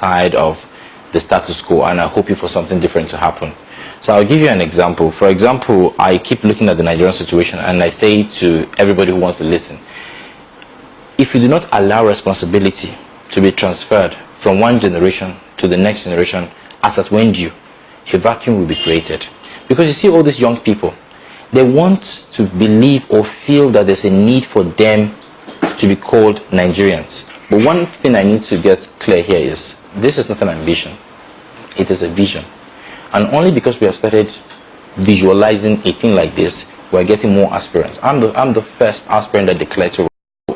tired of the status quo and are hoping for something different to happen. So I'll give you an example. For example, I keep looking at the Nigerian situation and I say to everybody who wants to listen, if you do not allow responsibility to be transferred from one generation to the next generation as at when due, a vacuum will be created. Because you see all these young people, they want to believe or feel that there's a need for them to be called Nigerians. But one thing I need to get clear here is, this is not an ambition, it is a vision. And only because we have started visualizing a thing like this, we're getting more aspirants. I'm the first aspirant that declared to run.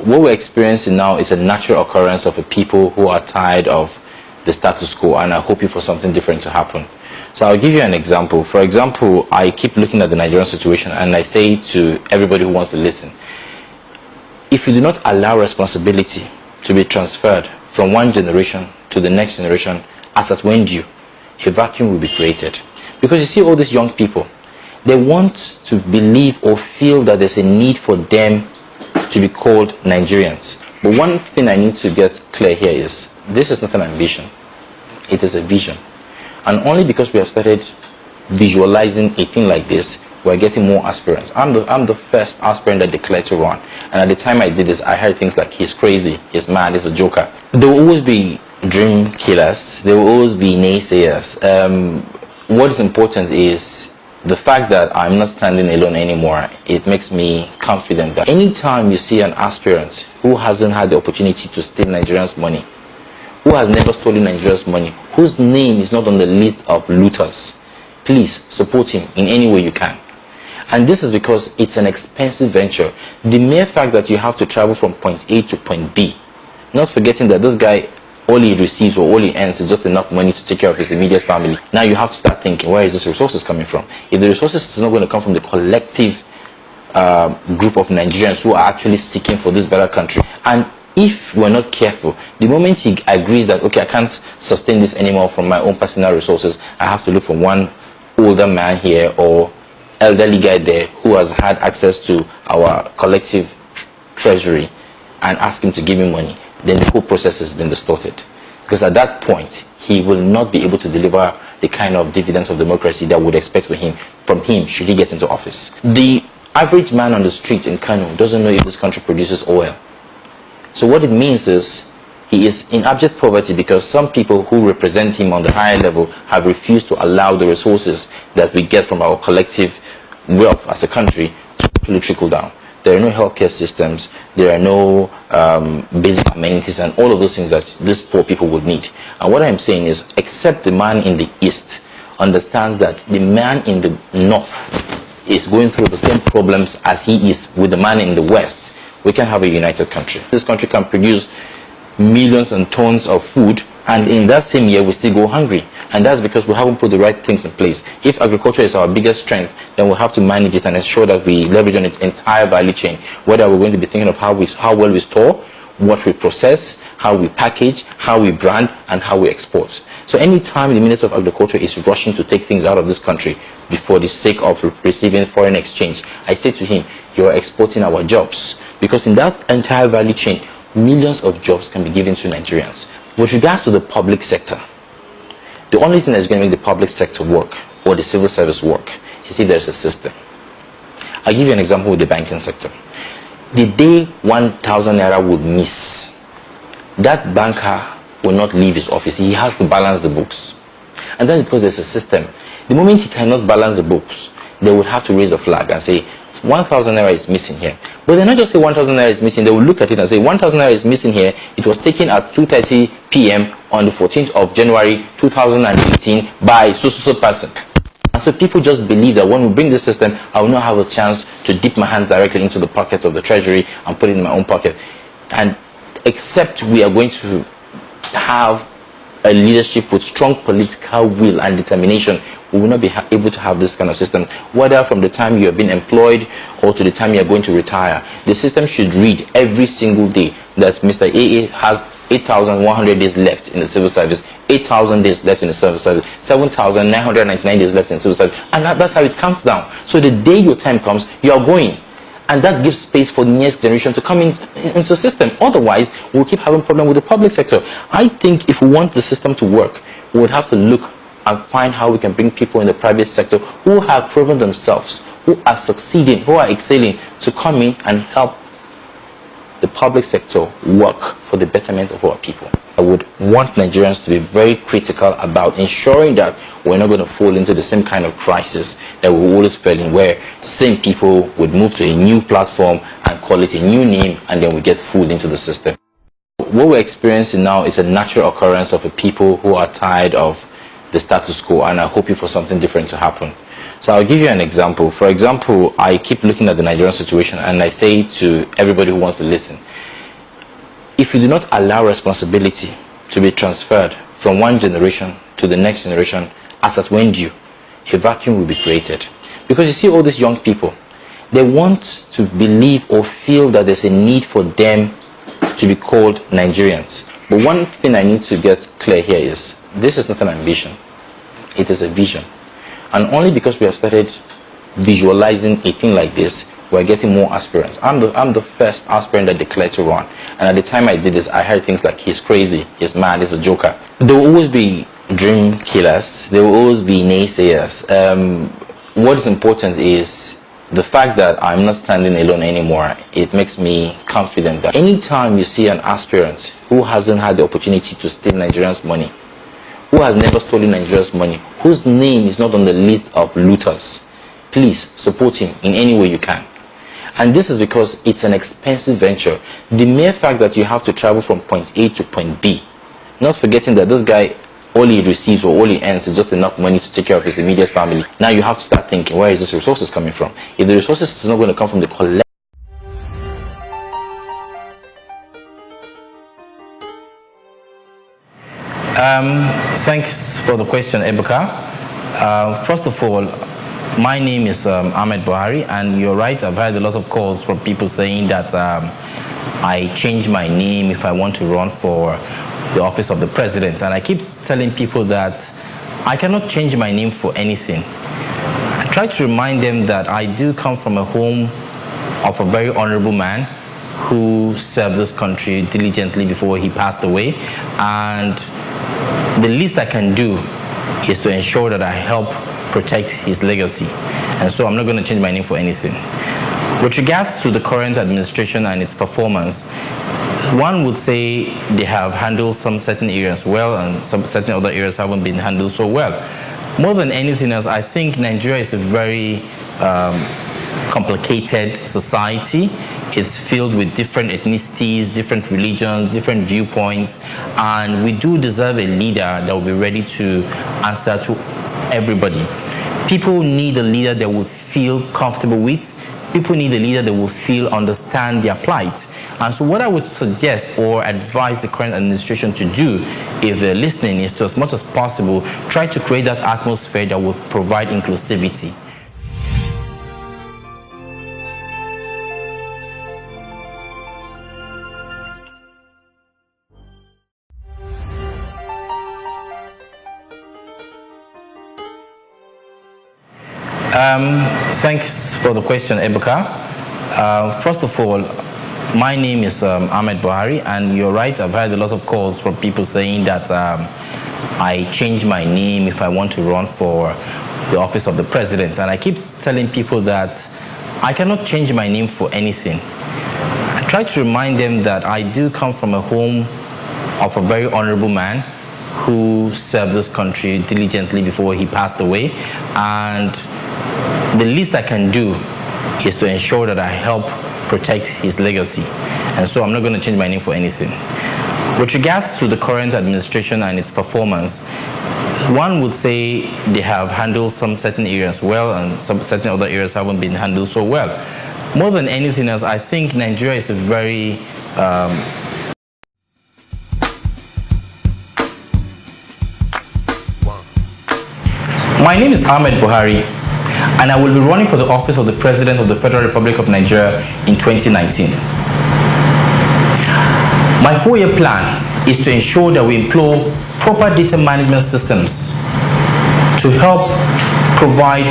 What we're experiencing now is a natural occurrence of a people who are tired of the status quo and are hoping for something different to happen. So I'll give you an example. For example, I keep looking at the Nigerian situation and I say to everybody who wants to listen, if you do not allow responsibility to be transferred from one generation to the next generation as at when due, a vacuum will be created. Because you see all these young people, they want to believe or feel that there's a need for them to be called Nigerians. But one thing I need to get clear here is, this is not an ambition, it is a vision. And only because we have started visualizing a thing like this, we're getting more aspirants. I'm the first aspirant that declared to run. And at the time I did this, I heard things like, he's crazy, he's mad, he's a joker. There will always be dream killers, there will always be naysayers. What is important is the fact that I'm not standing alone anymore. It makes me confident that anytime you see an aspirant who hasn't had the opportunity to steal Nigerians' money, who has never stolen Nigeria's money, whose name is not on the list of looters, please support him in any way you can. And this is because it's an expensive venture. The mere fact that you have to travel from point A to point B, not forgetting that this guy, all he receives or all he earns is just enough money to take care of his immediate family. Now you have to start thinking, where is this resources coming from? If the resources is not going to come from the collective group of Nigerians who are actually seeking for this better country, and if we're not careful, the moment he agrees that, okay, I can't sustain this anymore from my own personal resources, I have to look for one older man here or elderly guy there who has had access to our collective treasury and ask him to give me money, then the whole process has been distorted. Because at that point, he will not be able to deliver the kind of dividends of democracy that we would expect from him should he get into office. The average man on the street in Kano doesn't know if this country produces oil. So what it means is he is in abject poverty because some people who represent him on the higher level have refused to allow the resources that we get from our collective wealth as a country to actually trickle down. There are no healthcare systems, there are no basic amenities and all of those things that these poor people would need. And what I'm saying is, except the man in the east understands that the man in the north is going through the same problems as he is with the man in the west, we can have a united country. This country can produce millions and tons of food, and in that same year we still go hungry. And that's because we haven't put the right things in place. If agriculture is our biggest strength, then we'll have to manage it and ensure that we leverage on its entire value chain. Whether we're going to be thinking of how well we store, what we process, how we package, how we brand, and how we export. So anytime the Minister of Agriculture is rushing to take things out of this country for the sake of receiving foreign exchange, I say to him, you're exporting our jobs. Because in that entire value chain, millions of jobs can be given to Nigerians. With regards to the public sector, the only thing that's going to make the public sector work or the civil service work is if there's a system. I'll give you an example with the banking sector. The day 1,000 naira would miss, that banker will not leave his office. He has to balance the books. And that's because there's a system. The moment he cannot balance the books, they would have to raise a flag and say, 1,000 naira is missing here. But they not just say 1,000 naira is missing, they will look at it and say 1,000 naira is missing here. It was taken at 2:30 p.m. on the 14th of January 2018 by so person. And so people just believe that when we bring this system, I will not have a chance to dip my hands directly into the pockets of the treasury and put it in my own pocket. And except we are going to have a leadership with strong political will and determination, we will not be able to have this kind of system, whether from the time you have been employed or to the time you are going to retire. The system should read every single day that Mr. AA has 8,100 days left in the civil service, 8,000 days left in the civil service, 7,999 days left in the civil service, and that's how it counts down. So the day your time comes, you are going. And that gives space for the next generation to come into the system. Otherwise, we'll keep having problem with the public sector. I think if we want the system to work, we would have to look and find how we can bring people in the private sector who have proven themselves, who are succeeding, who are excelling, to come in and help the public sector work for the betterment of our people. I would want Nigerians to be very critical about ensuring that we're not going to fall into the same kind of crisis that we always fell in, where same people would move to a new platform and call it a new name, and then we get fooled into the system. What we're experiencing now is a natural occurrence of a people who are tired of the status quo and are hoping for something different to happen. So I'll give you an example. For example, I keep looking at the Nigerian situation and I say to everybody who wants to listen, if you do not allow responsibility to be transferred from one generation to the next generation as at when due, a vacuum will be created. Because you see all these young people, they want to believe or feel that there's a need for them to be called Nigerians. But one thing I need to get clear here is, this is not an ambition, it is a vision. And only because we have started visualizing a thing like this, we're getting more aspirants. I'm the first aspirant that declared to run. And at the time I did this, I heard things like, he's crazy, he's mad, he's a joker. There will always be dream killers, there will always be naysayers. What is important is the fact that I'm not standing alone anymore. It makes me confident that anytime you see an aspirant who hasn't had the opportunity to steal Nigerians' money, who has never stolen Nigeria's money, whose name is not on the list of looters, please support him in any way you can. And this is because it's an expensive venture. The mere fact that you have to travel from point A to point B, not forgetting that this guy, all he receives or all he earns is just enough money to take care of his immediate family. Now you have to start thinking, where is this resources coming from? If the resources is not going to come from the collective. Thanks for the question, Ebuka. First of all, my name is Ahmed Buhari, and you're right, I've had a lot of calls from people saying that I change my name if I want to run for the office of the president. And I keep telling people that I cannot change my name for anything. I try to remind them that I do come from a home of a very honorable man who served this country diligently before he passed away. And the least I can do is to ensure that I help protect his legacy. And so I'm not going to change my name for anything. With regards to the current administration and its performance, one would say they have handled some certain areas well and some certain other areas haven't been handled so well. More than anything else, I think Nigeria is a very complicated society. It's filled with different ethnicities, different religions, different viewpoints, and we do deserve a leader that will be ready to answer to everybody. People need a leader they will feel comfortable with. People need a leader that will feel understand their plight. And so what I would suggest or advise the current administration to do, if they're listening, is to, as much as possible, try to create that atmosphere that will provide inclusivity. Thanks for the question, Ebuka. First of all, my name is Ahmed Buhari, and you're right, I've had a lot of calls from people saying that I change my name if I want to run for the office of the president. And I keep telling people that I cannot change my name for anything. I try to remind them that I do come from a home of a very honorable man who served this country diligently before he passed away. And the least I can do is to ensure that I help protect his legacy. And so I'm not going to change my name for anything. With regards to the current administration and its performance, one would say they have handled some certain areas well and some certain other areas haven't been handled so well. More than anything else, I think Nigeria is a very My name is Ahmed Buhari, and I will be running for the office of the President of the Federal Republic of Nigeria in 2019. My 4-year plan is to ensure that we employ proper data management systems to help provide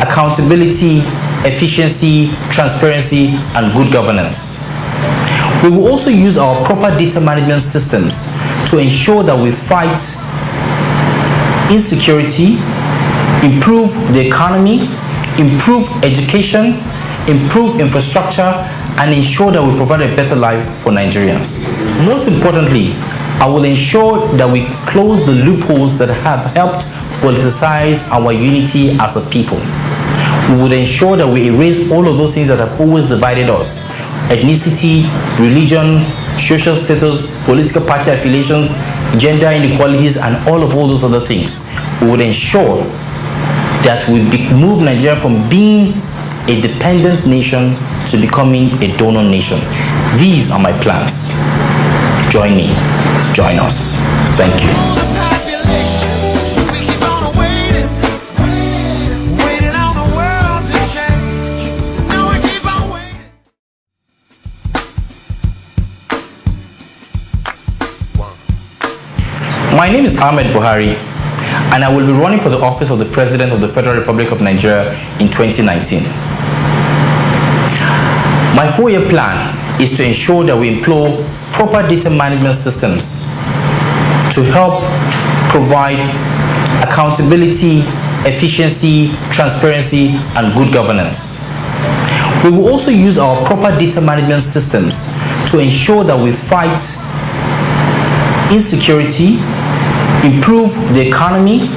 accountability efficiency, transparency, and good governance. We will also use our proper data management systems to ensure that we fight insecurity, improve the economy, improve education, improve infrastructure, and ensure that we provide a better life for Nigerians. Most importantly, I will ensure that we close the loopholes that have helped politicize our unity as a people. We would ensure that we erase all of those things that have always divided us: ethnicity, religion, social status, political party affiliations, gender inequalities, and all those other things. We would ensure that we move Nigeria from being a dependent nation to becoming a donor nation. These are my plans. Join me. Join us. Thank you. My name is Ahmed Buhari, and I will be running for the office of the President of the Federal Republic of Nigeria in 2019. My 4-year plan is to ensure that we employ proper data management systems to help provide accountability, efficiency, transparency, and good governance. We will also use our proper data management systems to ensure that we fight insecurity, improve the economy,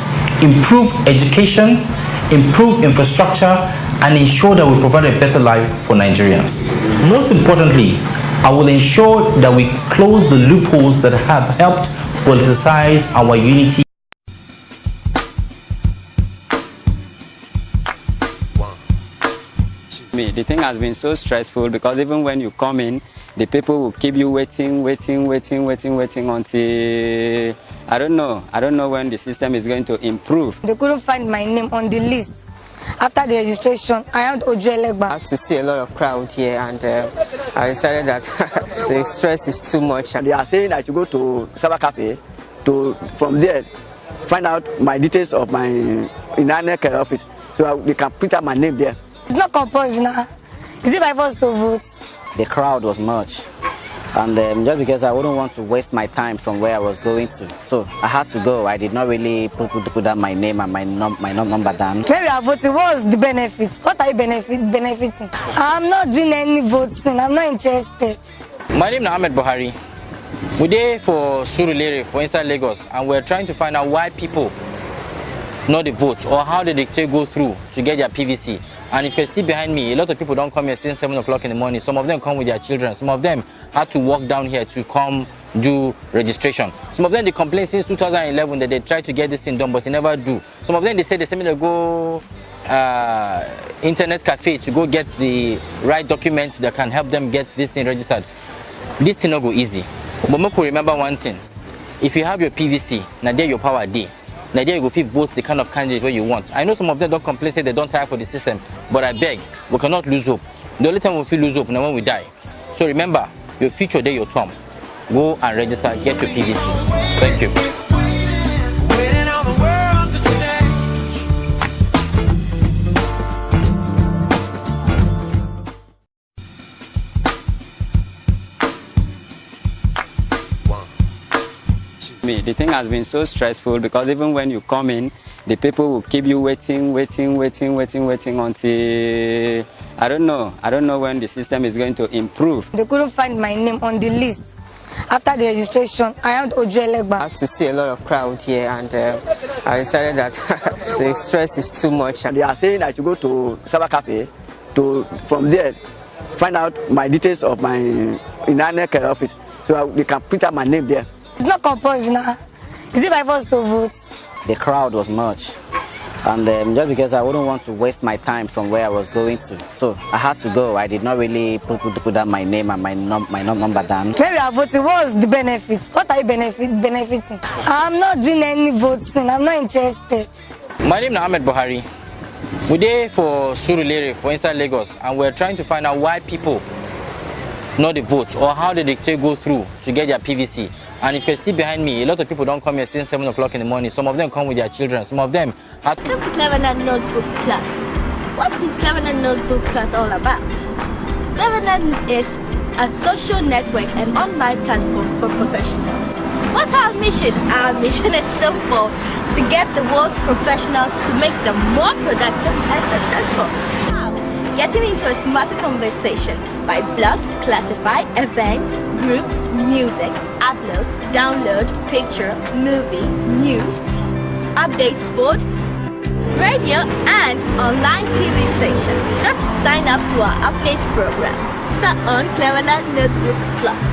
improve education, improve infrastructure, and ensure that we provide a better life for Nigerians. Most importantly, I will ensure that we close the loopholes that have helped politicize our unity. The thing has been so stressful because even when you come in, the people will keep you waiting until I don't know when the system is going to improve. They couldn't find my name on the list. After the registration, I had Ojuelegba. I had to see a lot of crowd here, and I decided that the stress is too much. And they are saying I should go to Cyber Cafe to from there find out my details of my INEC office, so they can print out my name there. It's not compulsory now. Is it my first to vote? The crowd was much, and just because I wouldn't want to waste my time from where I was going to, so I had to go. I did not really put down my name and my number down. Maybe I voted. What's the benefits? What are you benefiting? I'm not doing any voting. I'm not interested. My name is Ahmed Buhari. We're there for Surulere, for inside Lagos, and we're trying to find out why people not the vote or how did they go through to get their PVC. And if you see behind me, a lot of people don't come here since 7 o'clock in the morning. Some of them come with their children. Some of them had to walk down here to come do registration. Some of them, they complain since 2011 that they tried to get this thing done, but they never do. Some of them, they say they send me to go internet cafe to go get the right documents that can help them get this thing registered. This thing not go easy. But Moko, remember one thing. If you have your PVC, now there your power day. Now there you go vote the kind of candidate where you want. I know some of them don't complain, say they don't tire for the system, but I beg, we cannot lose hope. The only time we feel lose hope now when we die. So remember, your future day, your term. Go and register, get your PVC. Thank you. The thing has been so stressful because even when you come in, the people will keep you waiting until I don't know when the system is going to improve. They couldn't find my name on the list. After the registration, I had Ojuelegba. I had to see a lot of crowd here, and I decided that the stress is too much. And they are saying I should go to Cyber Cafe to from there find out my details of my INEC office, so they can print out my name there. It's not compulsory now. Is it my first to vote? The crowd was much, and just because I wouldn't want to waste my time from where I was going to, so I had to go. I did not really put down my name and my number down. Maybe I voted. What's the benefits? What are you benefiting? I'm not doing any voting. I'm not interested. My name is Ahmed Buhari. We're there for Surulere, for inside Lagos, and we're trying to find out why people not the vote or how did they go through to get their PVC. And if you see behind me, a lot of people don't come here since 7 o'clock in the morning. Some of them come with their children. Some of them had to... Welcome to Clever Notebook Class. What's Clevernet Notebook Plus all about? Clevernet is a social network and online platform for professionals. What's our mission? Our mission is simple: to get the world's professionals to make them more productive and successful. How? Getting into a smarter conversation by blog, classify, events, group, music, upload, download, picture, movie, news, update sport, radio, and online TV station. Just sign up to our affiliate program. Start on Clevernet Notebook Plus.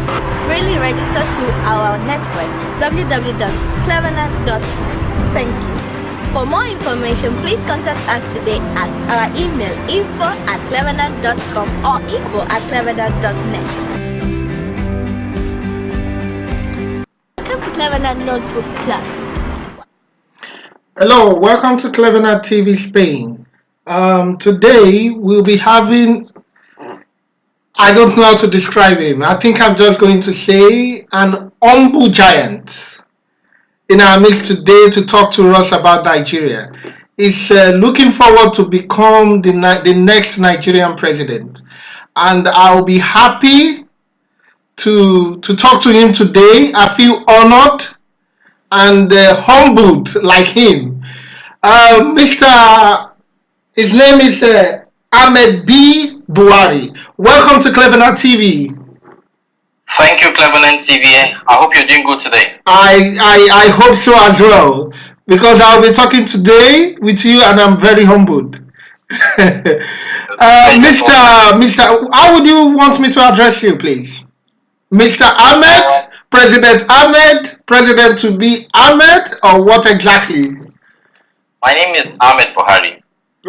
Freely register to our network www.clevernet.net. Thank you. For more information, please contact us today at our email info@clevernet.com or info@clevernet.net. Welcome to Clevernet Notebook Plus. Hello, welcome to Clevernet TV Spain. Today we'll be having, I don't know how to describe him. I think I'm just going to say an humble giant in our midst today to talk to us about Nigeria. He's looking forward to become the next Nigerian president. And I'll be happy to talk to him today. I feel honored and humbled like him. His name is Ahmed B. Buhari. Welcome to Clevernet TV. Thank you, Clevernet TV. I hope you're doing good today. I hope so as well, because I'll be talking today with you and I'm very humbled. Mr. How would you want me to address you, please? Mr. Ahmed, President Ahmed, President to be Ahmed, or what exactly? My name is Ahmed Buhari.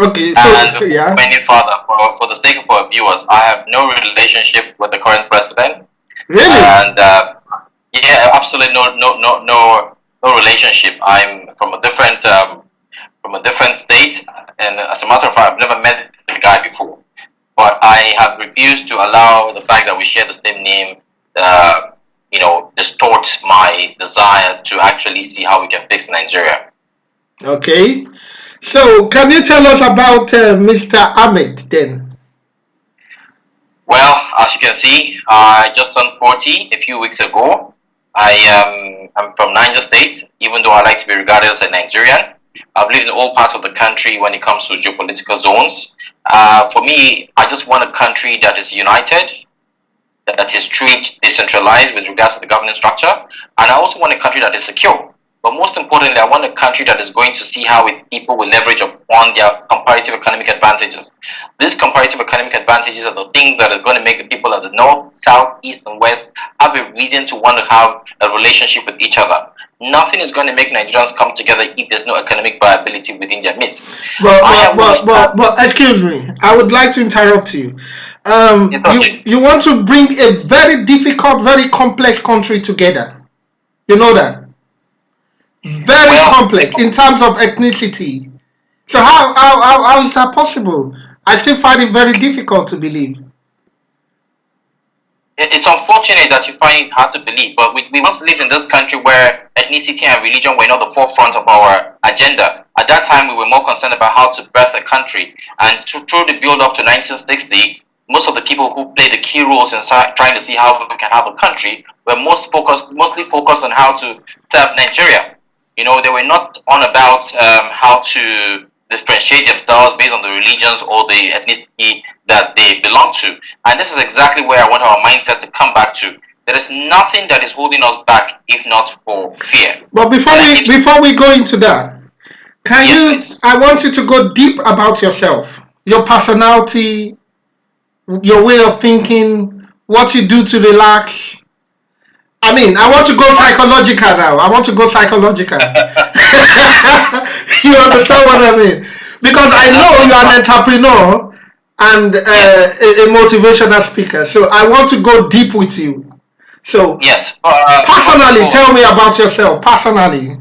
Okay, and yeah. Many further, for the sake of our viewers, I have no relationship with the current president. Really? And yeah, absolutely no relationship. I'm from a different state, and as a matter of fact, I've never met the guy before. But I have refused to allow the fact that we share the same name, distort my desire to actually see how we can fix Nigeria. Okay. So, can you tell us about Mr. Ahmed then? Well, as you can see, I just turned 40 a few weeks ago. I'm from Niger State, even though I like to be regarded as a Nigerian. I've lived in all parts of the country when it comes to geopolitical zones. For me, I just want a country that is united, that is truly decentralized with regards to the governance structure, and I also want a country that is secure. But most importantly, I want a country that is going to see how people will leverage upon their comparative economic advantages. These comparative economic advantages are the things that are going to make the people of the north, south, east, and west have a reason to want to have a relationship with each other. Nothing is going to make Nigerians come together if there's no economic viability within their midst. But excuse me, I would like to interrupt you. You want to bring a very difficult, very complex country together. You know that? Very complex in terms of ethnicity. So how is that possible? I still find it very difficult to believe. It's unfortunate that you find it hard to believe, but we must live in this country where ethnicity and religion were not the forefront of our agenda. At that time, we were more concerned about how to birth a country. And through the build-up to 1960, most of the people who played the key roles in trying to see how we can have a country were mostly focused on how to serve Nigeria. They were not on about how to differentiate themselves based on the religions or the ethnicity that they belong to. And this is exactly where I want our mindset to come back to. There is nothing that is holding us back if not for fear. But before we go into that, I want you to go deep about yourself, your personality, your way of thinking, what you do to relax. I want to go psychological now. I want to go psychological. You understand what I mean? Because I know you're an entrepreneur and a motivational speaker. So I want to go deep with you. So personally, tell me about yourself. Personally,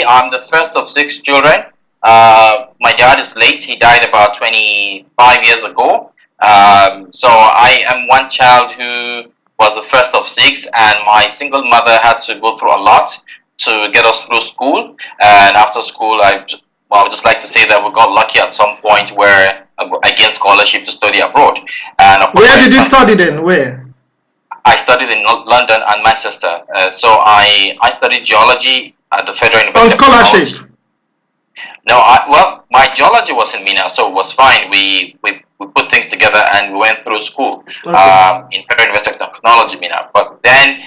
I'm the first of 6 children. My dad is late. He died about 25 years ago. So I am one child who was the first of 6, and my single mother had to go through a lot to get us through school. And after school, I well, I would just like to say that we got lucky at some point where I gained scholarship to study abroad. And of course, Where did you study then? Where? I studied in London and Manchester. So I studied geology at the Federal On University of scholarship. Technology. No, well, my geology was in Mina, so it was fine. We put things together and we went through school Okay. in Federal University of Technology, Mina. But then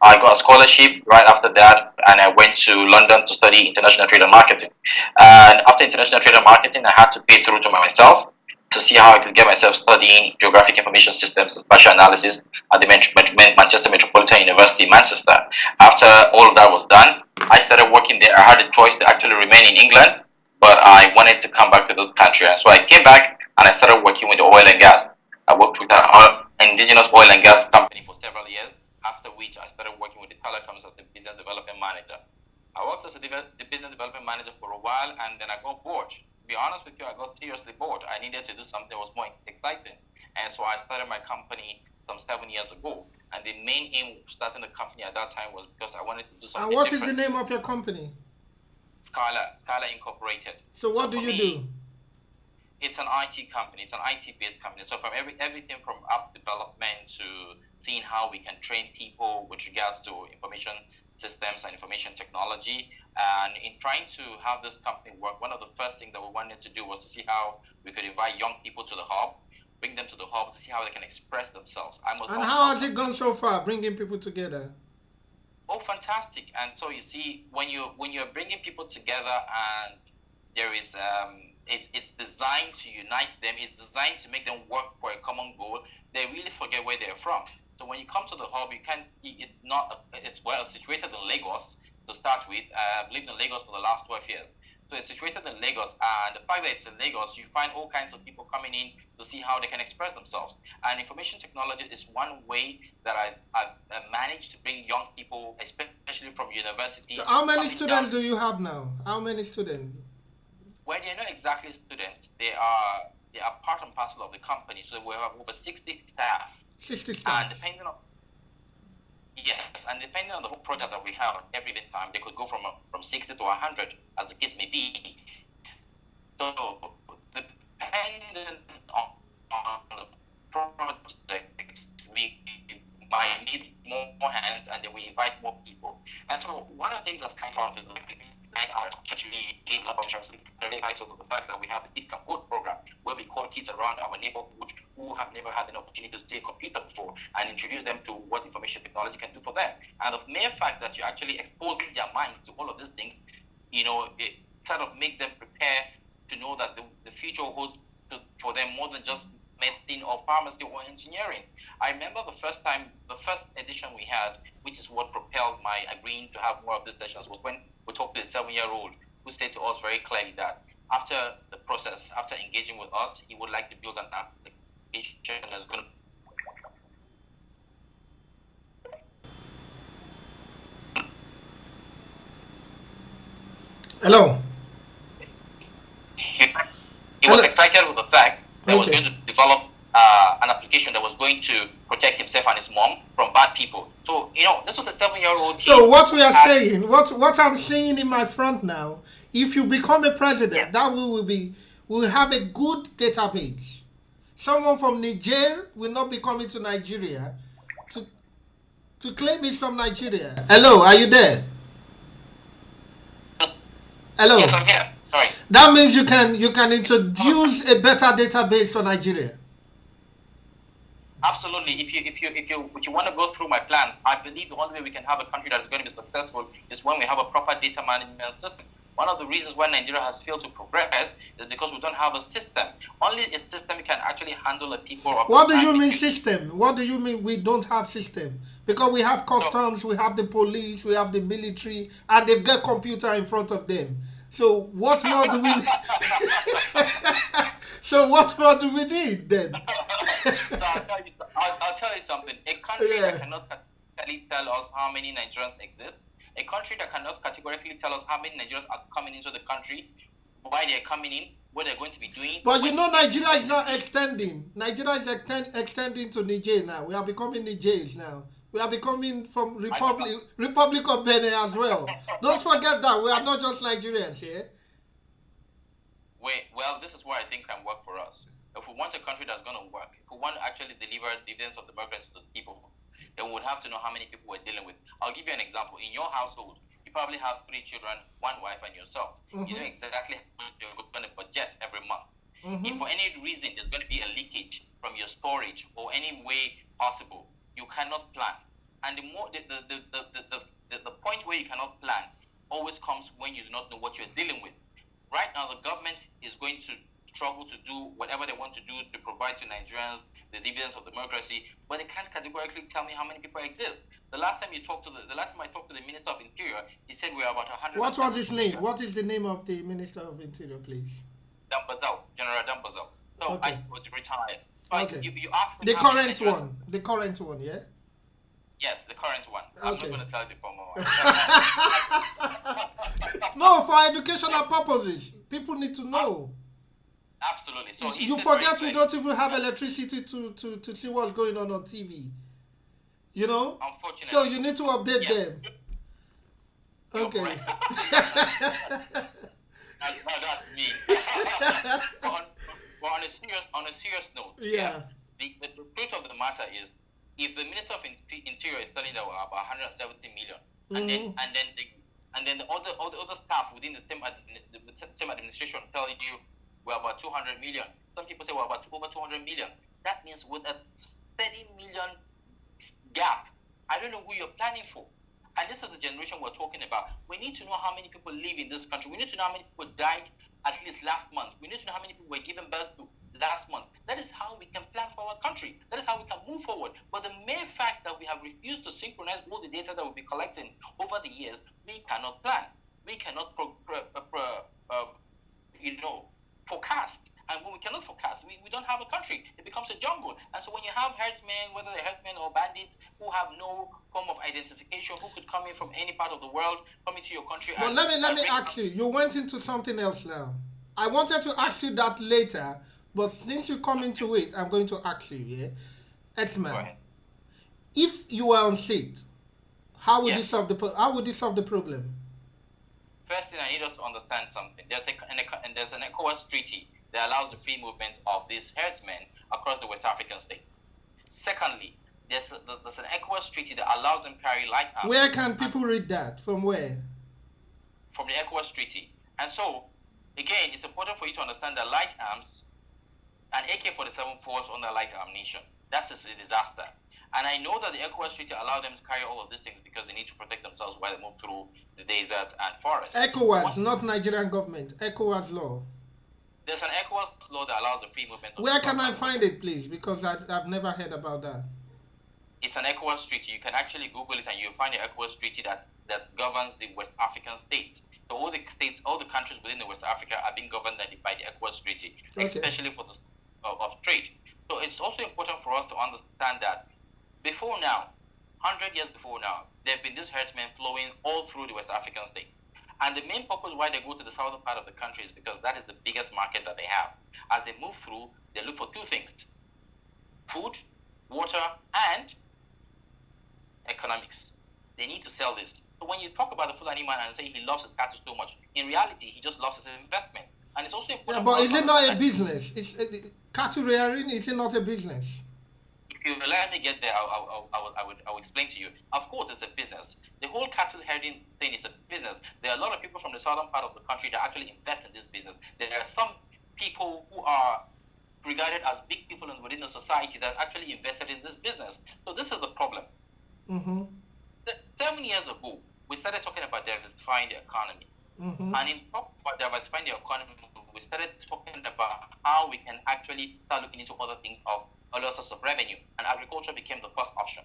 I got a scholarship right after that, and I went to London to study international trade and marketing. And after international trade and marketing, I had to pay through to myself to see how I could get myself studying geographic information systems and spatial analysis at the Manchester Metropolitan University, Manchester. After all of that was done, I started working there. I had a choice to actually remain in England, but I wanted to come back to this country. And so I came back and I started working with the oil and gas. I worked with an indigenous oil and gas company for several years, after which I started working with the telecoms as the business development manager. I worked as the business development manager for a while, and then I got bored. To be honest with you, I got seriously bored. I needed to do something that was more exciting. And so I started my company some 7 years ago. And the main aim of starting the company at that time was because I wanted to do something And what different. is the name of your company? Scala Incorporated. So what do you do? It's an IT company. It's an IT-based company. So from everything from app development to seeing how we can train people with regards to information systems and information technology. And in trying to have this company work, one of the first things that we wanted to do was to see how we could invite young people to the hub, bring them to the hub to see how they can express themselves. And how has it gone so far, bringing people together? Oh, fantastic! And so you see, when you're bringing people together, and there is it's designed to unite them. It's designed to make them work for a common goal. They really forget where they're from. So when you come to the hub, you can't. It's well situated in Lagos to start with. I've lived in Lagos for the last 12 years. So it's situated in Lagos, and the fact that it's in Lagos, you find all kinds of people coming in to see how they can express themselves. And information technology is one way that I've managed to bring young people, especially from university. So how many students do you have now? How many students? Well, they're not exactly students. They are part and parcel of the company. So we have over 60 staff. 60 staff. And depending on the whole project that we have every time, they could go from 60 to 100, as the case may be. So depending on the project, we might need more hands, and then we invite more people. And so one of the things that's kind of actually gain a lot of interest of the fact that we have the Kids Can Code program, where we call kids around our neighborhood who have never had an opportunity to see a computer before and introduce them to what information technology can do for them. And the mere fact that you're actually exposing their minds to all of these things, it kind of makes them prepare to know that the future holds for them more than just medicine or pharmacy or engineering. I remember the first edition we had, which is what propelled my agreeing to have more of these sessions, was when we talked to a 7-year-old who said to us very clearly that after the process, after engaging with us, he would like to build an application that's going to Hello. He was excited with the fact that he was going to develop an application that was going to protect himself and his mom from bad people. So, this was a 7-year-old. So what we are saying, what I'm seeing in my front now, if you become a president, that we'll have a good database. Someone from Niger will not be coming to Nigeria to claim he's from Nigeria. Hello, are you there? Hello. Yes, I'm here. Sorry. That means you can introduce a better database for Nigeria. Absolutely. If you want to go through my plans, I believe the only way we can have a country that is going to be successful is when we have a proper data management system. One of the reasons why Nigeria has failed to progress is because we don't have a system. Only a system can actually handle the people. What do you mean system? What do you mean we don't have system? Because we have customs, we have the police, we have the military, and they've got computer in front of them. So what more do we need? So what more do we need then? So I'll tell you something. A country that cannot categorically tell us how many Nigerians exist, a country that cannot categorically tell us how many Nigerians are coming into the country, why they're coming in, what they're going to be doing. But Nigeria is not extending. Nigeria is extending to Niger now. We are becoming Nigerians now. We are becoming from Republic of Benin as well. Don't forget that we are not just Nigerians here. Well, this is where I think can work for us. If we want a country that's going to work, if we want to actually deliver dividends of democracy to the people, then we would have to know how many people we're dealing with. I'll give you an example. In your household, you probably have 3 children, 1 wife, and yourself. You know exactly how much you're going to budget every month. If for any reason there's going to be a leakage from your storage or any way possible, you cannot plan. And the point where you cannot plan always comes when you do not know what you're dealing with. Right now, the government is going to struggle to do whatever they want to do to provide to Nigerians the dividends of democracy, but they can't categorically tell me how many people exist. The last time I talked to the Minister of Interior, he said we're about 100. What was his name? What is the name of the Minister of Interior, please? General Dambazau. So Okay. I was retired. So Okay. You asked The current one. The current one, yeah? Yes, the current one. I'm Okay. not going to tell you the former one. No, for educational purposes. People need to know. Absolutely. So he You said forget very we don't even have electricity to see what's going on TV. You know? Unfortunately. So you need to update Yes. them. Okay. That's me. but on a serious note, Yeah. the truth of the matter is, if the Minister of Interior is telling that we're about 170 million, and then the other staff within the same administration tell you we're about 200 million. Some people say we're about over 200 million. That means with a 30 million gap, I don't know who you're planning for. And this is the generation we're talking about. We need to know how many people live in this country. We need to know how many people died at least last month. We need to know how many people were given birth to last month. That is how we can plan for our country. That is how we can move forward. But the mere fact that we have refused to synchronize all the data that we'll be collecting over the years, we cannot plan. We cannot forecast. And when we cannot forecast, we don't have a country. It becomes a jungle. And so when you have herdsmen, whether they're herdsmen or bandits, who have no form of identification, who could come in from any part of the world, come into your country. But let me ask you. You went into something else now. I wanted to ask you that later, but since you come into it, I'm going to ask you, yeah? X-Man, if you were on seat, how would you solve the problem? First thing I need us to understand something. There's an ECOWAS treaty that allows the free movement of these herdsmen across the West African state. Secondly, there's an ECOWAS treaty that allows them carry light arms. Where can people read that? From where? From the ECOWAS treaty. And so, again, it's important for you to understand that light arms and AK-47 falls under light arm nation. That's a disaster. And I know that the ECOWAS treaty allowed them to carry all of these things because they need to protect themselves while they move through the desert and forest. ECOWAS, not Nigerian government. ECOWAS law. There's an ECOWAS law that allows the free movement. Where can I find it, please? Because I've never heard about that. It's an ECOWAS treaty. You can actually Google it and you'll find the ECOWAS treaty that governs the West African states. So all the states, all the countries within the West Africa are being governed by the ECOWAS treaty, especially for the of trade. So it's also important for us to understand that before now, 100 years before now, there have been these herdsmen flowing all through the West African state. And the main purpose why they go to the southern part of the country is because that is the biggest market that they have. As they move through, they look for 2 things: food, water, and economics. They need to sell this. So when you talk about the Fulani man and say he loves his cattle so much, in reality, he just loves his investment. And it's also important. Yeah, but is it not a business? Cattle rearing, is it not a business? If you let me get there, I will explain to you. Of course, it's a business. The whole cattle herding thing is a business. There are a lot of people from the southern part of the country that actually invest in this business. There are some people who are regarded as big people within the society that actually invested in this business. So this is the problem. 7 years ago, we started talking about diversifying the economy. And in talking about diversifying the economy, we started talking about how we can actually start looking into other things of other sources of revenue, and agriculture became the first option.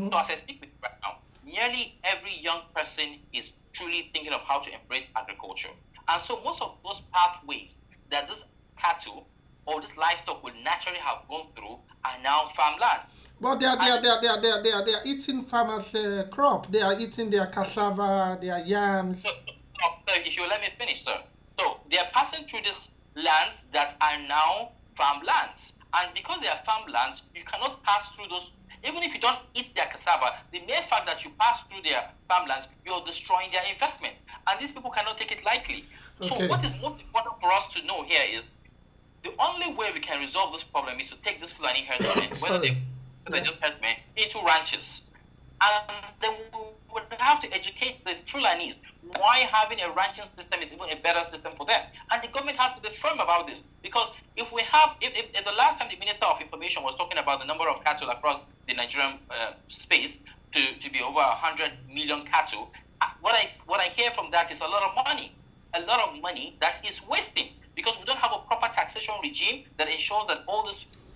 So as I speak with you right now, nearly every young person is truly thinking of how to embrace agriculture. And so most of those pathways that this cattle or this livestock would naturally have gone through are now farmland. But they are eating farmers' crop. They are eating their cassava, their yams. So if you let me finish, sir. So they are passing through these lands that are now farmlands. And because they are farmlands, you cannot pass through those. Even if you don't eat their cassava, the mere fact that you pass through their farmlands, you're destroying their investment. And these people cannot take it lightly. So what is most important for for us to know here is the only way we can resolve this problem is to take this Fulani herdsmen, whether they just herdsmen, into ranches. And then we would have to educate the Fulanis why having a ranching system is even a better system for them. And the government has to be firm about this. Because if the last time the Minister of Information was talking about the number of cattle across the Nigerian space to be over 100 million cattle, what I hear from that is a lot of money that is wasting, because we don't have a proper taxation regime that ensures that all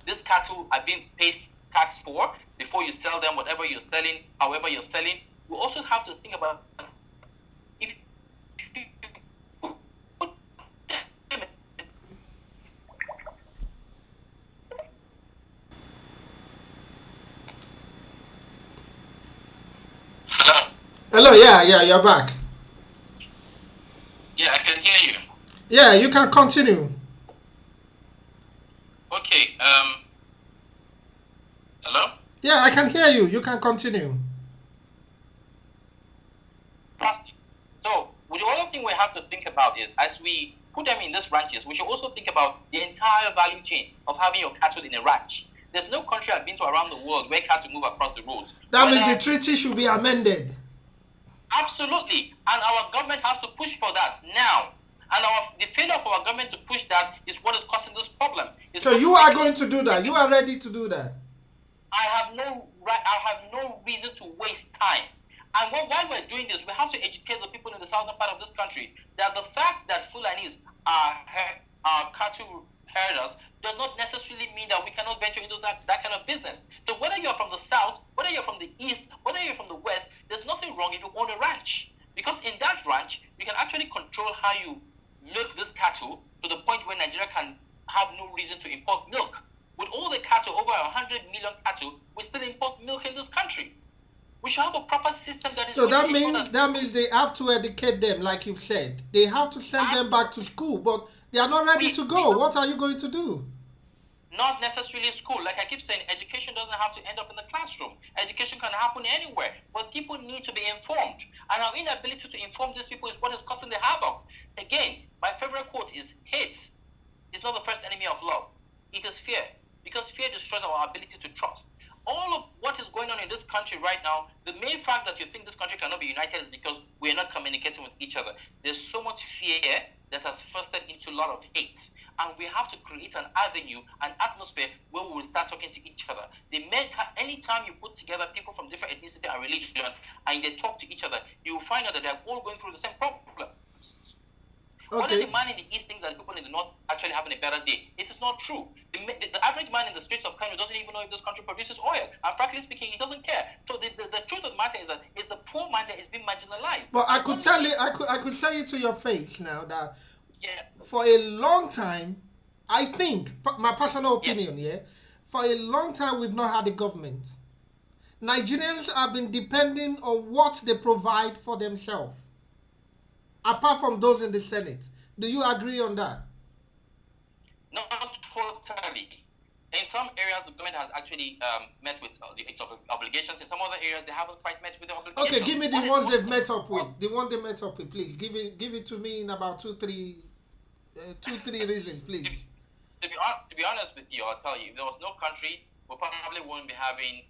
this cattle are being paid tax for before you sell them, whatever you're selling, however you're selling. We also have to think about if Hello, yeah, you're back. Yeah, I can hear you. Yeah, you can continue. Okay, hello? Yeah, I can hear you. You can continue. So, the other thing we have to think about is, as we put them in these ranches, we should also think about the entire value chain of having your cattle in a ranch. There's no country I've been to around the world where cattle move across the roads. That means the treaty should be amended. Absolutely. And our government has to push for that now. And the failure of our government to push that is what is causing this problem. So you are going to do that. You are ready to do that. I have no reason to waste time. And while we're doing this, we have to educate the people in the southern part of this country that the fact that Fulanis are cattle herders does not necessarily mean that we cannot venture into that kind of business. So whether you're from the south, whether you're from the east, whether you're from the west, there's nothing wrong if you own a ranch. Because in that ranch, you can actually control how you milk this cattle to the point where Nigeria can have no reason to import milk. With all the cattle, over 100 million cattle, we still import milk in this country. We should have a proper system that is... So that means they have to educate them, like you've said. They have to send them back to school, but they are not ready to go. What are you going to do? Not necessarily school. Like I keep saying, education doesn't have to end up in the classroom. Education can happen anywhere, but people need to be informed. And our inability to inform these people is what is causing the havoc. Again, my favorite quote is, hate is not the first enemy of love. It is fear, because fear destroys our ability to trust. All of what is going on in this country right now, the main fact that you think this country cannot be united is because we are not communicating with each other. There's so much fear that has fostered into a lot of hate. And we have to create an avenue, an atmosphere where we will start talking to each other. Anytime you put together people from different ethnicity and religion and they talk to each other, you will find out that they're all going through the same problems. Okay. Whether the man in the east thinks that people in the north actually having a better day, it is not true. The average man in the streets of Kano doesn't even know if this country produces oil. And frankly speaking, he doesn't care. So the truth of the matter is that it's the poor man that is being marginalized. But I could tell you, I could say it to your face now that yes, for a long time, I think, my personal opinion, yes, for a long time we've not had a government. Nigerians have been depending on what they provide for themselves, apart from those in the Senate. Do you agree on that? Not totally. In some areas, the government has actually met with its obligations. In some other areas, they haven't quite met with the obligations. Okay, give me the ones they've met up with. The one they met up with, please. Give it to me in about two, three reasons, please. To be honest with you, I'll tell you, if there was no country, we probably wouldn't be having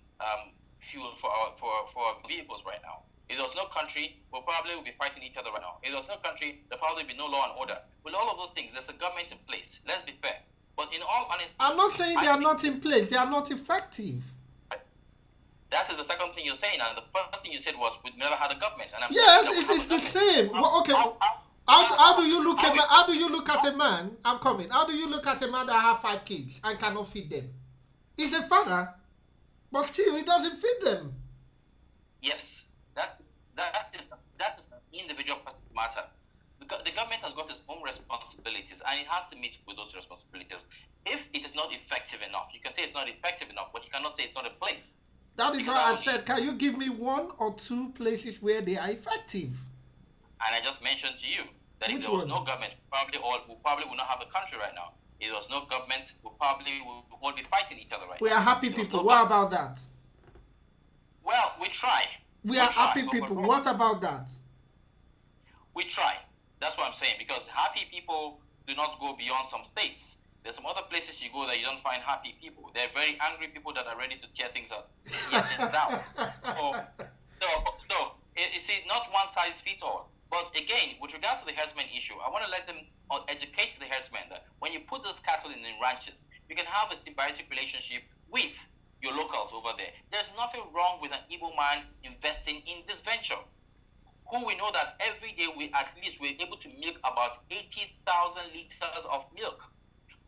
fuel for our vehicles right now. If there was no country, we probably would be fighting each other right now. If there was no country, there probably would be no law and order. With all of those things, there's a government in place. Let's be fair. But in all honesty, I'm not saying they are not in place. They are not effective. That is the second thing you're saying, and the first thing you said was we've never had a government. And yes, it's the same. Well, okay. How do you look at how do you look at a man? I'm coming. How do you look at a man that has 5 kids and cannot feed them? He's a father, but still he doesn't feed them. Yes, that is an individual matter. The government has got its own responsibilities, and it has to meet with those responsibilities. If it is not effective enough, you can say it's not effective enough, but you cannot say it's not a place. That is why I said, can you give me 1 or 2 places where they are effective? And I just mentioned to you that if there was no government, we probably would not have a country right now. If there was no government, we probably would all be fighting each other right now. We are happy people. What about that? Well, we try. We are happy people. What about that? We try. That's what I'm saying. Because happy people do do not go beyond some states. There's some other places you go that you don't find happy people. They're very angry people that are ready to tear things up, tear things down. So you see, not one size fits all. But again, with regards to the herdsmen issue, I want to let them educate the herdsmen that when you put those cattle in the ranches, you can have a symbiotic relationship with your locals over there. There's nothing wrong with an Igbo man investing in this venture. Who we know that every day we're able to milk about 80,000 liters of milk.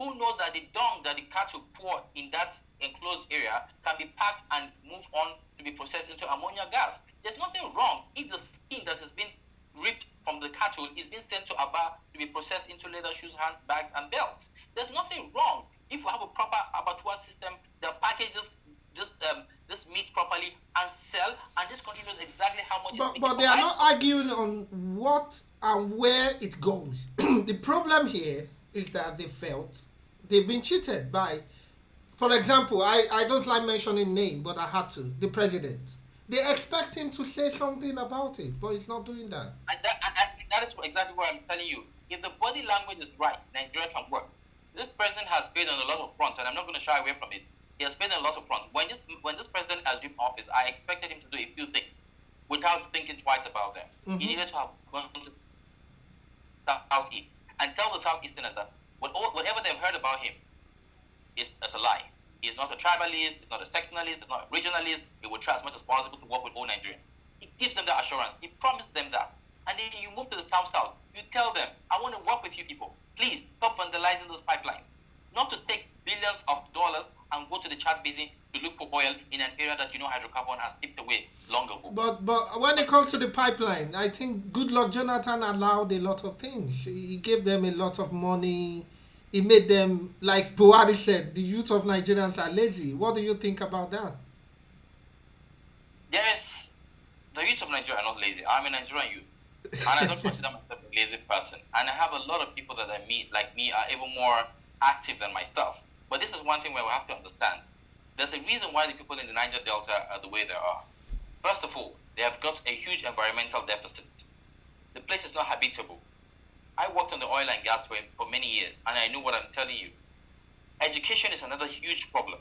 Who knows that the dung that the cattle pour in that enclosed area can be packed and moved on to be processed into ammonia gas? There's nothing wrong if the skin that has been ripped from the cattle is being sent to Aba to be processed into leather, shoes, handbags, and belts. There's nothing wrong if we have a proper abattoir system that packages this meat properly and sell, and this country knows exactly how much. But they are not arguing on what and where it goes. The problem here is that they felt they've been cheated by, for example, I don't like mentioning name, but I had to, the president. They expect him to say something about it, but he's not doing that. And that is exactly what I'm telling you. If the body language is right, Nigeria can work. This president has failed on a lot of fronts, and I'm not going to shy away from it. He has failed on a lot of fronts. When this president assumed office, I expected him to do a few things without thinking twice about them. Mm-hmm. He needed to have gone to the Southeast and tell the Southeasterners that whatever they've heard about him is a lie. He is not a tribalist, he's not a sectionalist, he's not a regionalist. He will try as much as possible to work with all Nigerians. He gives them that assurance. He promised them that. And then you move to the South. You tell them, I want to work with you people. Please stop vandalizing those pipelines. Not to take billions of dollars and go to the Chad Basin to look for oil in an area that hydrocarbon has tipped away long ago. But when it comes to the pipeline, I think Goodluck Jonathan allowed a lot of things. He gave them a lot of money. He made them, like Buhari said, the youth of Nigerians are lazy. What do you think about that? Yes, the youth of Nigeria are not lazy. I'm a Nigerian youth. And I don't consider myself a lazy person. And I have a lot of people that I meet, like me, are even more active than myself. But this is one thing where we have to understand. There's a reason why the people in the Niger Delta are the way they are. First of all, they have got a huge environmental deficit. The place is not habitable. I worked on the oil and gas for many years, and I know what I'm telling you. Education is another huge problem.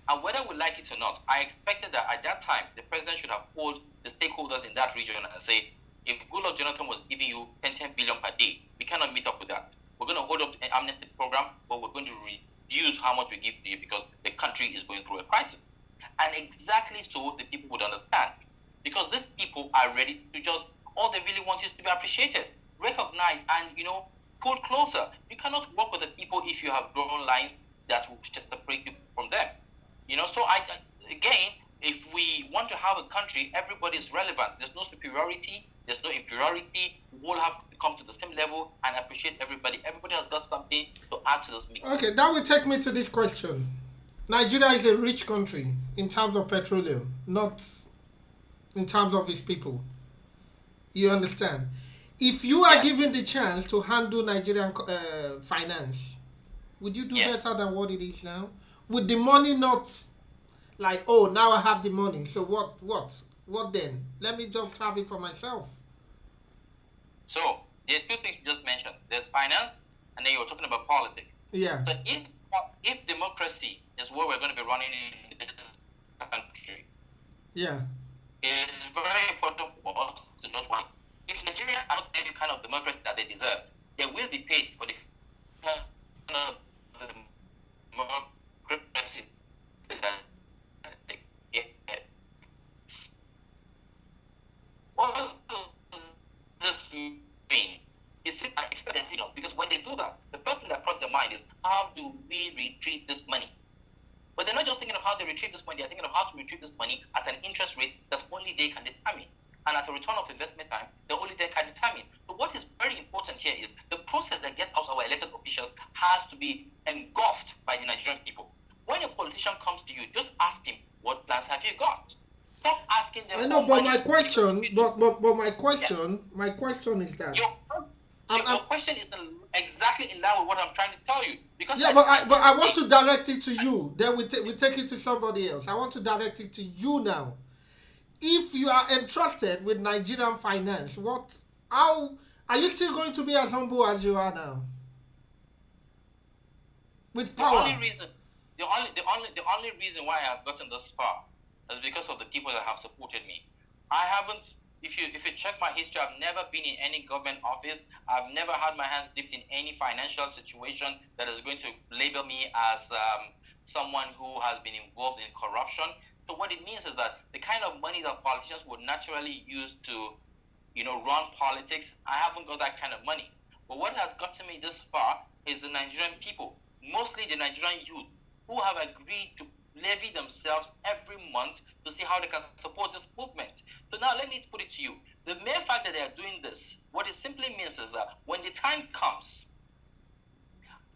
And whether we like it or not, I expected that at that time, the president should have called the stakeholders in that region and say, if Goodluck Jonathan was giving you 10 billion per day, we cannot meet up with that. We're going to hold up an amnesty program, but we're going to reduce how much we give to you because the country is going through a crisis. And exactly so the people would understand. Because these people are ready to just, all they really want is to be appreciated, recognized, and, pulled closer. You cannot work with the people if you have drawn lines that will just separate you from them. So again, if we want to have a country, everybody is relevant. There's no superiority, there's no inferiority. We all have to come to the same level and appreciate everybody. Everybody has got something to add to this mix. Okay, that will take me to this question. Nigeria is a rich country in terms of petroleum, not in terms of its people. You understand? If you are given the chance to handle Nigerian finance, would you do better than what it is now? Would the money not, like, oh, now I have the money, so what then? Let me just have it for myself. So, there are two things you just mentioned. There's finance, and then you were talking about politics. Yeah. So if democracy is what we're going to be running in this country, yeah, it is very important for us to not want. If Nigeria are not getting the kind of democracy that they deserve, they will be paid for the kind of democracy that they get. What does this mean? It's unexpected, because when they do that, the first thing that crosses their mind is, how do we retrieve this money? But they're not just thinking of how they retrieve this money, they're thinking of how to retrieve this money at an interest rate that only they can determine. And at a return of investment time, that only they can determine. So what is very important here is the process that gets out our elected officials has to be engulfed by the Nigerian people. When a politician comes to you, just ask him, what plans have you got? Stop asking them. I know, but my question, my question is that your question is exactly in line with what I'm trying to tell you. Because but I want to direct it to you. Then we take it to somebody else. I want to direct it to you now. If you are entrusted with Nigerian finance, how are you still going to be as humble as you are now? with The power. only reason why I have gotten this far is because of the people that have supported me. I haven't. If you check my history, I've never been in any government office. I've never had my hands dipped in any financial situation that is going to label me as someone who has been involved in corruption. So what it means is that the kind of money that politicians would naturally use to, run politics, I haven't got that kind of money. But what has gotten me this far is the Nigerian people, mostly the Nigerian youth, who have agreed to levy themselves every month to see how they can support this movement. So now let me put it to you. The mere fact that they are doing this, what it simply means is that when the time comes,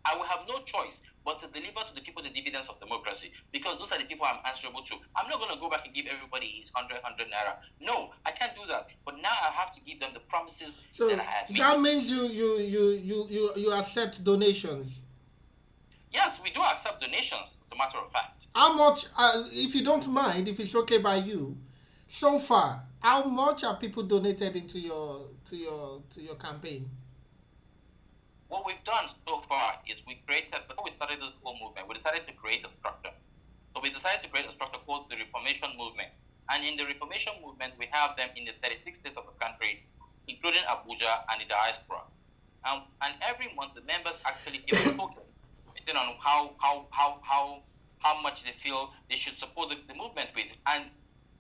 I will have no choice but to deliver to the people the dividends of democracy, because those are the people I'm answerable to. I'm not going to go back and give everybody his 100 naira. No, I can't do that. But now I have to give them the promises So that I have made. that means you accept donations. Yes, we do accept donations, as a matter of fact. How much, if you don't mind, if it's okay by you, so far, how much have people donated into your campaign? What we've done so far is before we started this whole movement, we decided to create a structure. So we decided to create a structure called the Reformation Movement. And in the Reformation Movement, we have them in the 36 states of the country, including Abuja and the diaspora. And every month, the members actually give a token, depending on how much they feel they should support the movement with. And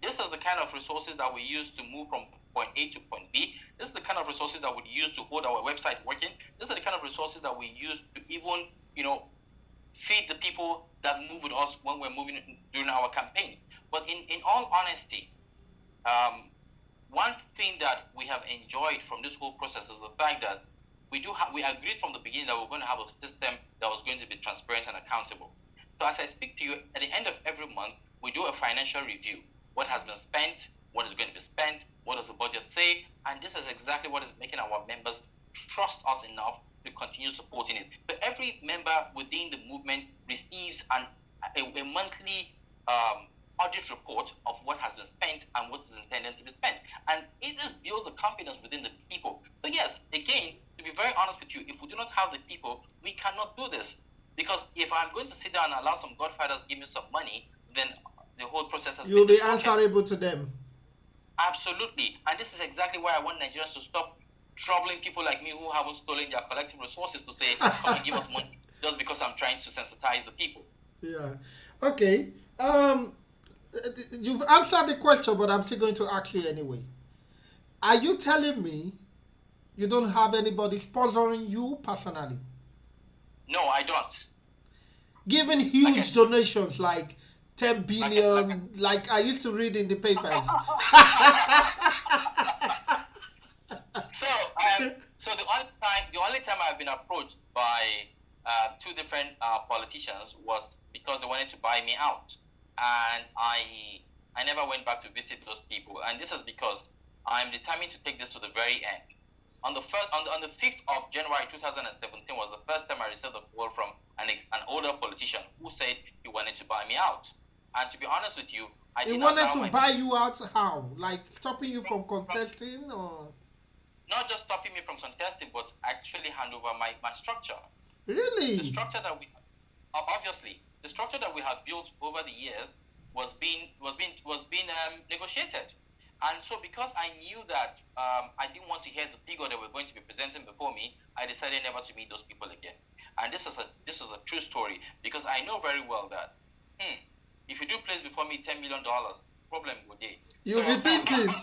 this is the kind of resources that we use to move from point A to point B. This is the kind of resources that we use to hold our website working. These are the kind of resources that we use to even, feed the people that move with us when we're moving during our campaign. But in all honesty, one thing that we have enjoyed from this whole process is the fact that we agreed from the beginning that we're going to have a system that was going to be transparent and accountable. So as I speak to you, at the end of every month, we do a financial review. What has been spent, what is going to be spent, what does the budget say, and this is exactly what is making our members trust us enough to continue supporting it. So every member within the movement receives a monthly audit report of what has been spent and what is intended to be spent. And it just builds the confidence within the people. So yes, again, to be very honest with you, if we do not have the people, we cannot do this. Because if I'm going to sit down and allow some godfathers give me some money, then the whole process has You'll been be answerable to them. Absolutely. And this is exactly why I want Nigerians to stop troubling people like me who haven't stolen their collective resources to say, come and give us money, just because I'm trying to sensitize the people. Yeah. Okay. You've answered the question, but I'm still going to ask you anyway. Are you telling me you don't have anybody sponsoring you personally? No, I don't. Giving huge donations like 10 billion, like I used to read in the papers. So the only time I've been approached by two different politicians was because they wanted to buy me out, and I never went back to visit those people. And this is because I'm determined to take this to the very end. On the 5th of January 2017 was the first time I received a call from an older politician who said he wanted to buy me out. And to be honest with you, he wanted to buy you out how? Like stopping you from contesting, or? Not just stopping me from contesting, but actually hand over my structure. Really? The structure that the structure that we have built over the years was being negotiated. And so because I knew that I didn't want to hear the figure they were going to be presenting before me, I decided never to meet those people again. And this is a true story, because I know very well that if you do place before me $10 million, problem would be. You'll be thinking.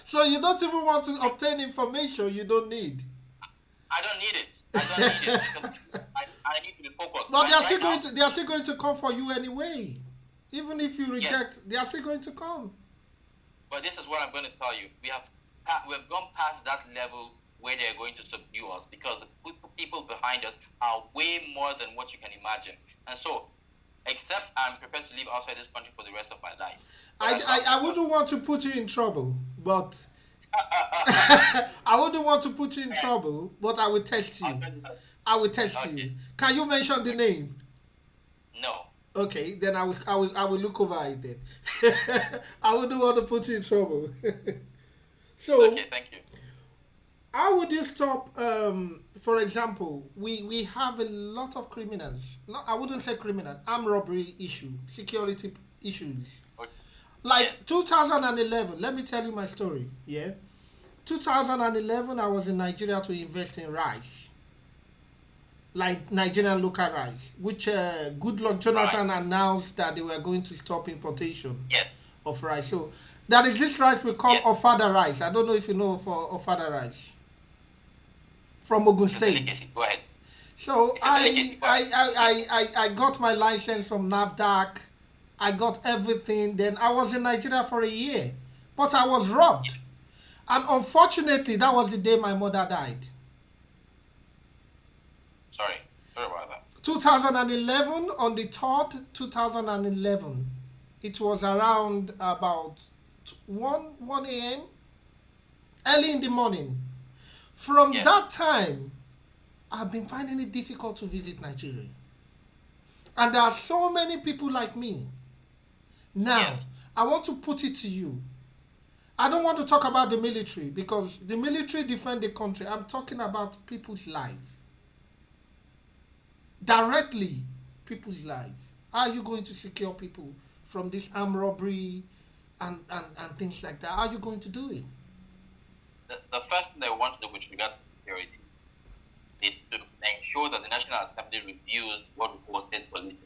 So you don't even want to obtain information you don't need. I don't need it. Because I need to be focused. But they are still going to come for you anyway. Even if you reject, they are still going to come. But this is what I'm going to tell you. We have gone past that level where they are going to subdue us, because the people behind us are way more than what you can imagine. And so, except I'm prepared to live outside this country for the rest of my life. I wouldn't want to put you in trouble, but I wouldn't want to put you in trouble, but I will test you. I will test you. Can you mention the name? No. Okay, then I will look over it then. I wouldn't want to put you in trouble. So, okay, thank you. How would you stop? For example, we have a lot of criminals. No, I wouldn't say criminal. Armed robbery issue, security issues. Okay. Like 2011. Let me tell you my story. Yeah, 2011. I was in Nigeria to invest in rice, like Nigerian local rice, which Goodluck Jonathan announced that they were going to stop importation Yes. of rice. So there is this rice we call Yes. Ofada rice. I don't know if you know for Ofada rice from Ogun It's a State. delicacy. Go ahead. So It's a delicacy. I got my license from NAFDAC. I got everything. Then I was in Nigeria for a year, but I was robbed, and unfortunately, that was the day my mother died. Sorry about that. 2011 on the 3rd, 2011. It was around about 1 a.m. early in the morning. From Yes. that time, I've been finding it difficult to visit Nigeria. And there are so many people like me. Now, Yes. I want to put it to you. I don't want to talk about the military because the military defend the country. I'm talking about people's life. Directly, people's life. How are you going to secure people from this armed robbery and things like that? How are you going to do it? The first thing that we want to do with regard to security is to ensure that the National Assembly reviews what we call state policing.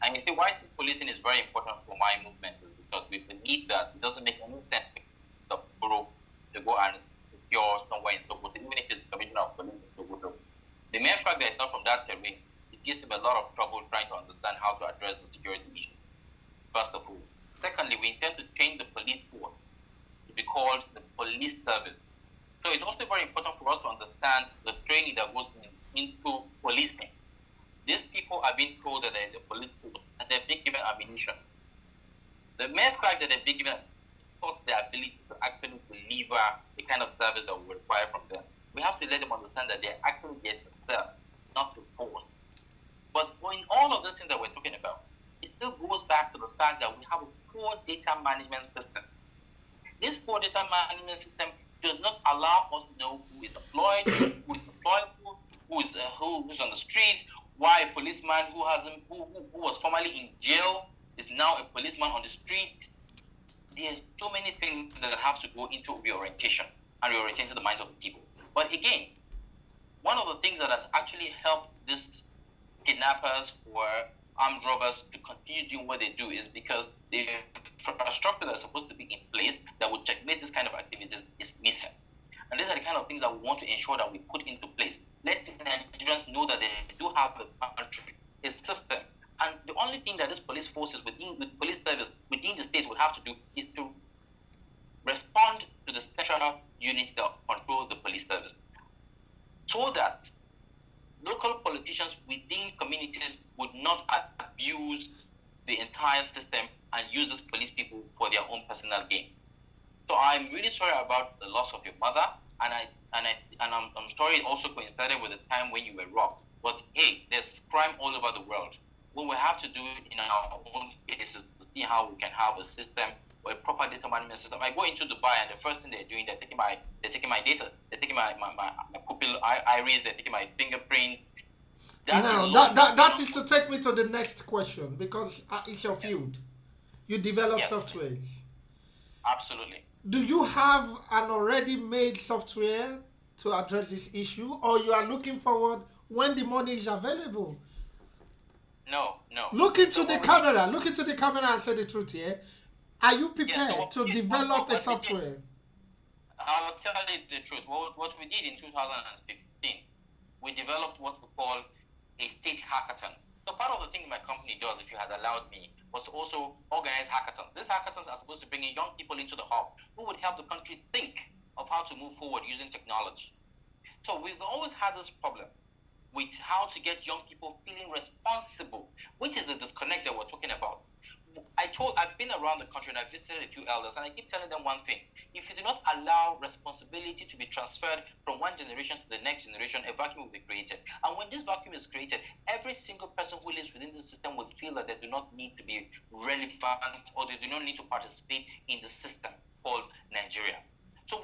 And you see why state policing is very important for my movement is because we believe that it doesn't make any sense to borrow to go and secure somewhere in Sokoto, even if it's the commissioner of police in Sokoto. The mere fact that it's not from that terrain, it gives him a lot of trouble trying to understand how to address the security issue, first of all. Secondly, we intend to change the police force to be called the police service. So it's also very important for us to understand the training that goes into policing. These people are being told that they're in the police force and they're being given ammunition. The mere fact that they're being given their ability to actually deliver the kind of service that we require from them. We have to let them understand that they're actually there to serve, not to force. But in all of those things that we're talking about, it still goes back to the fact that we have a poor data management system. This poor data management system does not allow us to know who is employed, who is employable, who's on the street, why a policeman who was formerly in jail is now a policeman on the street. There's so many things that have to go into reorientation and reorienting the minds of the people. But again, one of the things that has actually helped these kidnappers or armed robbers to continue doing what they do is because the infrastructure that's supposed to be in place that would checkmate this kind of activities is missing. And these are the kind of things that we want to ensure that we put into place. Let the Nigerians know that they do have a country, a system. And the only thing that this police forces within the police service within the states would have to do is to respond to the central unit that controls the police service, so that local politicians within communities would not abuse the entire system and use these police people for their own personal gain. So I'm really sorry about the loss of your mother, and I'm sorry it also coincided with the time when you were robbed. But hey, there's crime all over the world. What we have to do in our own case is to see how we can have a system or a proper data management system. I go into Dubai and the first thing they're doing, they're taking my data, they're taking my pupil iris, they're taking my fingerprint. That is to take me to the next question because it's your field. You develop softwares. Absolutely. Do you have an already made software to address this issue, or you are looking forward when the money is available? No. Look into the camera. Look into the camera and say the truth here. Are you prepared to develop a software? I'll tell you the truth. What we did in 2015, we developed what we call a state hackathon. So part of the thing my company does, if you had allowed me, was to also organize hackathons. These hackathons are supposed to bring in young people into the hub who would help the country think of how to move forward using technology. So we've always had this problem with how to get young people feeling responsible, which is the disconnect that we're talking about. I've been around the country and I've visited a few elders, and I keep telling them one thing: if you do not allow responsibility to be transferred from one generation to the next generation, a vacuum will be created. And when this vacuum is created, every single person who lives within the system will feel that they do not need to be relevant or they do not need to participate in the system called Nigeria. So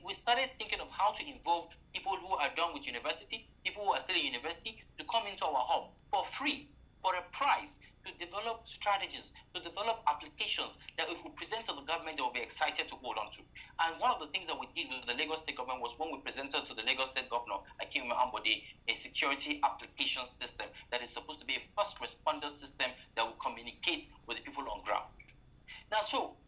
we started thinking of how to involve people who are done with university, people who are still in university, to come into our hub for free, for a price, to develop strategies, to develop applications that if we present to the government, they will be excited to hold on to. And one of the things that we did with the Lagos State government was when we presented to the Lagos State governor, Akim Ambode, a security application system that is supposed to be a first responder system that will communicate with the people on ground. Now, so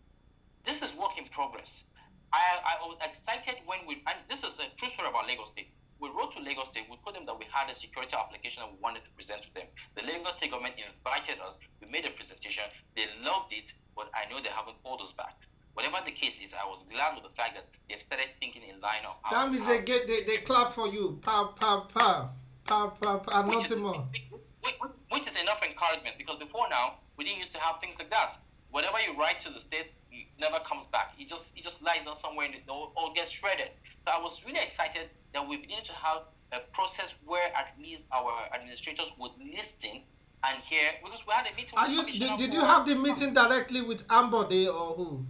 this is work in progress. I was excited when and this is a true story about Lagos State. We wrote to Lagos State, we told them that we had a security application that we wanted to present to them. The Lagos State government invited us, we made a presentation, they loved it, but I know they haven't called us back. Whatever the case is, I was glad with the fact that they've started thinking in line of how. That means they clap for you. Pow, pow, pow. Pow, pow, pow, and nothing more. Which is enough encouragement, because before now, we didn't used to have things like that. Whatever you write to the state, it never comes back. It just lies down somewhere and it all gets shredded. So I was really excited that we began to have a process where at least our administrators would listen and hear, because we had a meeting Did you have the meeting directly with Ambode or who?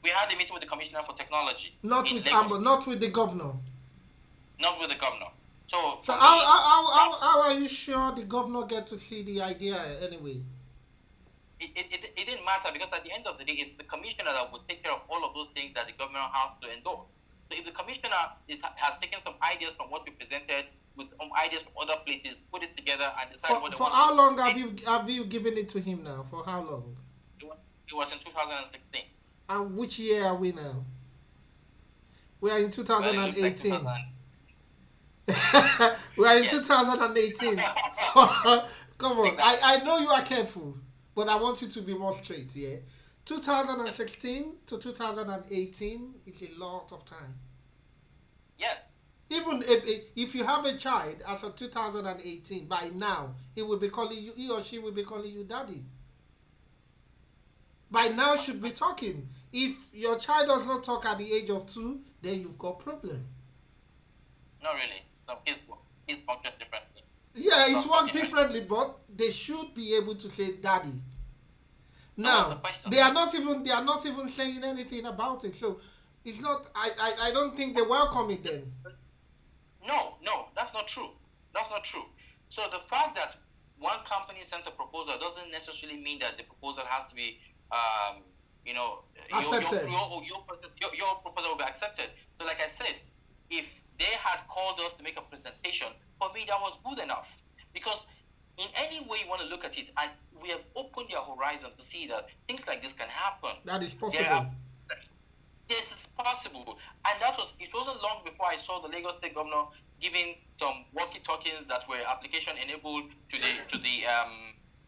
We had a meeting with the Commissioner for Technology. Not with Ambode, not with the governor. Not with the governor. So how are you sure the governor get to see the idea anyway? It didn't matter, because at the end of the day, it's the commissioner that would take care of all of those things that the governor has to endorse. So if the commissioner has taken some ideas from what we presented, with some ideas from other places, put it together and decide what they want. For how long have you given it to him now? For how long? It was in 2016. And which year are we now? We are in 2018. We are in 2018. Come on, exactly. I know you are careful, but I want you to be more straight, yeah? 2016 to 2018 is a lot of time. Yes. Even if you have a child as of 2018, by now, he or she will be calling you daddy. By now, should be talking. If your child does not talk at the age of 2, then you've got problem. Not really. Some kids function differently. Yeah, it works differently, but they should be able to say daddy. Now, they are not even saying anything about it. So it's not. I don't think they welcome it then. No, that's not true. That's not true. So the fact that one company sends a proposal doesn't necessarily mean that the proposal has to be, accepted. Your proposal will be accepted. So like I said, if they had called us to make a presentation, for me that was good enough. Because in any way you want to look at it, and we have opened their horizon to see that things like this can happen. That is possible. This is possible, and it wasn't long before I saw the Lagos State governor giving some walkie-talkies that were application enabled to the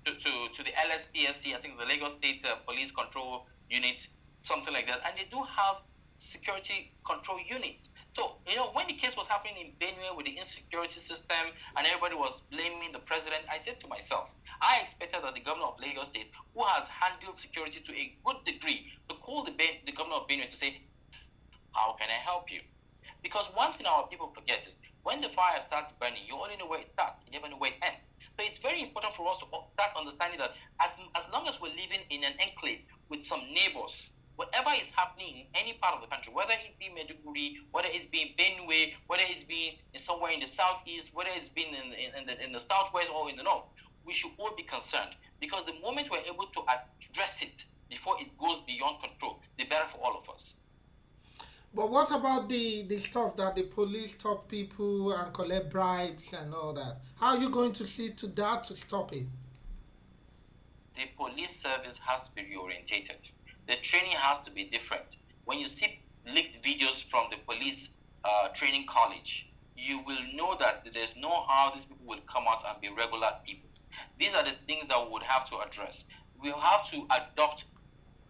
LSPSC, I think the Lagos State Police Control Unit, something like that, and they do have security control units. So, when the case was happening in Benue with the insecurity system and everybody was blaming the president, I said to myself, I expected that the governor of Lagos State, who has handled security to a good degree, to call the governor of Benue to say, how can I help you? Because one thing our people forget is, when the fire starts burning, you only know where it starts, you never know where it ends. So it's very important for us to start understanding that as long as we're living in an enclave with some neighbors, whatever is happening in any part of the country, whether it be Maiduguri, whether it's been Benue, whether it's been somewhere in the southeast, whether it's been in the southwest or in the north, we should all be concerned, because the moment we're able to address it before it goes beyond control, the better for all of us. But what about the stuff that the police stop people and collect bribes and all that? How are you going to see to that to stop it? The police service has to be reorientated. The training has to be different. When you see leaked videos from the police training college, you will know that there's no how these people will come out and be regular people. These are the things that we would have to address. We have to adopt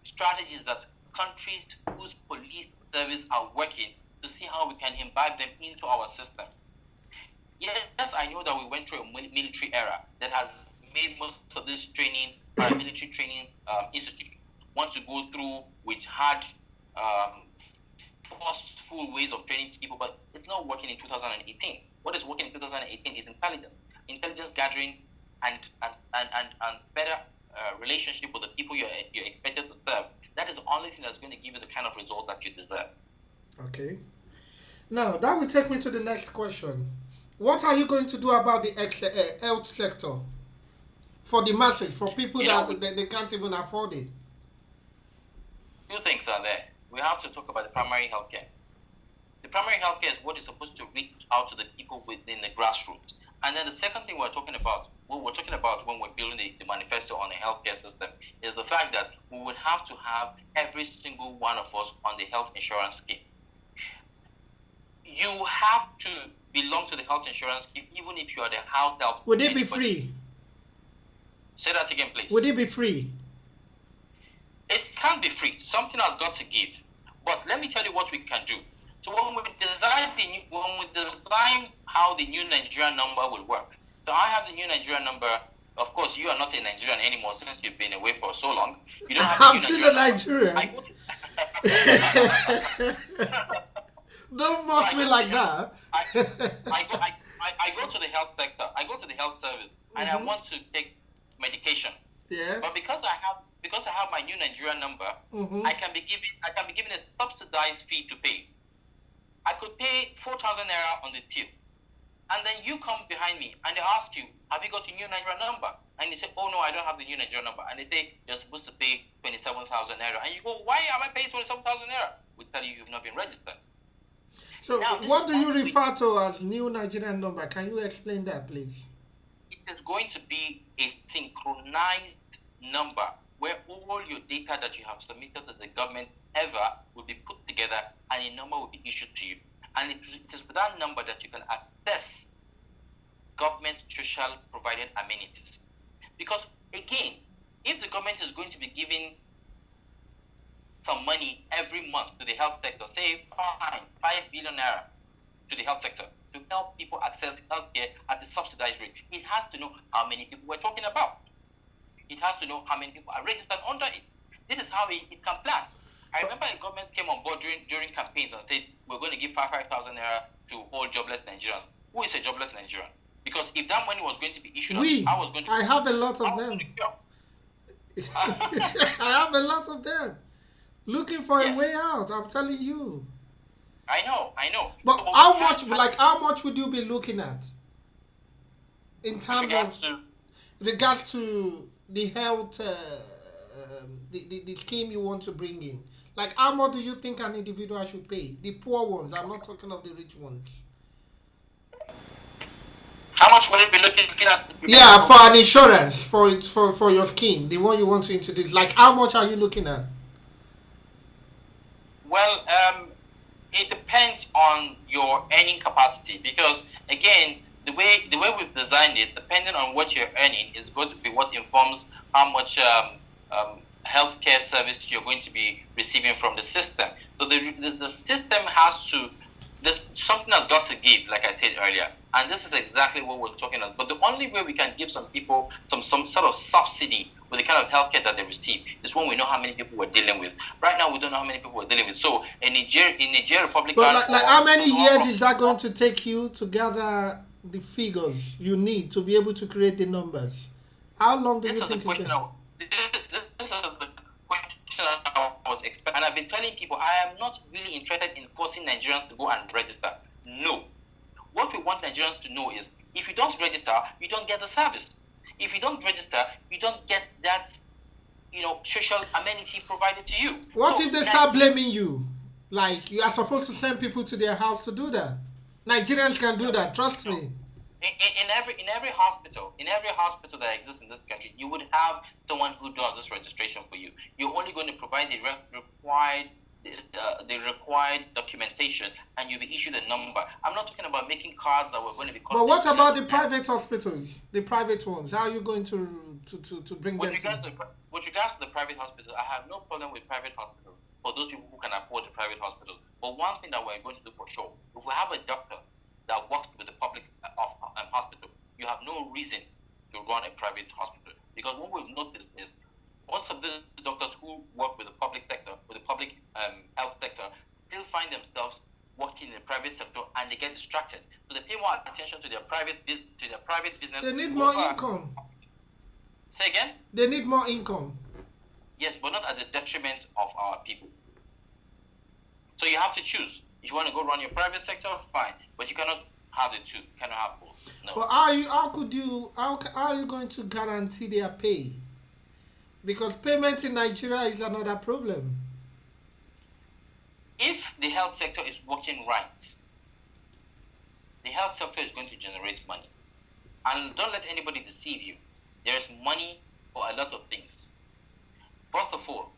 strategies that countries whose police service are working to see how we can imbibe them into our system. Yes, I know that we went through a military era that has made most of this training, military training institute want to go through with hard, forceful ways of training people, but it's not working in 2018. What is working in 2018 is intelligence gathering, and better relationship with the people you're expected to serve. That is the only thing that's going to give you the kind of result that you deserve. Okay. Now, that will take me to the next question. What are you going to do about the health sector for the masses, for people You know, that they can't even afford it? two things are there. We have to talk about the primary healthcare. The primary healthcare is what is supposed to reach out to the people within the grassroots. And then the second thing we're talking about, what we're talking about when we're building the manifesto on the healthcare system, is the fact that we would have to have every single one of us on the health insurance scheme. You have to belong to the health insurance scheme, even if you are the house help. Would it be free? Say that again, please. Would it be free? It can't be free. Something has got to give. But let me tell you what we can do. So when we design how the new Nigerian number will work. So I have the new Nigerian number. Of course, you are not a Nigerian anymore since you've been away for so long. You don't have I'm still a Nigerian. Don't mock me like that. I go to the health sector. I go to the health service, and I want to take medication. Yeah. But because I have my new Nigerian number, I can be given a subsidized fee to pay. I could pay 4,000 naira on the till, and then you come behind me and they ask you, "Have you got a new Nigerian number?" And you say, "Oh no, I don't have the new Nigerian number." And they say you're supposed to pay 27,000 naira, and you go, "Why am I paying 27,000 naira?" We tell you you've not been registered. So now, what do you refer to as new Nigerian number? Can you explain that, please? It is going to be a synchronized number where all your data that you have submitted to the government ever will be put together and a number will be issued to you. And it is with that number that you can access government social provided amenities. Because again, if the government is going to be giving some money every month to the health sector, say fine, 5 billion naira to the health sector to help people access healthcare at the subsidized rate, it has to know how many people we're talking about. It has to know how many people are registered under it. This is how it can plan. I remember a government came on board during campaigns and said, we're going to give 5,000 naira to all jobless Nigerians. Who is a jobless Nigerian? Because if that money was going to be issued, I have a lot of them. I have a lot of them. Looking for a way out, I'm telling you. I know. But so how much would you be looking at in terms of regards to the health, the scheme you want to bring in? Like, how much do you think an individual should pay? The poor ones. I'm not talking of the rich ones. How much will it be looking at? Yeah, for an insurance, for your scheme, the one you want to introduce. Like, how much are you looking at? Well, it depends on your earning capacity, because again, the way we've designed it, depending on what you're earning, is going to be what informs how much healthcare service you're going to be receiving from the system. So the system has to, something has got to give, like I said earlier, and this is exactly what we're talking about. But the only way we can give some people some sort of subsidy with the kind of healthcare that they receive is when we know how many people we're dealing with. Right now, we don't know how many people we're dealing with. So in Nigeria Republic, but like how many years is that going to take you to gather the figures you need to be able to create the numbers? How long do you think it will? This is the question I was expecting, and I've been telling people I am not really interested in forcing Nigerians to go and register. No. What we want Nigerians to know is, if you don't register, you don't get the service. If you don't register, you don't get that, social amenity provided to you. What if they start blaming you? Like, you are supposed to send people to their house to do that. Nigerians can do that, trust me. In every hospital that exists in this country, you would have someone who does this registration for you. You're only going to provide the required documentation, and you'll be issued a number. I'm not talking about making cards that were going to be. But what about the private hospitals, the private ones? How are you going to bring them to? With regards to the private hospitals, I have no problem with private hospitals for those people who can afford the private hospital. But one thing that we're going to do for sure, if we have a doctor that works with the public hospital, you have no reason to run a private hospital, because what we've noticed is most of the doctors who work with the public sector, with the public health sector, still find themselves working in the private sector, and they get distracted. So they pay more attention to their private business. They need more income. Say again? They need more income. Yes, but not at the detriment of our people. So you have to choose. If you want to go run your private sector, fine. But you cannot have the two. You cannot have both. No. But how are you going to guarantee their pay? Because payment in Nigeria is another problem. If the health sector is working right, the health sector is going to generate money. And don't let anybody deceive you. There is money for a lot of things. First of all,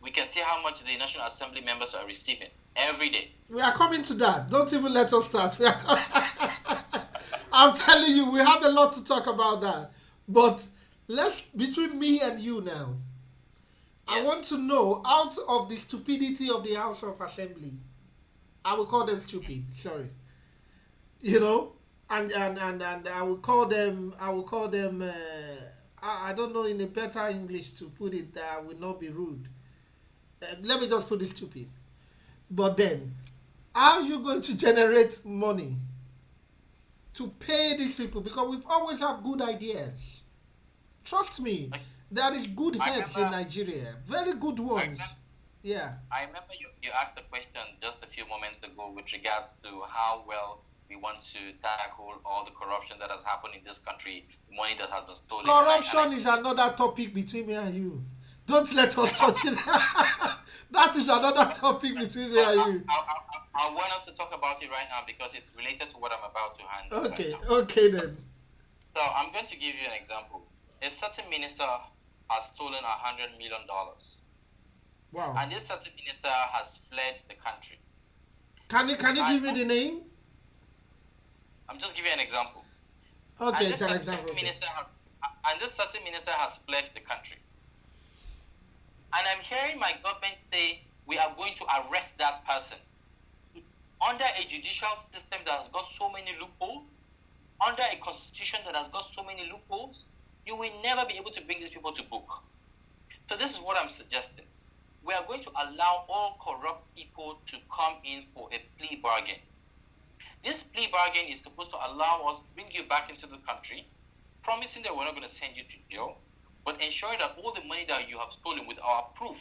we can see how much the National Assembly members are receiving every day. We are coming to that. Don't even let us start. I'm telling you, we have a lot to talk about that. But between me and you now, I want to know, out of the stupidity of the House of Assembly, I will call them stupid, sorry. You know, and I will call them, I don't know in a better English to put it that I will not be rude. Let me just put it stupid. But then, how are you going to generate money to pay these people? Because we've always had good ideas. Trust me, there is good heads in Nigeria. Very good ones. I remember you asked a question just a few moments ago with regards to how well we want to tackle all the corruption that has happened in this country, money that has been stolen. Corruption is another topic between me and you. Don't let us touch it. That is another topic between me and you. I want us to talk about it right now because it's related to what I'm about to handle. Okay, right now. okay then. So I'm going to give you an example. A certain minister has stolen $100 million. Wow. And this certain minister has fled the country. Can you give me the name? I'm just giving you an example. Okay, and it's an example. And this certain minister has fled the country. And I'm hearing my government say we are going to arrest that person. Under a judicial system that has got so many loopholes, under a constitution that has got so many loopholes, you will never be able to bring these people to book. So this is what I'm suggesting. We are going to allow all corrupt people to come in for a plea bargain. This plea bargain is supposed to allow us to bring you back into the country, promising that we're not going to send you to jail, but ensuring that all the money that you have stolen with our proof,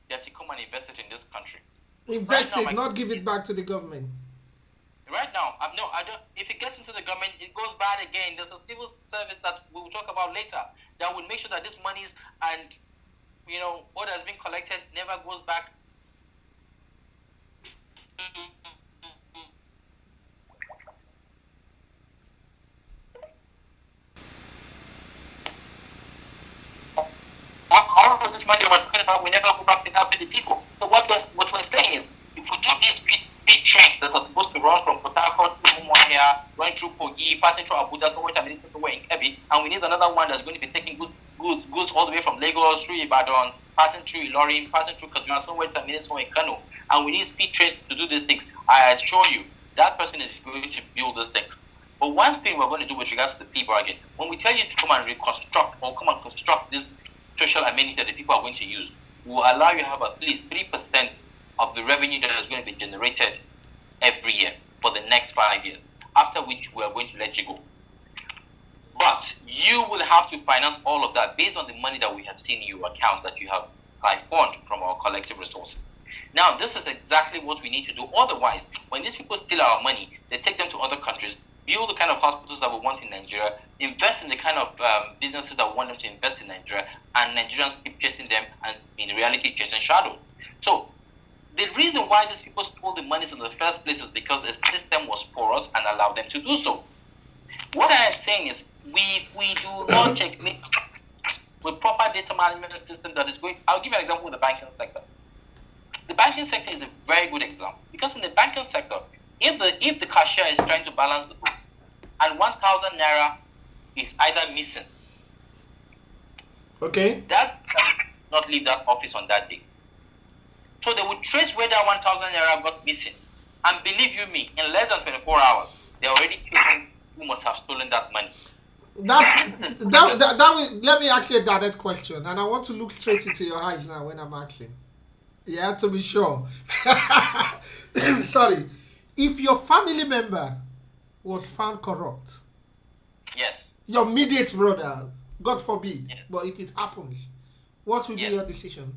that you come and invest it in this country. Invest it, not give it back to the government. Right now, I don't. If it gets into the government, it goes bad again. There's a civil service that we will talk about later that will make sure that this monies and what has been collected never goes back. All of this money we're talking about, we never go back to helping the people. So what we're saying is, if we do this big train that are supposed to run from Port Harcourt to Umuahia, going through Kogi, passing through Abuja, somewhere in Kebbi, and we need another one that's going to be taking goods all the way from Lagos through Ibadan, passing through Ilorin, passing through Kaduna, somewhere in Kano, and we need speed trains to do these things. I assure you, that person is going to build these things. But one thing we're going to do with regards to the plea bargain, when we tell you to come and reconstruct or come and construct this social amenity that the people are going to use, we will allow you to have at least 3% of the revenue that is going to be generated every year for the next 5 years, after which we are going to let you go. But you will have to finance all of that based on the money that we have seen in your account that you have siphoned from our collective resources. Now, this is exactly what we need to do. Otherwise, when these people steal our money, they take them to other countries, build the kind of hospitals that we want in Nigeria, invest in the kind of businesses that we want them to invest in Nigeria, and Nigerians keep chasing them and in reality chasing shadow. So the reason why these people stole the monies in the first place is because the system was porous and allowed them to do so. What I am saying is we do not checkmate with proper data management system that is going. I'll give you an example with the banking sector. The banking sector is a very good example because in the banking sector, if the cashier is trying to balance the book and 1,000 naira is either missing, okay, that not leave that office on that day. So they would trace where that 1,000 naira got missing, and believe you me, in less than 24 hours, they're already chasing who must have stolen that money. Let me ask you a direct question, and I want to look straight into your eyes now when I'm asking. Yeah, to be sure. Sorry. If your family member was found corrupt, yes, your immediate brother, God forbid, yes, but if it happens, what will yes, be your decision?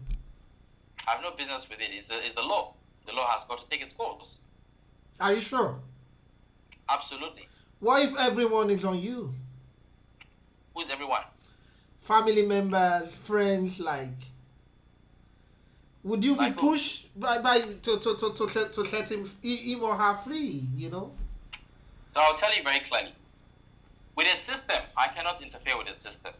I have no business with it. It's the law. The law has got to take its course. Are you sure? Absolutely. What if everyone is on you? Who's everyone? Family members, friends, like. Would you be Like who? pushed by to set him or her free? You know. So I'll tell you very clearly. With a system, I cannot interfere with the system.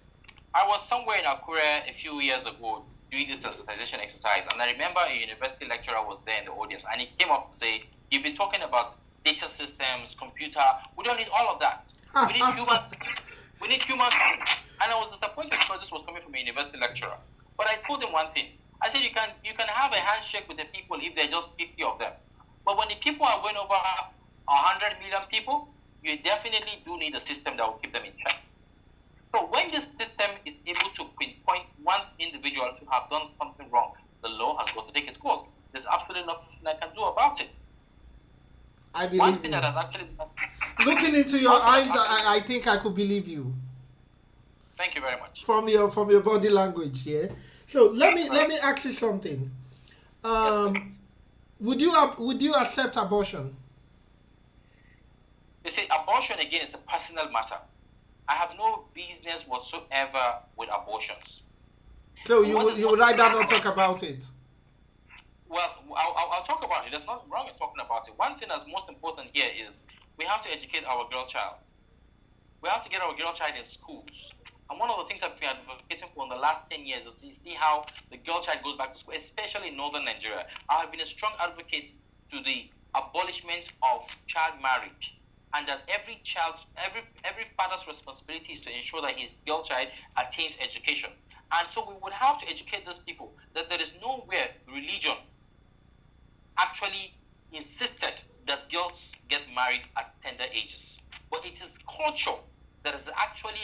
I was somewhere in Akure a few years ago doing this sensitization exercise, and I remember a university lecturer was there in the audience, and he came up to say, "You've been talking about data systems, computer. We don't need all of that. We need human. We need humans." And I was disappointed because this was coming from a university lecturer. But I told him one thing. I said, you can have a handshake with the people if there are just 50 of them. But when the people are going over 100 million people, you definitely do need a system that will keep them in check. So when this system is able to pinpoint one individual to have done something wrong, the law has got to take its course. There's absolutely nothing I can do about it. I believe One thing you. that has actually... Looking into your eyes, I think I could believe you. Thank you very much. From your body language, yeah. So let me ask you something. Would you accept abortion? You see, abortion again is a personal matter. I have no business whatsoever with abortions. So you would rather not talk about it? Well, I'll talk about it. There's nothing wrong in talking about it. One thing that's most important here is we have to educate our girl child. We have to get our girl child in schools. And one of the things I've been advocating for in the last 10 years is to see how the girl child goes back to school, especially in northern Nigeria. I have been a strong advocate to the abolishment of child marriage, and that every father's responsibility is to ensure that his girl child attains education. And so we would have to educate these people that there is nowhere religion actually insisted that girls get married at tender ages. But it is culture that has actually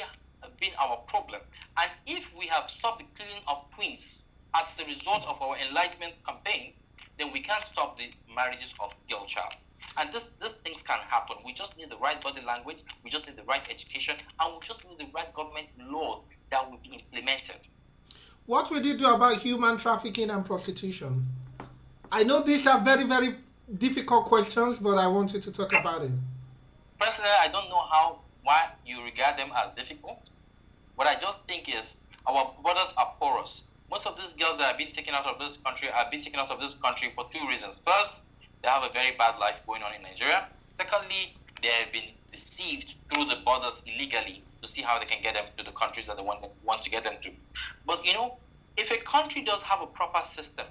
been our problem. And if we have stopped the killing of twins as a result of our enlightenment campaign, then we can't stop the marriages of girl child. And these things can happen. We just need the right body language, we just need the right education, and we just need the right government laws that will be implemented. What would you do about human trafficking and prostitution? I know these are very, very difficult questions, but I want you to talk about it. Personally, I don't know why you regard them as difficult. What I just think is our borders are porous. Most of these girls that have been taken out of this country have been taken out of this country for two reasons. First, they have a very bad life going on in Nigeria. Secondly, they have been deceived through the borders illegally to see how they can get them to the countries that they want to get them to. But you know, if a country does have a proper system,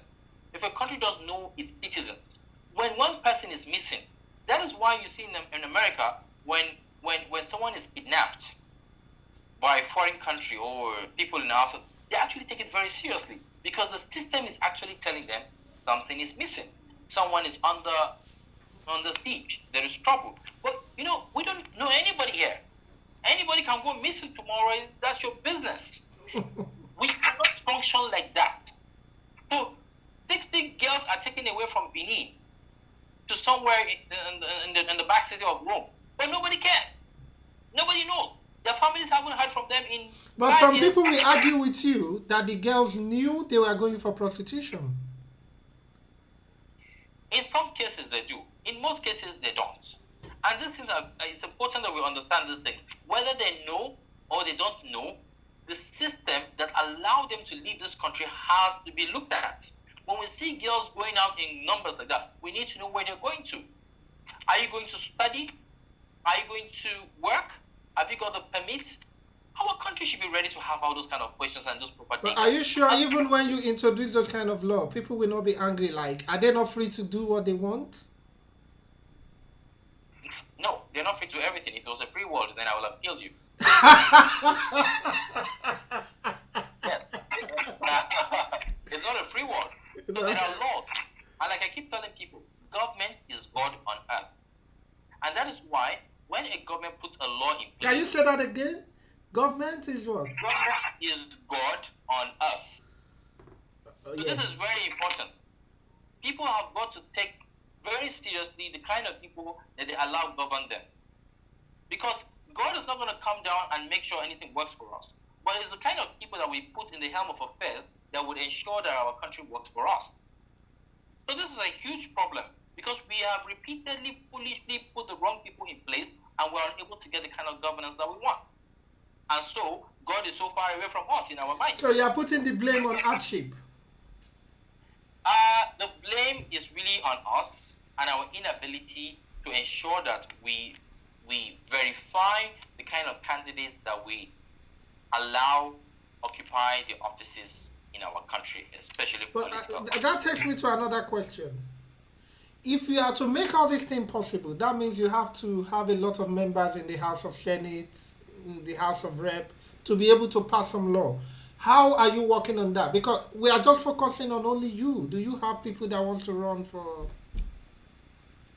if a country does know its citizens, when one person is missing, that is why you see in America when someone is kidnapped by a foreign country or people in our, they actually take it very seriously because the system is actually telling them something is missing. Someone is under siege. There is trouble. But you know, we don't know anybody here. Anybody can go missing tomorrow. That's your business. We cannot function like that. So 60 girls are taken away from Benin to somewhere in the back city of Rome, but nobody cares. Nobody knows. Their families haven't heard from them in. But some people will argue with you that the girls knew they were going for prostitution. In some cases they do. In most cases they don't. And this is it's important that we understand these things. Whether they know or they don't know, the system that allowed them to leave this country has to be looked at. When we see girls going out in numbers like that, we need to know where they're going to. Are you going to study? Are you going to work? Have you got the permit? Our country should be ready to have all those kind of questions and those proper things. But are you sure even when you introduce those kind of law, people will not be angry? Like, are they not free to do what they want? No, they're not free to do everything. If it was a free world, then I would have killed you. Yes. It's not a free world. So there are laws. And like I keep telling people, government is God on earth. And that is why when a government puts a law in place... Can you say that again? Government is what? Government is God on earth. So Yeah. this is very important. People have got to take very seriously the kind of people that they allow govern them. Because God is not going to come down and make sure anything works for us. But it's the kind of people that we put in the helm of affairs that would ensure that our country works for us. So this is a huge problem because we have repeatedly, foolishly put the wrong people in place and we're unable to get the kind of governance that we want. And so God is so far away from us in our minds. So you are putting the blame on hardship. The blame is really on us and our inability to ensure that we verify the kind of candidates that we allow occupy the offices in our country, especially political. That takes me to another question. If you are to make all this thing possible, that means you have to have a lot of members in the House of Senate, in the House of Rep, to be able to pass some law. How are you working on that? Because we are just focusing on only you. Do you have people that want to run for?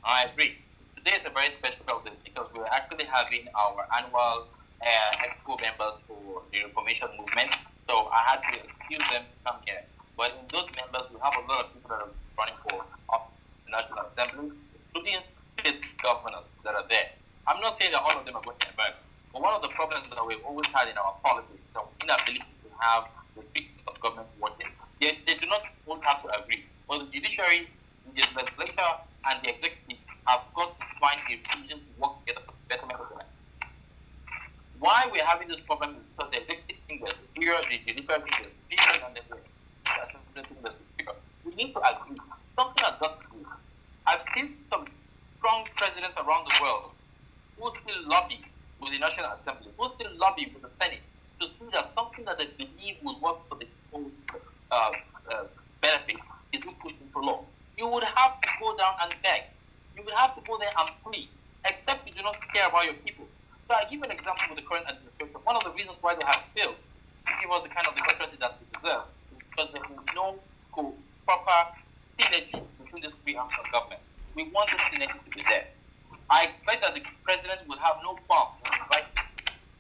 I agree. Today is a very special day because we're actually having our annual EXCO members for the Reformation Movement. So I had to excuse them to come here. But in those members, we have a lot of people that are running for the National Assembly, including state governors that are there. I'm not saying that all of them are going to emerge, but one of the problems that we've always had in our politics is our inability to have the freedoms of government working. They do not all have to agree. But the judiciary, the legislature, and the executive have got to find a reason to work together for the betterment of the land. Why we're having this problem is because the executive thinks they're superior, the judiciary thinks they're superior, and the assembly thinks they're superior. We need to agree. Something has got to do. I've seen some strong presidents around the world who still lobby with the National Assembly, who still lobby with the Senate to see that something that they believe would work for the people's benefit is being pushed into law. You would have to go down and beg. You would have to go there and plead, except you do not care about your people. So I give an example with the current administration. One of the reasons why they have failed to give us the kind of democracy that we deserve is because there is no proper synergy between these three arms of government. We want the synergy to be there. I expect that the president will have no qualms to invite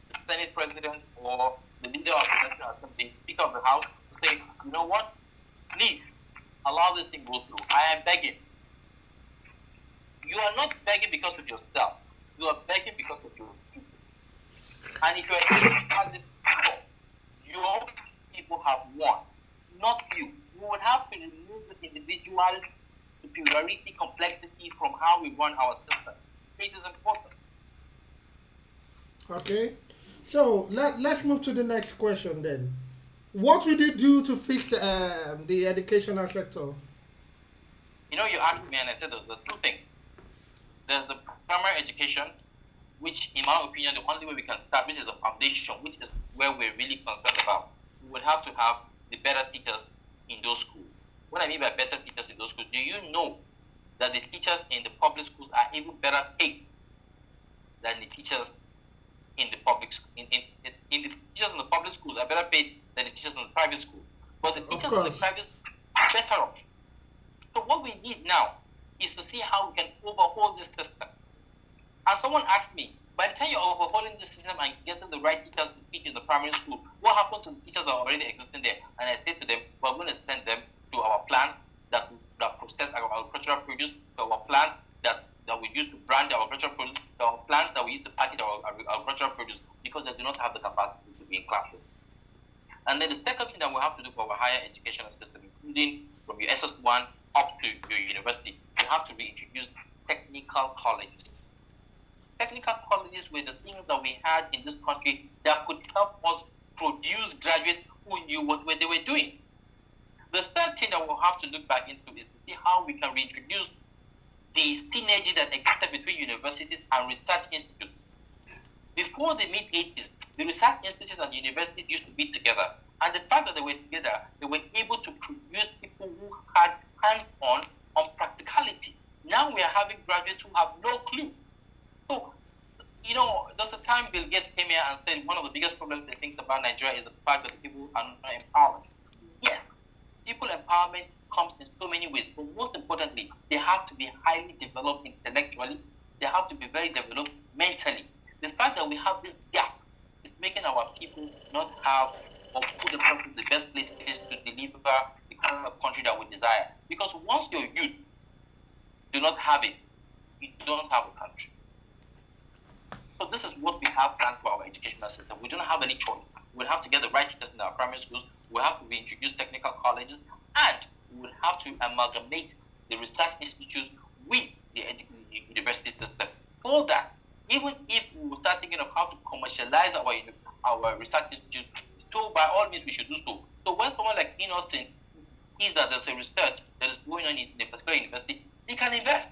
the Senate president or the leader of the National Assembly, Speaker of the House, to say, you know what, please allow this thing go through. I am begging. You are not begging because of yourself. You are begging because of your people. And if you are begging as people, your people have won, not you. We would have to remove this individual superiority, complexity from how we run our system. It is important. Okay. So let's move to the next question then. What will you do to fix the educational sector? You know, you asked me and I said there's two things. There's the primary education, which in my opinion, the only way we can start, which is the foundation, which is where we're really concerned about. We would have to have the better teachers in those schools. What I mean by better teachers in those schools, do you know that the teachers in the public schools are even better paid than the teachers in the public the teachers in the public schools are better paid than the teachers in the private school. But the teachers in the private are better off. So what we need now is to see how we can overhaul this system. And someone asked me, by the time you're overhauling this system and getting the right teachers to teach in the primary school, what happens to the teachers that are already existing there? And I said to them, we're going to send them to our plant that process our agricultural produce, to our plant that we use to brand our agricultural produce, to our plant that we use to package our agricultural produce, because they do not have the capacity to be in classrooms. And then the second thing that we have to do for our higher educational system, including from your SS1 up to your university, you have to reintroduce technical colleges. Technical colleges were the things that we had in this country that could help us produce graduates who knew what they were doing. The third thing that we'll have to look back into is to see how we can reintroduce the synergy that existed between universities and research institutes. Before the mid-80s, the research institutes and universities used to be together. And the fact that they were together, they were able to produce people who had hands-on practicality. Now we are having graduates who have no clue. So, you know, there's a time Bill Gates came here and said one of the biggest problems they think about Nigeria is the fact that people are not empowered. Yes, people empowerment comes in so many ways, but most importantly, they have to be highly developed intellectually. They have to be very developed mentally. The fact that we have this gap is making our people not have or put themselves in the best places to deliver the kind of country that we desire. Because once your youth do not have it, you don't have a country. So this is what we have planned for our educational system. We don't have any choice. We'll have to get the right teachers in our primary schools. We'll have to reintroduce technical colleges, and we will have to amalgamate the research institutes with the university system, so that even if we will start thinking of how to commercialize our research institutes, so by all means we should do so. So when someone like Innocent sees that there's a research that is going on in a particular university, he can invest.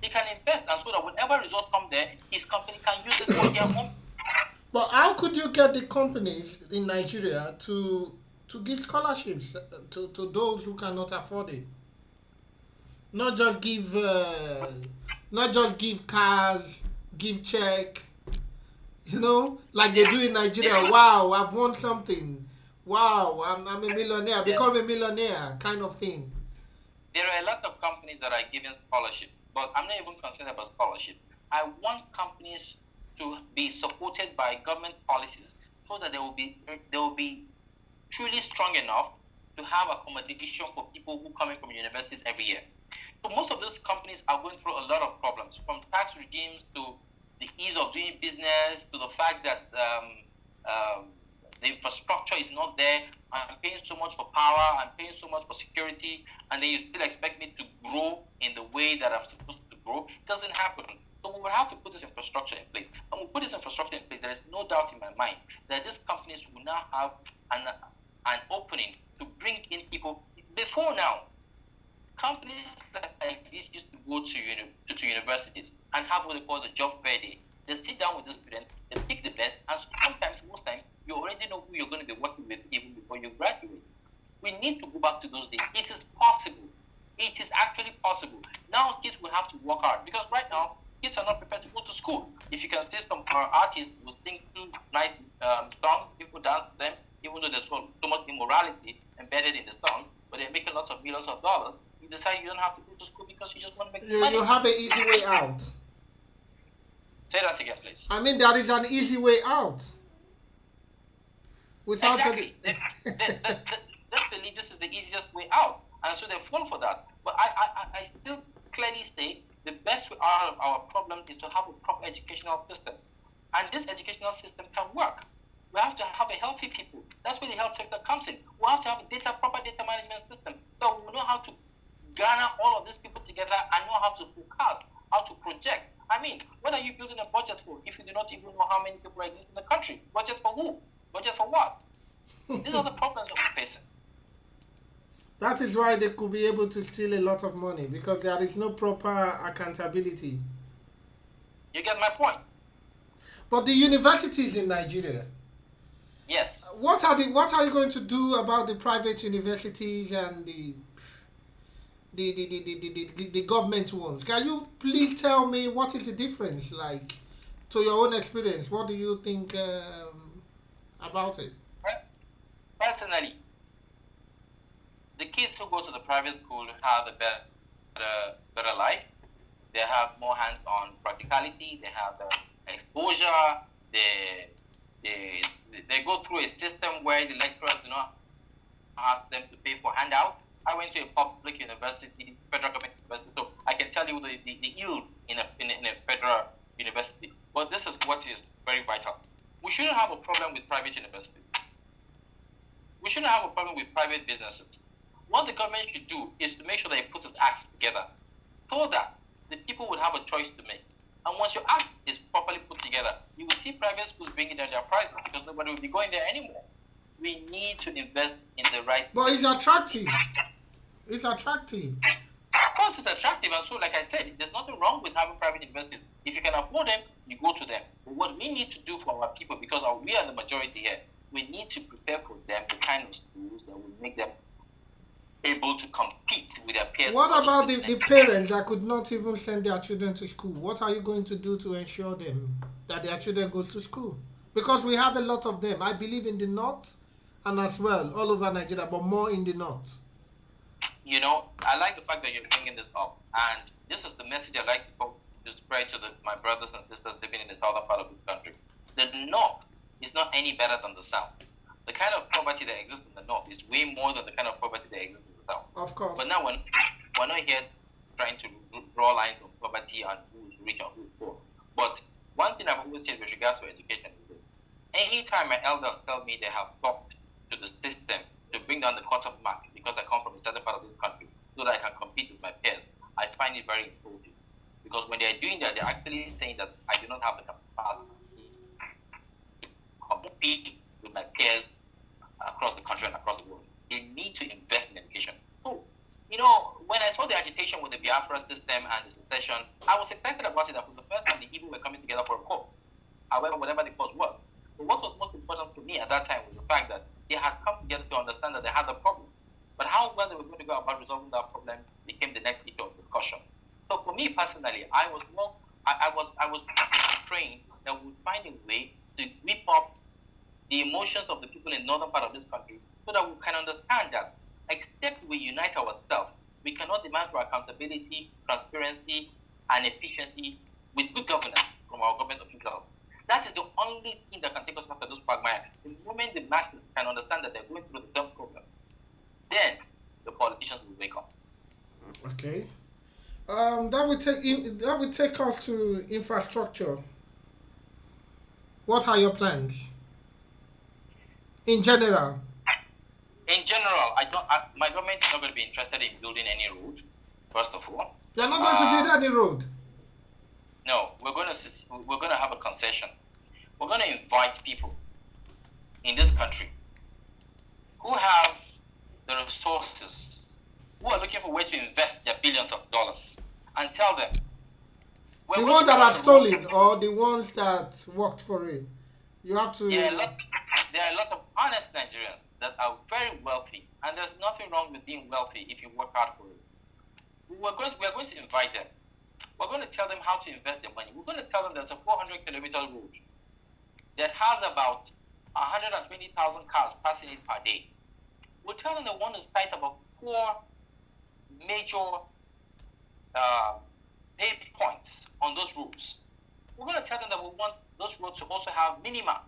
He can invest, and so that whatever results come there, his company can use it for their own. But how could you get the companies in Nigeria to give scholarships to those who cannot afford it? Not just give cars, give check, like they do in Nigeria. Wow, I've won something. Wow, I'm a millionaire, become a millionaire, kind of thing. There are a lot of companies that are giving scholarship, but I'm not even concerned about scholarship. I want companies to be supported by government policies so that they will be truly strong enough to have accommodation for people who come in from universities every year. So most of those companies are going through a lot of problems, from tax regimes to the ease of doing business to the fact that the infrastructure is not there. I'm paying so much for power, I'm paying so much for security, and then you still expect me to grow in the way that I'm supposed to grow. It doesn't happen. So we will have to put this infrastructure in place. And we put this infrastructure in place, there is no doubt in my mind that these companies will now have an opening to bring in people. Before now, companies like this used to go to universities and have what they call the job fair day. They sit down with the students, they pick the best, and sometimes, most times, you already know who you're going to be working with even before you graduate. We need to go back to those days. It is possible. It is actually possible. Now kids will have to work hard, because right now, kids are not prepared to go to school. If you can see some artists who sing two nice songs, people dance to them, even though there's so much immorality embedded in the song, but they're making lots of millions of dollars, you decide you don't have to go to school because you just want to make money. You have an easy way out. Say that again, please. I mean, there is an easy way out. Without exactly. They believe this is the easiest way out, and so they fall for that. But I still clearly say the best way out of our problem is to have a proper educational system, and this educational system can work. We have to have a healthy people. That's where the health sector comes in. We have to have a proper data management system, so we know how to garner all of these people together and know how to forecast, how to project. I mean, what are you building a budget for if you do not even know how many people exist in the country? Budget for who? Budget for what? These are the problems that we're facing. That is why they could be able to steal a lot of money, because there is no proper accountability. You get my point? But the universities in Nigeria, yes. What are you going to do about the private universities and the government ones? Can you please tell me what is the difference, like, to your own experience? What do you think about it? Personally, the kids who go to the private school have a better life. They have more hands-on practicality. They have the exposure. They go through a system where the lecturers do not ask them to pay for handouts. I went to a public university, federal government university, so I can tell you the yield in a federal university. But this is what is very vital. We shouldn't have a problem with private universities. We shouldn't have a problem with private businesses. What the government should do is to make sure that it puts its acts together so that the people would have a choice to make. And once your act is properly put together, you will see private schools bringing down their prices because nobody will be going there anymore. We need to invest in the right... But it's attractive. It's attractive. Of course it's attractive, and so like I said, there's nothing wrong with having private universities. If you can afford them, you go to them. But what we need to do for our people, because we are the majority here, we need to prepare for them the kind of schools that will make them able to compete with their peers. What about the parents that could not even send their children to school? What are you going to do to ensure them that their children go to school? Because we have a lot of them. I believe in the north and as well all over Nigeria, but more in the north. You know, I like the fact that you're bringing this up, and this is the message I like to spread to my brothers and sisters living in the southern part of this country. The north is not any better than the south. The kind of poverty that exists in the north is way more than the kind of poverty that exists in the south. Of course. But now we're not here trying to draw lines of poverty and who's rich and who's poor. But one thing I've always said with regards to education is this. Anytime my elders tell me they have talked to the system to bring down the cut-off mark because I come from a certain part of this country, so that I can compete with my peers, I find it very important. Because when they are doing that, they're actually saying that I do not have the capacity to compete with my peers across the country and across the world. They need to invest in education. So, when I saw the agitation with the Biafra system and the secession, I was excited about it. That for the first time, the Igbo were coming together for a cause. However, whatever the cause was. But what was most important to me at that time was the fact that they had come together to understand that they had a problem. But how well they were going to go about resolving that problem became the next issue of discussion. So for me personally, I was praying that we would find a way to whip up the emotions of the people in the northern part of this country so that we can understand that except we unite ourselves, we cannot demand for accountability, transparency, and efficiency with good governance from our government officials. That is the only thing that can take us after those quagmire. The moment the masses can understand that they're going through the same problem, then the politicians will wake up. Okay. That would take us to infrastructure. What are your plans in general? In general, my government is not going to be interested in building any road. First of all, You're not going to build any road. no, we're going to have a concession. We're going to invite people in this country who have the resources, who are looking for a way to invest their billions of dollars, and tell them. The ones that have stolen or the ones that worked for it. You have to. There are a lot of honest Nigerians that are very wealthy, and there's nothing wrong with being wealthy if you work hard for it. We're going to invite them. We're going to tell them how to invest their money. We're going to tell them there's a 400-kilometer road that has about 120,000 cars passing it per day. We'll tell them they want to site about 4 major pay points on those roads. We're going to tell them that we want those roads to also have minima.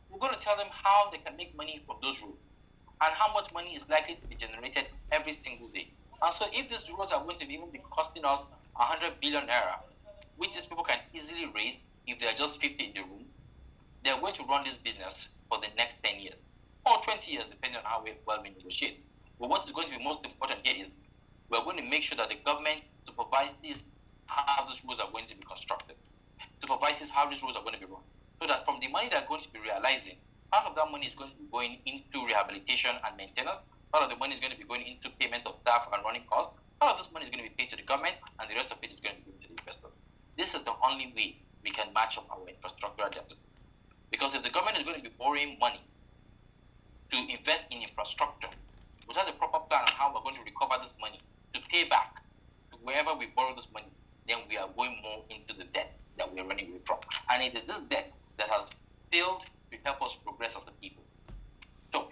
We're going to tell them how they can make money from those roads and how much money is likely to be generated every single day. And so if these roads are going to even be costing us 100 billion naira, which these people can easily raise if there are just 50 in the room, they're going to run this business for the next 10 years or 20 years, depending on how well we negotiate. But what is going to be most important here is we're going to make sure that the government supervises how these roads are going to be constructed, supervises how these roads are going to be run, so that from the money they're going to be realizing, part of that money is going to be going into rehabilitation and maintenance, part of the money is going to be going into payment of staff and running costs, part of this money is going to be paid to the government, and the rest of it is going to be given to the investor. This is the only way we can match up our infrastructural deficit. Because if the government is going to be borrowing money to invest in infrastructure without a proper plan on how we're going to recover this money to pay back to wherever we borrow this money, then we are going more into the debt that we are running away from. And it is this debt that has failed to help us progress as a people. So,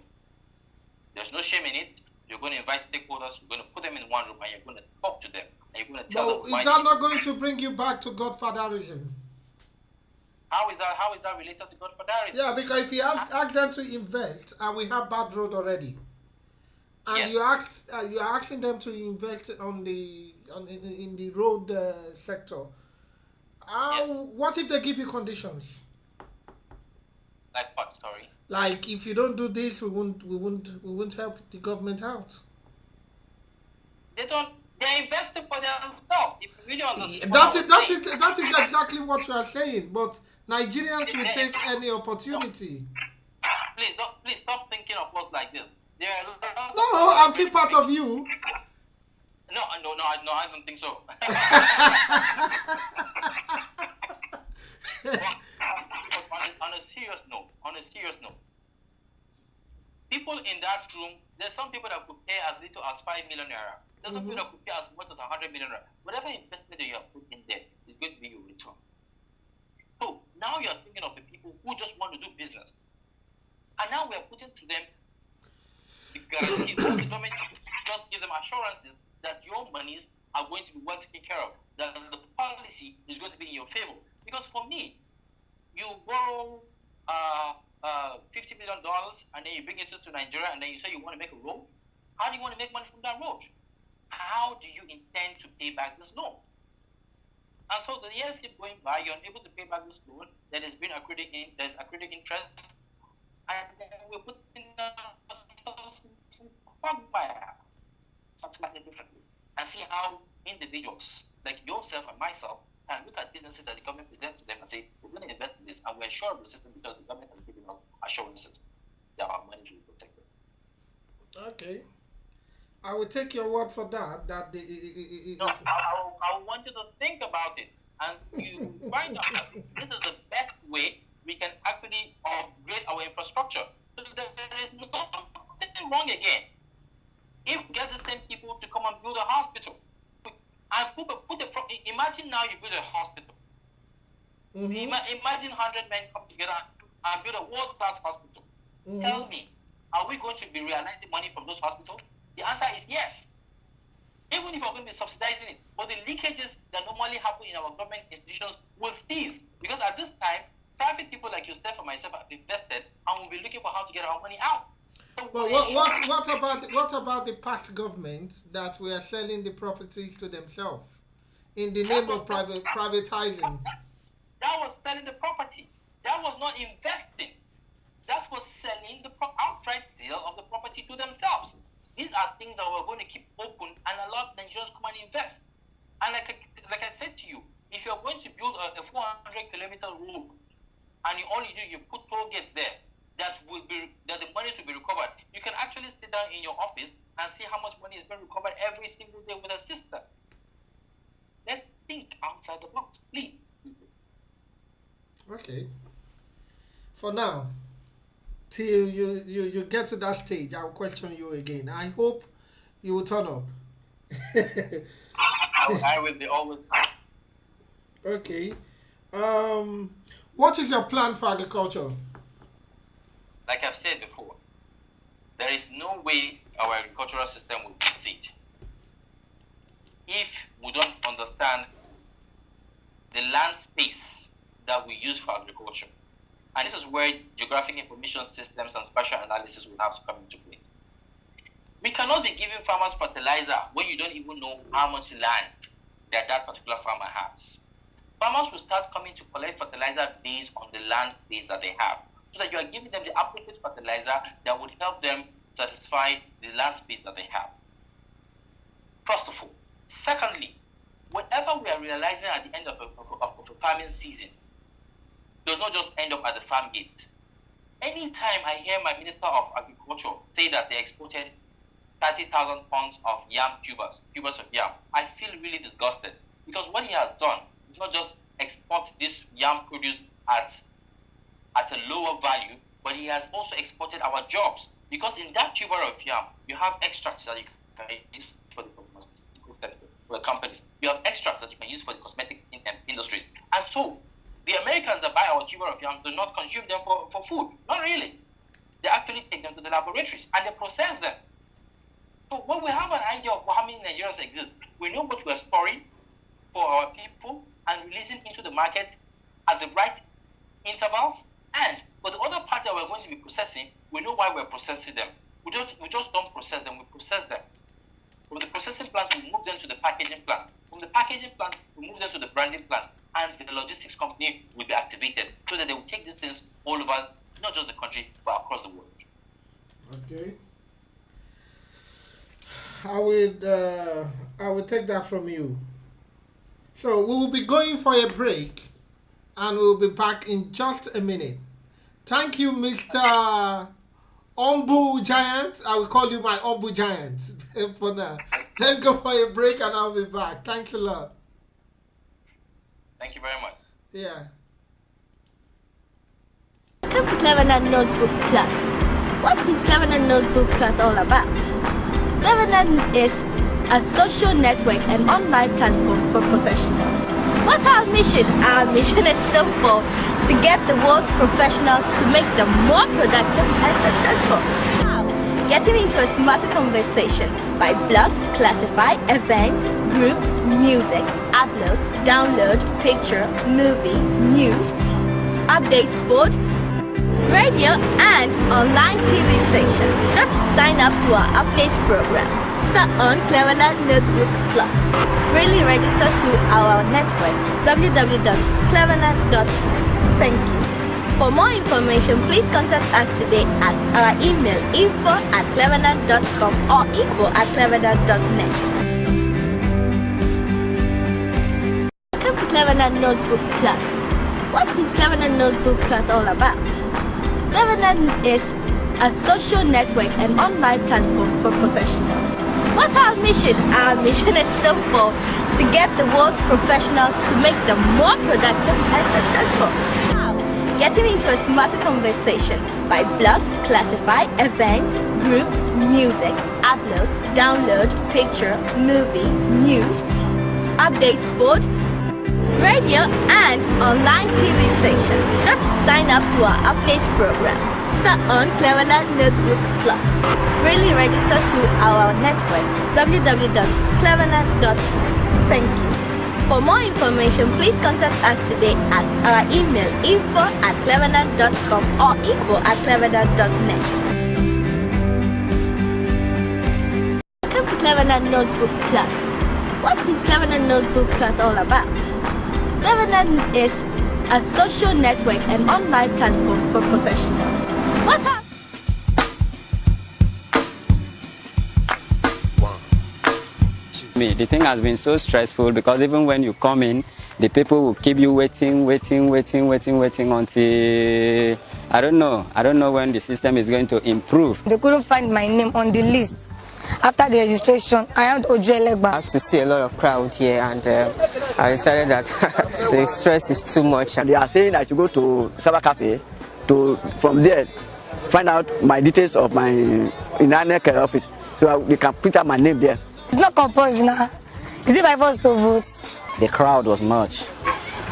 there's no shame in it. You're going to invite stakeholders, you're going to put them in one room, and you're going to talk to them, and you're going to tell them. Is that not going to bring you back to godfatherism? How is that related to godfatherism? Yeah, because if you ask them to invest, and we have bad road already, and yes. you're asking them to invest in the road sector, Yes. what if they give you conditions? Like what? Sorry. Like if you don't do this, we won't help the government out. They're investing for themselves. If you really understand. That is exactly what you are saying. But Nigerians will take any opportunity. Please stop thinking of us like this. There are lots No, I'm still part of you. No, I don't think so. on a serious note, people in that room, there's some people that could pay as little as 5 million naira. There's some people that could pay as much as 100 million naira. Whatever investment that you have put in there is going to be your return. So now you're thinking of the people who just want to do business. And now we're putting to them the guarantee that the government just give them assurances that your monies are going to be well taken care of, that the policy is going to be in your favor. Because for me, you borrow $50 million and then you bring it to Nigeria and then you say you want to make a road. How do you want to make money from that road? How do you intend to pay back this loan? And so the years keep going by, you're unable to pay back this loan that has been accruing interest, and then we're putting ourselves in quagmire. something slightly differently and see how individuals like yourself and myself can look at businesses that the government presents to them and say, we're going to invest in this and we're sure of the system because the government has given us assurances that our money will be protected. Okay. I will take your word for that. No, I want you to think about it and you find out that this is the best way we can actually upgrade our infrastructure. So there is nothing wrong again. If we get the same people to come and build a hospital, and imagine now you build a hospital. Imagine 100 men come together and build a world-class hospital. Tell me, are we going to be realizing money from those hospitals? The answer is yes. Even if we're going to be subsidizing it, but the leakages that normally happen in our government institutions will cease. Because at this time, private people like yourself and myself have invested and will be looking for how to get our money out. But what about the past governments that were selling the properties to themselves in the name of privatizing? That was selling the property. That was not investing. That was selling the outright sale of the property to themselves. These are things that we're going to keep open and allow Nigerians come and invest. And like I said to you, if you're going to build a 400-kilometer road and all you do, you put toll gates there, that the money will be recovered. You can actually sit down in your office and see how much money is being recovered every single day with a system. Let's think outside the box, please. Okay. For now, till you get to that stage, I'll question you again. I hope you will turn up. I will be always. Okay. What is your plan for agriculture? Like I've said before, there is no way our agricultural system will succeed if we don't understand the land space that we use for agriculture. And this is where geographic information systems and spatial analysis will have to come into play. We cannot be giving farmers fertilizer when you don't even know how much land that particular farmer has. Farmers will start coming to collect fertilizer based on the land space that they have, so that you are giving them the appropriate fertilizer that would help them satisfy the land space that they have. First of all. Secondly, whatever we are realizing at the end of a farming season does not just end up at the farm gate. Anytime I hear my Minister of Agriculture say that they exported 30,000 tons of yam tubers of yam, I feel really disgusted, because what he has done is not just export this yam produce at a lower value, but he has also exported our jobs. Because in that tuber of yam, you have extracts that you can use for the pharmaceutical sector, for the companies. You have extracts that you can use for the cosmetic industries. And so, the Americans that buy our tuber of yam do not consume them for food. Not really. They actually take them to the laboratories and they process them. So when we have an idea of how many Nigerians exist, we know what we are storing for our people and releasing into the market at the right intervals. And for the other part that we're going to be processing, we know why we're processing them. We just don't process them, we process them. From the processing plant, we move them to the packaging plant. From the packaging plant, we move them to the branding plant. And the logistics company will be activated so that they will take these things all over, not just the country, but across the world. Okay. I will take that from you. So we will be going for a break and we'll be back in just a minute. Thank you, Mr. Ombu Giant. I will call you my Ombu Giant for now. Let's go for a break and I'll be back. Thanks a lot. Thank you very much. Yeah. Welcome to Cleverland Notebook Plus. What's Cleverland Notebook Plus all about? Cleverland is a social network and online platform for professionals. What's our mission? Our mission is simple: to get the world's professionals to make them more productive and successful. How? Getting into a smarter conversation by blog, classify, events, group, music, upload, download, picture, movie, news, update sport, radio, and online TV station. Just sign up to our affiliate program. Start on Cleverland Notebook Plus. Freely register to our network www.cleverland.net. Thank you. For more information, please contact us today at our email info@clevernet.com or info@clevernet.net. Welcome to Clevernet Notebook Plus. What's Clevernet Notebook Plus all about? Clevernet is a social network and online platform for professionals. What's our mission? Our mission is simple: to get the world's professionals to make them more productive and successful. How? Getting into a smarter conversation by blog, classify, events, group, music, upload, download, picture, movie, news, update sport, radio, and online TV station. Just sign up to our affiliate program. Start on Clevernet Notebook Plus. Freely register to our network www.clevernet.net. Thank you. For more information, please contact us today at our email info@clevernet.com or info@clevernet.net. Welcome to Clevernet Notebook Plus. What's Clevernet Notebook Plus all about? Clevernet is a social network and online platform for professionals. What's up? The thing has been so stressful because even when you come in, the people will keep you waiting until I don't know when the system is going to improve. They couldn't find my name on the list. After the registration, I had Ojo I Elegba. had to see a lot of crowd here, and I decided that the stress is too much. And they are saying I should go to Cyber Cafe to from there find out my details of my Inane office, so they can print out my name there. It's not compulsory now. Is it by force to vote? The crowd was much,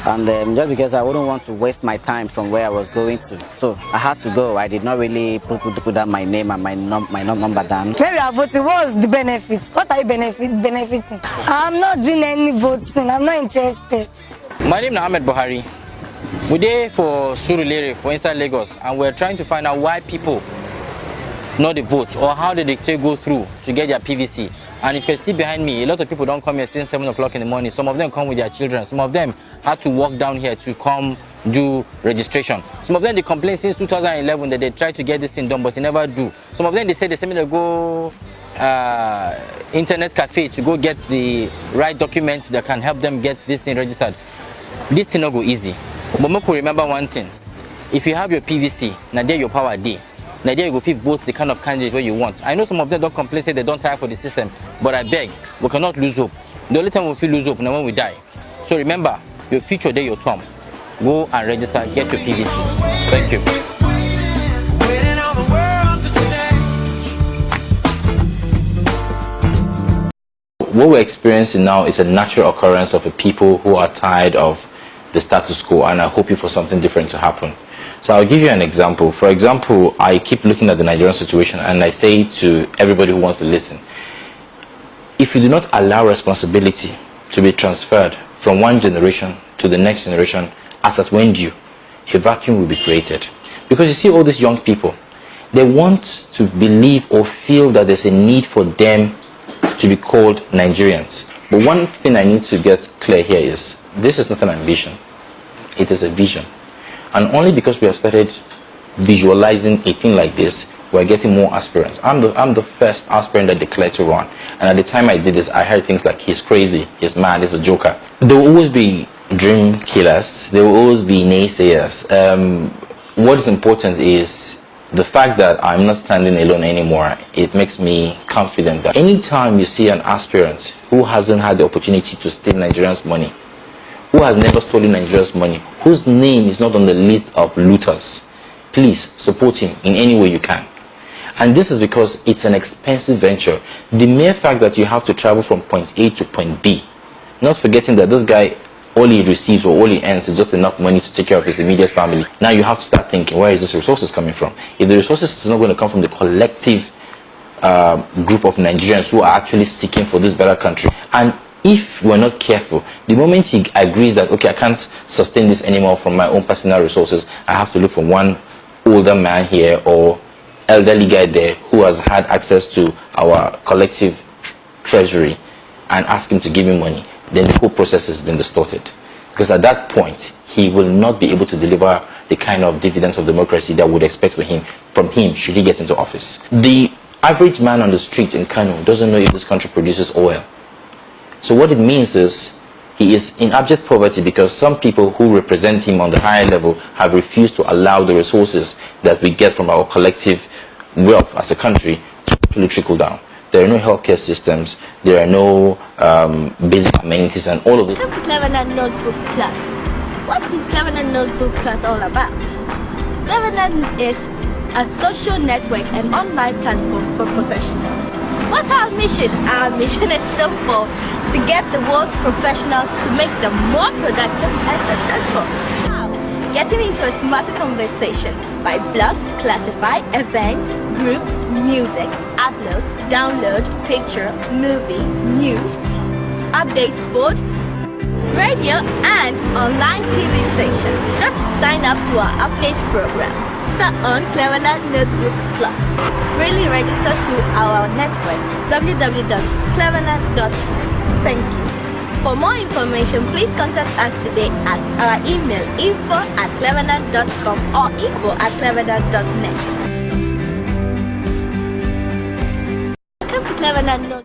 and just because I wouldn't want to waste my time from where I was going to, so I had to go. I did not really put down my name and my number down. When we are voting, what's the benefit? What are you benefiting? I'm not doing any voting. I'm not interested. My name is Ahmed Buhari. We're there for Surulere, for inside Lagos, and we're trying to find out why people not the vote or how did they go through to get their PVC. And if you see behind me, a lot of people don't come here since 7 o'clock in the morning. Some of them come with their children. Some of them had to walk down here to come do registration. Some of them, they complain since 2011 that they tried to get this thing done, but they never do. Some of them, they say they send me to go internet cafe to go get the right documents that can help them get this thing registered. This thing not go easy. But Moko, remember one thing. If you have your PVC, now there your power day. Now there you go vote the kind of candidate where you want. I know some of them don't complain, say they don't tire for the system, but I beg, we cannot lose hope. The only time we feel lose hope now when we die. So remember, your future day, your term. Go and register, get your PVC. Thank you. What we're experiencing now is a natural occurrence of a people who are tired of the status quo and are hoping for something different to happen. So I'll give you an example. For example, I keep looking at the Nigerian situation and I say to everybody who wants to listen, if you do not allow responsibility to be transferred from one generation to the next generation as at when due, a vacuum will be created. Because you see all these young people, they want to believe or feel that there's a need for them to be called Nigerians. But one thing I need to get clear here is, this is not an ambition, it is a vision. And only because we have started visualizing a thing like this, we're getting more aspirants. I'm the first aspirant that declared to run. And at the time I did this, I heard things like, he's crazy, he's mad, he's a joker. There will always be dream killers, there will always be naysayers. What is important is the fact that I'm not standing alone anymore. It makes me confident that anytime you see an aspirant who hasn't had the opportunity to steal Nigerians' money, who has never stolen Nigeria's money, whose name is not on the list of looters, please support him in any way you can. And this is because it's an expensive venture. The mere fact that you have to travel from point A to point B, not forgetting that this guy, all he receives or all he earns is just enough money to take care of his immediate family. Now you have to start thinking, where is this resources coming from? If the resources is not going to come from the collective group of Nigerians who are actually seeking for this better country, and if we're not careful, the moment he agrees that, okay, I can't sustain this anymore from my own personal resources, I have to look for one older man here or elderly guy there who has had access to our collective treasury and ask him to give me money, then the whole process has been distorted. Because at that point, he will not be able to deliver the kind of dividends of democracy that we would expect from him should he get into office. The average man on the street in Kano doesn't know if this country produces oil. So what it means is he is in abject poverty because some people who represent him on the higher level have refused to allow the resources that we get from our collective wealth as a country to actually trickle down. There are no healthcare systems, there are no basic amenities and all of this. Welcome to Cleverland Notebook Plus. What's the Cleverland Notebook Plus all about? Cleverland is a social network and online platform for professionals. What's our mission? Our mission is simple: to get the world's professionals to make them more productive and successful. How? Getting into a smarter conversation by blog, classify, events, group, music, upload, download, picture, movie, news, update sport, radio, and online TV station. Just sign up to our affiliate program. Register on Cleverland Notebook Plus. Freely register to our network www.cleverland.net. Thank you. For more information, please contact us today at our email info@cleverland.com or info@cleverland.net. Welcome to Cleverland Notebook.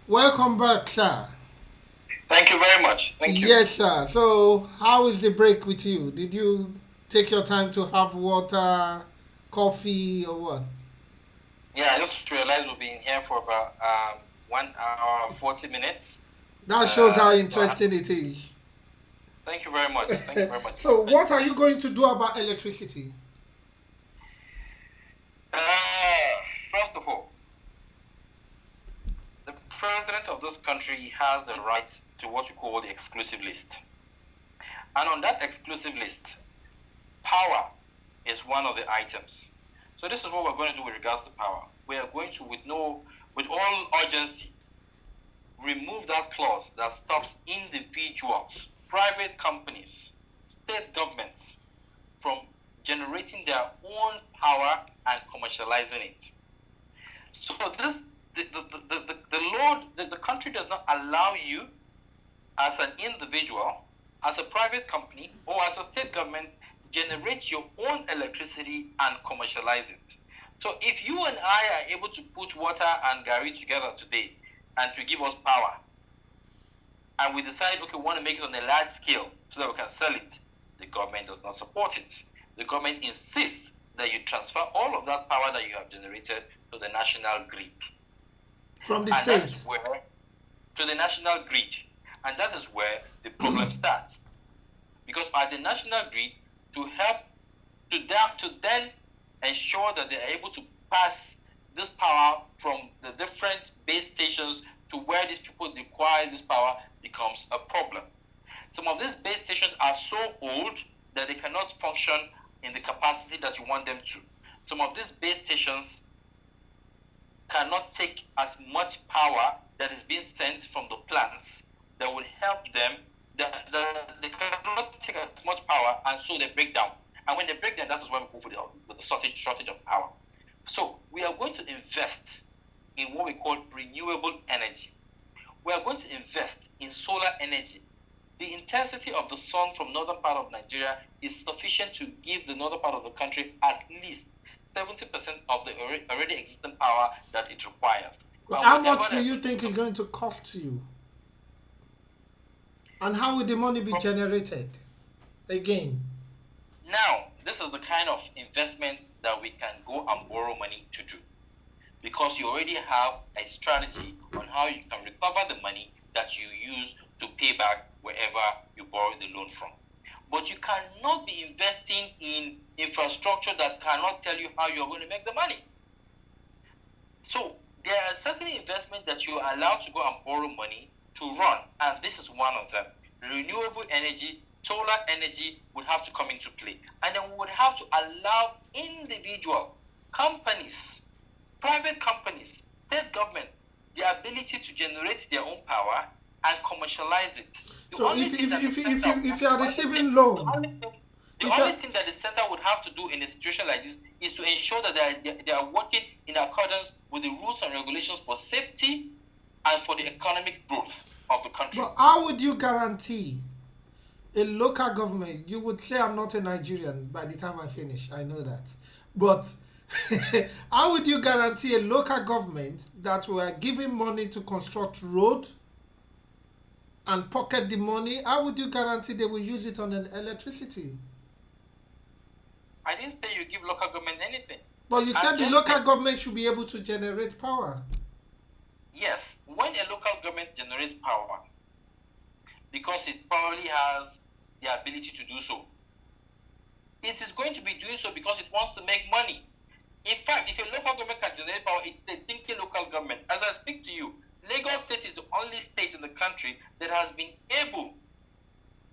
Welcome back, sir. Thank you very much. Thank you. Yes, sir. So, how is the break with you? Did you take your time to have water, coffee, or what? Yeah, I just realized we've been here for about 1 hour and 40 minutes. That shows how interesting it is. Thank you very much. Thank you very much. So, what are you going to do about electricity? First of all, the president of this country has the right to what you call the exclusive list. And on that exclusive list, power is one of the items. So this is what we're going to do with regards to power. We are going to, with all urgency, remove that clause that stops individuals, private companies, state governments from generating their own power and commercializing it. So this the country does not allow you as an individual, as a private company, or as a state government, generate your own electricity and commercialize it. So if you and I are able to put water and Gary together today and to give us power, and we decide, okay, we want to make it on a large scale so that we can sell it, the government does not support it. The government insists that you transfer all of that power that you have generated to the national grid. From the states? To the national grid. And that is where the problem starts. Because at the national grid, to help to then ensure that they are able to pass this power from the different base stations to where these people require this power becomes a problem. Some of these base stations are so old that they cannot function in the capacity that you want them to. Some of these base stations cannot take as much power that is being sent from the plants that will help them. They cannot take as much power, and so they break down. And when they break down, that is when we go for the shortage of power. So we are going to invest in what we call renewable energy. We are going to invest in solar energy. The intensity of the sun from northern part of Nigeria is sufficient to give the northern part of the country at least 70% of the already existing power that it requires. Well, how much do you think is going to cost you? And how will the money be generated? Again. Now, this is the kind of investment that we can go and borrow money to do. Because you already have a strategy on how you can recover the money that you use to pay back wherever you borrow the loan from. But you cannot be investing in infrastructure that cannot tell you how you're going to make the money. So there are certain investments that you are allowed to go and borrow money to run, and this is one of them. Renewable energy, solar energy would have to come into play. And then we would have to allow individual companies, private companies, state government, the ability to generate their own power and commercialize it. So if you are receiving loan, The only thing that the center would have to do in a situation like this is to ensure that they are working in accordance with the rules and regulations for safety and for the economic growth of the country. But how would you guarantee a local government? You would say I'm not a Nigerian by the time I finish. I know that. But how would you guarantee a local government that we are giving money to construct road and pocket the money? How would you guarantee they will use it on electricity? I didn't say you give local government anything. But you said the local government should be able to generate power. Yes, when a local government generates power, because it probably has the ability to do so, it is going to be doing so because it wants to make money. In fact, if a local government can generate power, it's a thinking local government. As I speak to you, Lagos State is the only state in the country that has been able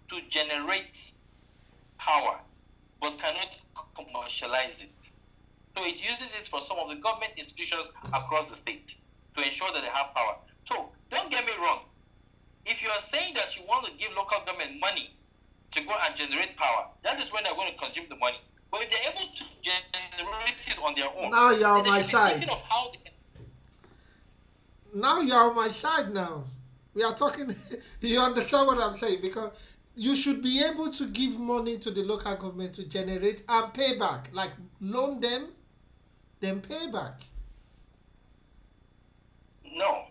to generate power but cannot commercialize it. So it uses it for some of the government institutions across the state to ensure that they have power. So don't get me wrong. If you are saying that you want to give local government money to go and generate power, that is when they're going to consume the money. But if they're able to generate it on their own, now you're on my side. Now you're on my side now. We are talking, you understand what I'm saying? Because you should be able to give money to the local government to generate and pay back. Like loan them, then pay back. No.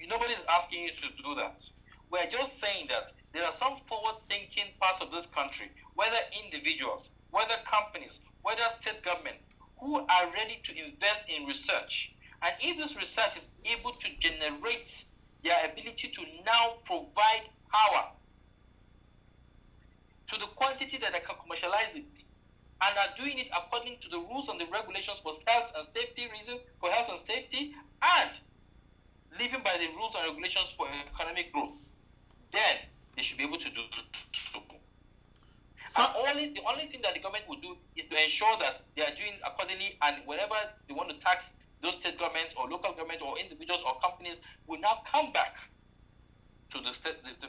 Nobody's asking you to do that. We're just saying that there are some forward-thinking parts of this country, whether individuals, whether companies, whether state government, who are ready to invest in research. And if this research is able to generate their ability to now provide power to the quantity that they can commercialize it, and are doing it according to the rules and the regulations for health and safety reasons, for health and safety, and living by the rules and regulations for economic growth, then they should be able to do so. And the only thing that the government will do is to ensure that they are doing accordingly, and whenever they want to tax those state governments or local governments or individuals or companies will now come back to the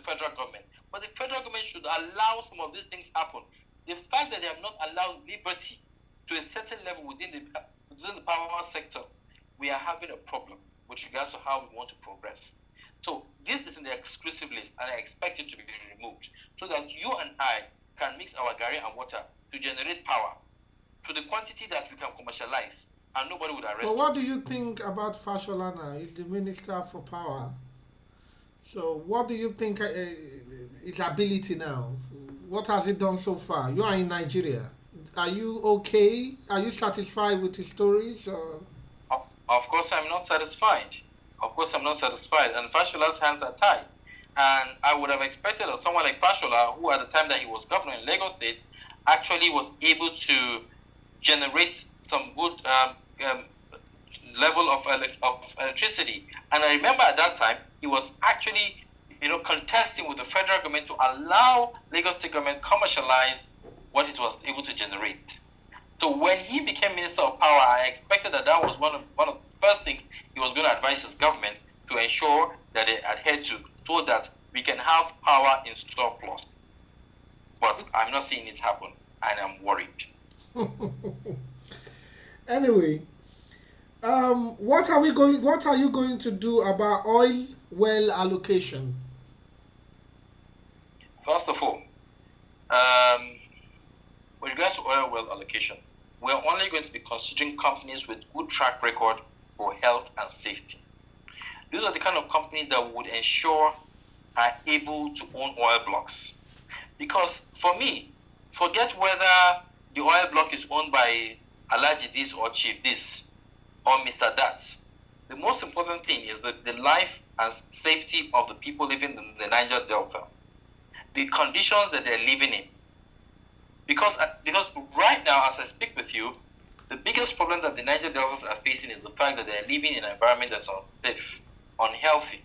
federal government. But the federal government should allow some of these things happen. The fact that they have not allowed liberty to a certain level within the power sector, we are having a problem with regards to how we want to progress. So this is in the exclusive list, and I expect it to be removed so that you and I can mix our gari and water to generate power to the quantity that we can commercialize, and nobody would arrest. But what do you think about Fasholana? He's the Minister for Power. So what do you think his ability now? What has he done so far? You are in Nigeria. Are you okay? Are you satisfied with his stories? Or? Of course, I'm not satisfied. And Fashola's hands are tied. And I would have expected that someone like Fashola, who at the time that he was governor in Lagos State, actually was able to generate some good level of electricity. And I remember at that time, he was actually, contesting with the federal government to allow Lagos State government commercialize what it was able to generate. So when he became Minister of Power, I expected that was one of the first things he was going to advise his government to ensure that they adhere to, so that we can have power in surplus. But I'm not seeing it happen, and I'm worried. Anyway, what are you going to do about oil well allocation? First of all, with regards to oil well allocation, we're only going to be considering companies with good track record for health and safety. These are the kind of companies that would ensure are able to own oil blocks. Because for me, forget whether the oil block is owned by Alhaji this or Chief this or Mr. that. The most important thing is the life and safety of the people living in the Niger Delta. The conditions that they're living in. Because right now, as I speak with you, the biggest problem that the Niger Deltas are facing is the fact that they're living in an environment that's unsafe, unhealthy.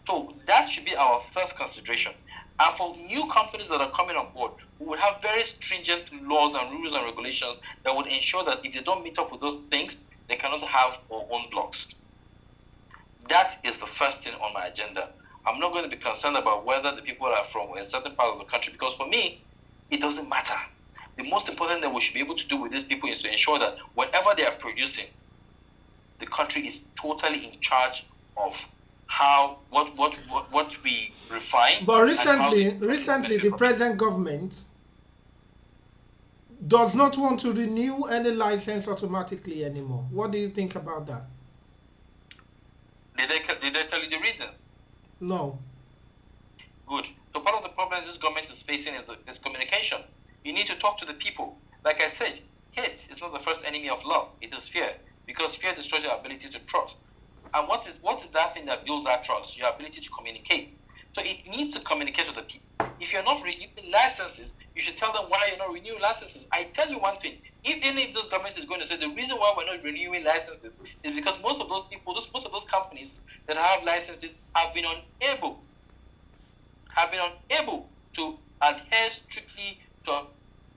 So that should be our first consideration. And for new companies that are coming on board, we would have very stringent laws and rules and regulations that would ensure that if they don't meet up with those things, they cannot have or own blocks. That is the first thing on my agenda. I'm not going to be concerned about whether the people are from a certain part of the country, because for me, it doesn't matter. The most important thing that we should be able to do with these people is to ensure that whatever they are producing, the country is totally in charge of what we refine. But recently, the present government does not want to renew any license automatically anymore. What do you think about that? Did they tell you the reason? No. Good. So part of the problem this government is facing is communication. You need to talk to the people. Like I said, hate is not the first enemy of love. It is fear, because fear destroys your ability to trust. And what is that thing that builds that trust? Your ability to communicate. So it needs to communicate with the people. If you're not renewing licenses, you should tell them why you're not renewing licenses. I tell you one thing, even if this government is going to say the reason why we're not renewing licenses is because most of those people, most of those companies that have licenses have been unable to adhere strictly to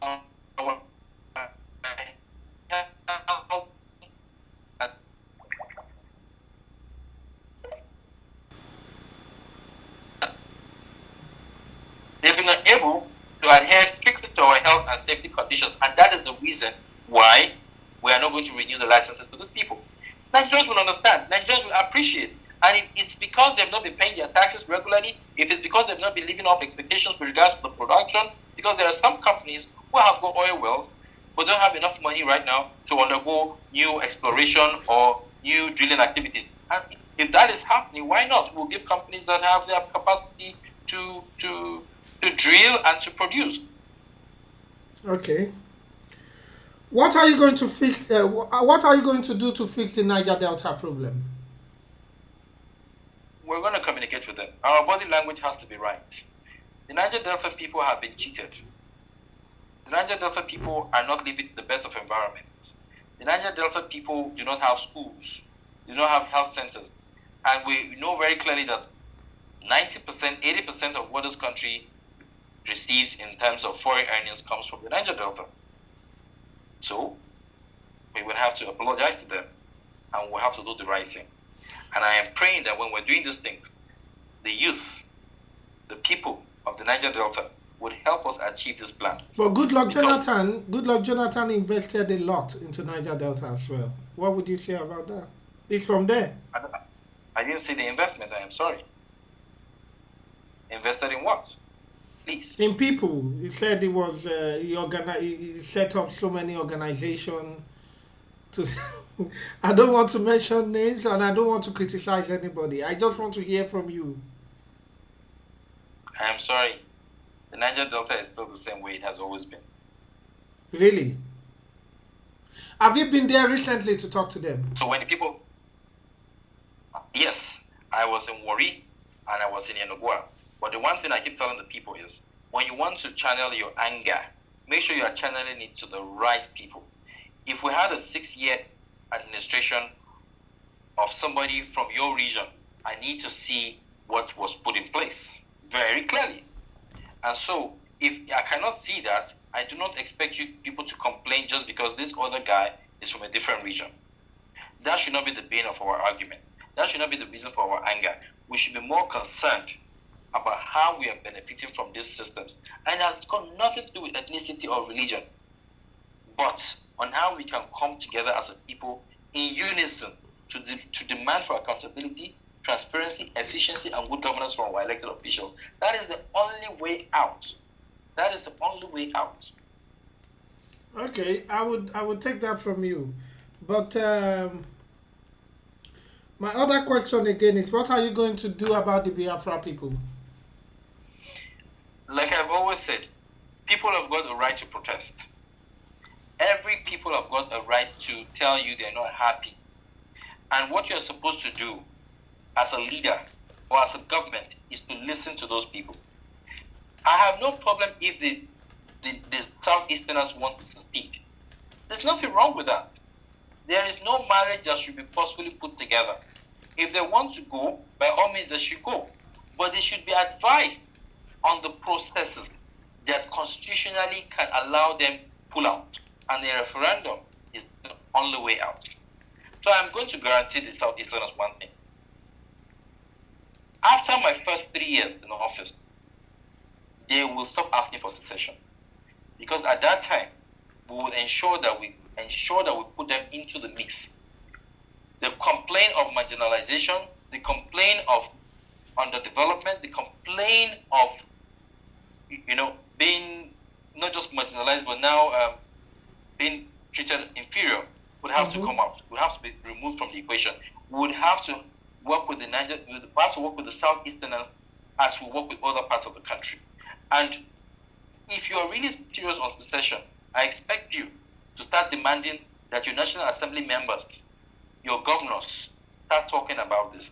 our they've been unable to adhere strictly to our health and safety conditions, and that is the reason why we are not going to renew the licenses to those people. Nigerians will understand. Nigerians will appreciate. And if it's because they've not been paying their taxes regularly, if it's because they've not been living up expectations with regards to the production, because there are some companies who have got oil wells, but don't have enough money right now to undergo new exploration or new drilling activities. And if that is happening, why not? We'll give companies that have their capacity to drill and to produce. Okay. What are you going to fix? What are you going to do to fix the Niger Delta problem? We're going to communicate with them. Our body language has to be right. The Niger Delta people have been cheated. The Niger Delta people are not living the best of environments. The Niger Delta people do not have schools, do not have health centers. And we know very clearly that 90%, 80% of what this country receives in terms of foreign earnings comes from the Niger Delta. So we will have to apologize to them, and we'll have to do the right thing. And I am praying that when we're doing these things, the youth, the people of the Niger Delta would help us achieve this plan. But Goodluck Jonathan invested a lot into Niger Delta as well. What would you say about that? It's from there. I didn't see the investment. I am sorry. Invested in what? Please. In people. He said he was he set up so many organizations to. I don't want to mention names and I don't want to criticize anybody. I just want to hear from you. I am sorry. The Niger Delta is still the same way it has always been. Really? Have you been there recently to talk to them? So when the people... Yes, I was in Warri and I was in Yenogua. But the one thing I keep telling the people is, when you want to channel your anger, make sure you are channeling it to the right people. If we had a 6-year administration of somebody from your region, I need to see what was put in place very clearly. And so, if I cannot see that, I do not expect you people to complain just because this other guy is from a different region. That should not be the bane of our argument. That should not be the reason for our anger. We should be more concerned about how we are benefiting from these systems. And it has got nothing to do with ethnicity or religion, but on how we can come together as a people in unison to demand for accountability, transparency, efficiency, and good governance from our elected officials. That is the only way out. That is the only way out. Okay, I would take that from you. But my other question again is, what are you going to do about the Biafra people? Like I've always said, people have got a right to protest. Every people have got a right to tell you they're not happy. And what you're supposed to do as a leader or as a government is to listen to those people. I have no problem if the Southeasterners want to succeed. There's nothing wrong with that. There is no marriage that should be forcefully put together. If they want to go, by all means they should go. But they should be advised on the processes that constitutionally can allow them pull out. And the referendum is the only way out. So I'm going to guarantee the Southeasterners one thing. After my first 3 years in office, they will stop asking for succession. because at that time we would ensure that we put them into the mix. The complaint of marginalization, the complaint of underdevelopment, the complaint of being not just marginalized but now being treated inferior would have to come out. Would have to be removed from the equation. We would have to work with the Southeasterners as we work with other parts of the country. And if you are really serious on secession, I expect you to start demanding that your National Assembly members, your governors, start talking about this.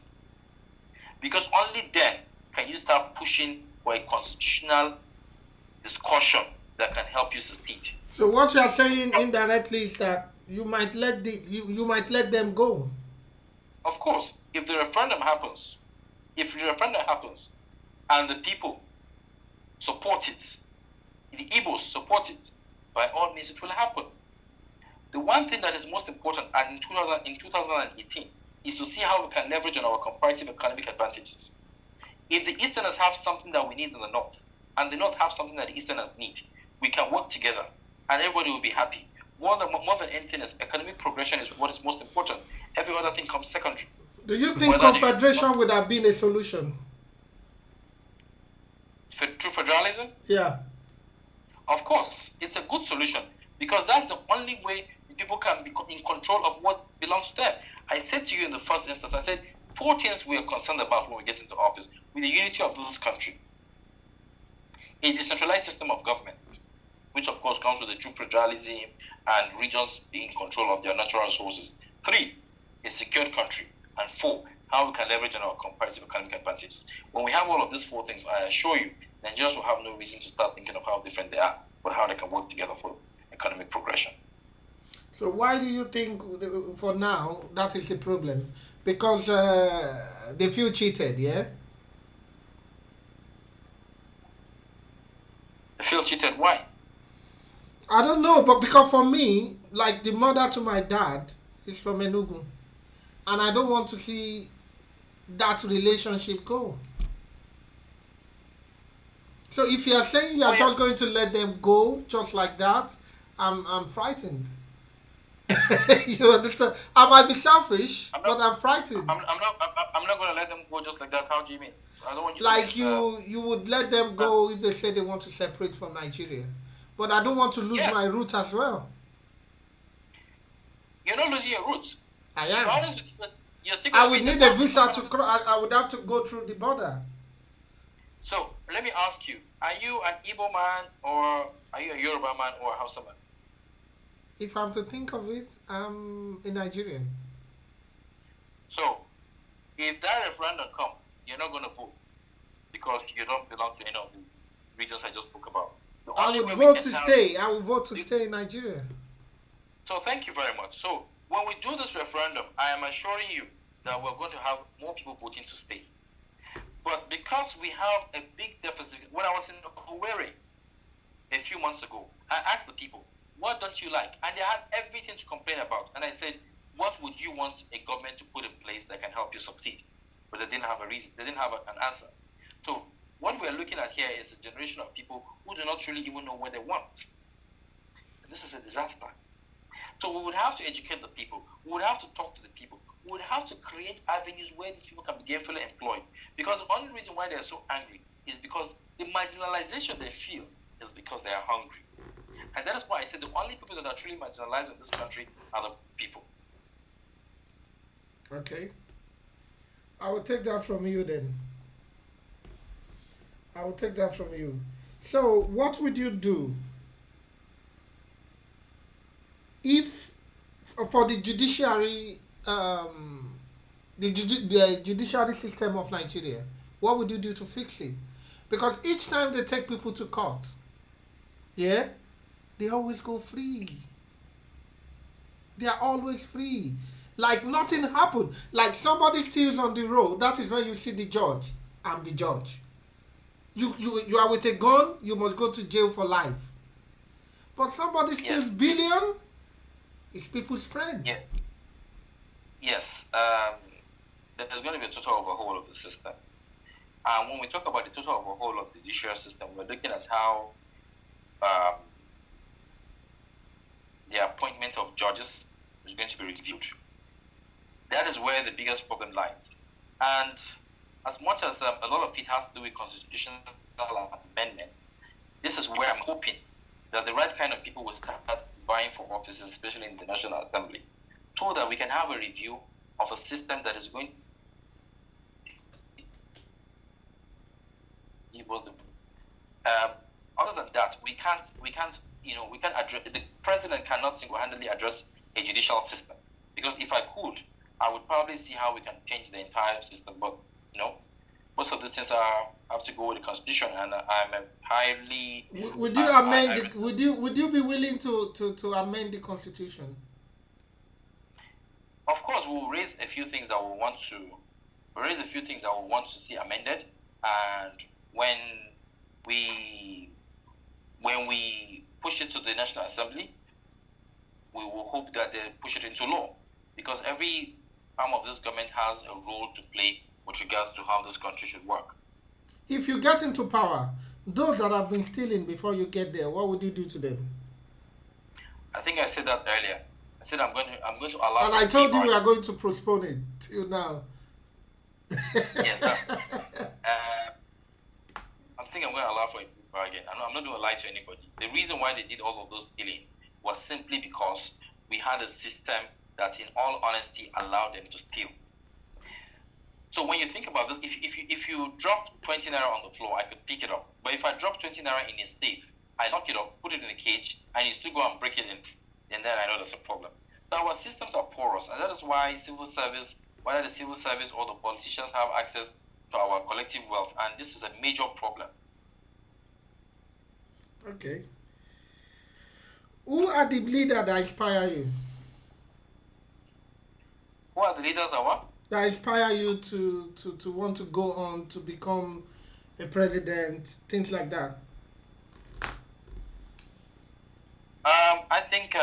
Because only then can you start pushing for a constitutional discussion that can help you succeed. So what you are saying indirectly is that you might let them go. Of course, if the referendum happens, and the people support it, the Igbos support it, by all means it will happen. The one thing that is most important in 2018 is to see how we can leverage on our comparative economic advantages. If the Easterners have something that we need in the North, and the North have something that the Easterners need, we can work together, and everybody will be happy. More than anything else, economic progression is what is most important. Every other thing comes secondary. Do you think confederation would have been a solution? Through federalism? Yeah. Of course, it's a good solution because that's the only way people can be in control of what belongs to them. I said to you in the first instance, I said 4 things we are concerned about when we get into office with the unity of this country. A decentralized system of government, which of course comes with the true federalism and regions being in control of their natural resources. 3, a secured country. And 4, how we can leverage on our comparative economic advantages. When we have all of these 4 things, I assure you, Nigerians will have no reason to start thinking of how different they are, but how they can work together for economic progression. So why do you think, for now, that is the problem? Because they feel cheated, yeah? They feel cheated, why? I don't know, but because for me, like the mother to my dad is from Enugu. And I don't want to see that relationship go. So if you are saying you are just going to let them go just like that, I'm frightened. You understand? I might be selfish, but I'm frightened. I'm not going to let them go just like that. How do you mean? I don't want you like to you would let them go if they say they want to separate from Nigeria, but I don't want to lose my roots as well. You're not losing your roots. I am. To be honest with you, you're still I would need a visa to cross. I would have to go through the border. So let me ask you: are you an Igbo man, or are you a Yoruba man, or a Hausa man? If I'm to think of it, I'm a Nigerian. So, if that referendum comes, you're not going to vote because you don't belong to any of the regions I just spoke about. I would vote to stay. I would vote to stay in Nigeria. So thank you very much. So when we do this referendum, I am assuring you that we're going to have more people voting to stay. But because we have a big deficit, when I was in Owerri a few months ago, I asked the people, what don't you like? And they had everything to complain about. And I said, what would you want a government to put in place that can help you succeed? But they didn't have a reason. They didn't have an answer. So what we're looking at here is a generation of people who do not truly even know what they want. And this is a disaster. So we would have to educate the people. We would have to talk to the people. We would have to create avenues where these people can be gainfully employed. Because the only reason why they're so angry is because the marginalization they feel is because they are hungry. And that is why I said the only people that are truly marginalized in this country are the people. Okay. I will take that from you then. I will take that from you. So what would you do if for the judiciary, the judiciary system of Nigeria, what would you do to fix it? Because each time they take people to court, yeah, they always go free. They are always free. Like nothing happened. Like somebody steals on the road, that is when you see the judge. I'm the judge. You are with a gun, you must go to jail for life. But somebody steals billion, it's people's friend. Yeah. Yes. There's going to be a total overhaul of the system. And when we talk about the total overhaul of the judicial system, we're looking at how the appointment of judges is going to be reviewed. That is where the biggest problem lies. And as much as a lot of it has to do with constitutional amendment, this is where I'm hoping that the right kind of people will start vying for offices, especially in the National Assembly, so that we can have a review of a system that is going other than that, we can't address, the president cannot single-handedly address a judicial system, because if I could, I would probably see how we can change the entire system, but most of these things have to go with the constitution, and I'm a highly. Would you amend? Would you be willing to amend the constitution? Of course, we'll raise a few things that we want to see amended, and when we push it to the National Assembly, we will hope that they push it into law, because every arm of this government has a role to play with regards to how this country should work. If you get into power, those that have been stealing before you get there, what would you do to them? I think I said that earlier. I said I'm going to allow. And I told you we are going to postpone it till now. Yes, I think I'm going to allow for a bargain. I'm not going to lie to anybody. The reason why they did all of those stealing was simply because we had a system that, in all honesty, allowed them to steal. So when you think about this, if you drop 20 naira on the floor, I could pick it up. But if I drop 20 naira in a safe, I lock it up, put it in a cage, and you still go and break it in, and then I know there's a problem. So our systems are porous, and that is why civil service, whether the civil service or the politicians, have access to our collective wealth, and this is a major problem. Okay. Who are the leaders that inspire you? Who are the leaders that what? That inspire you to want to go on to become a president, things like that? I think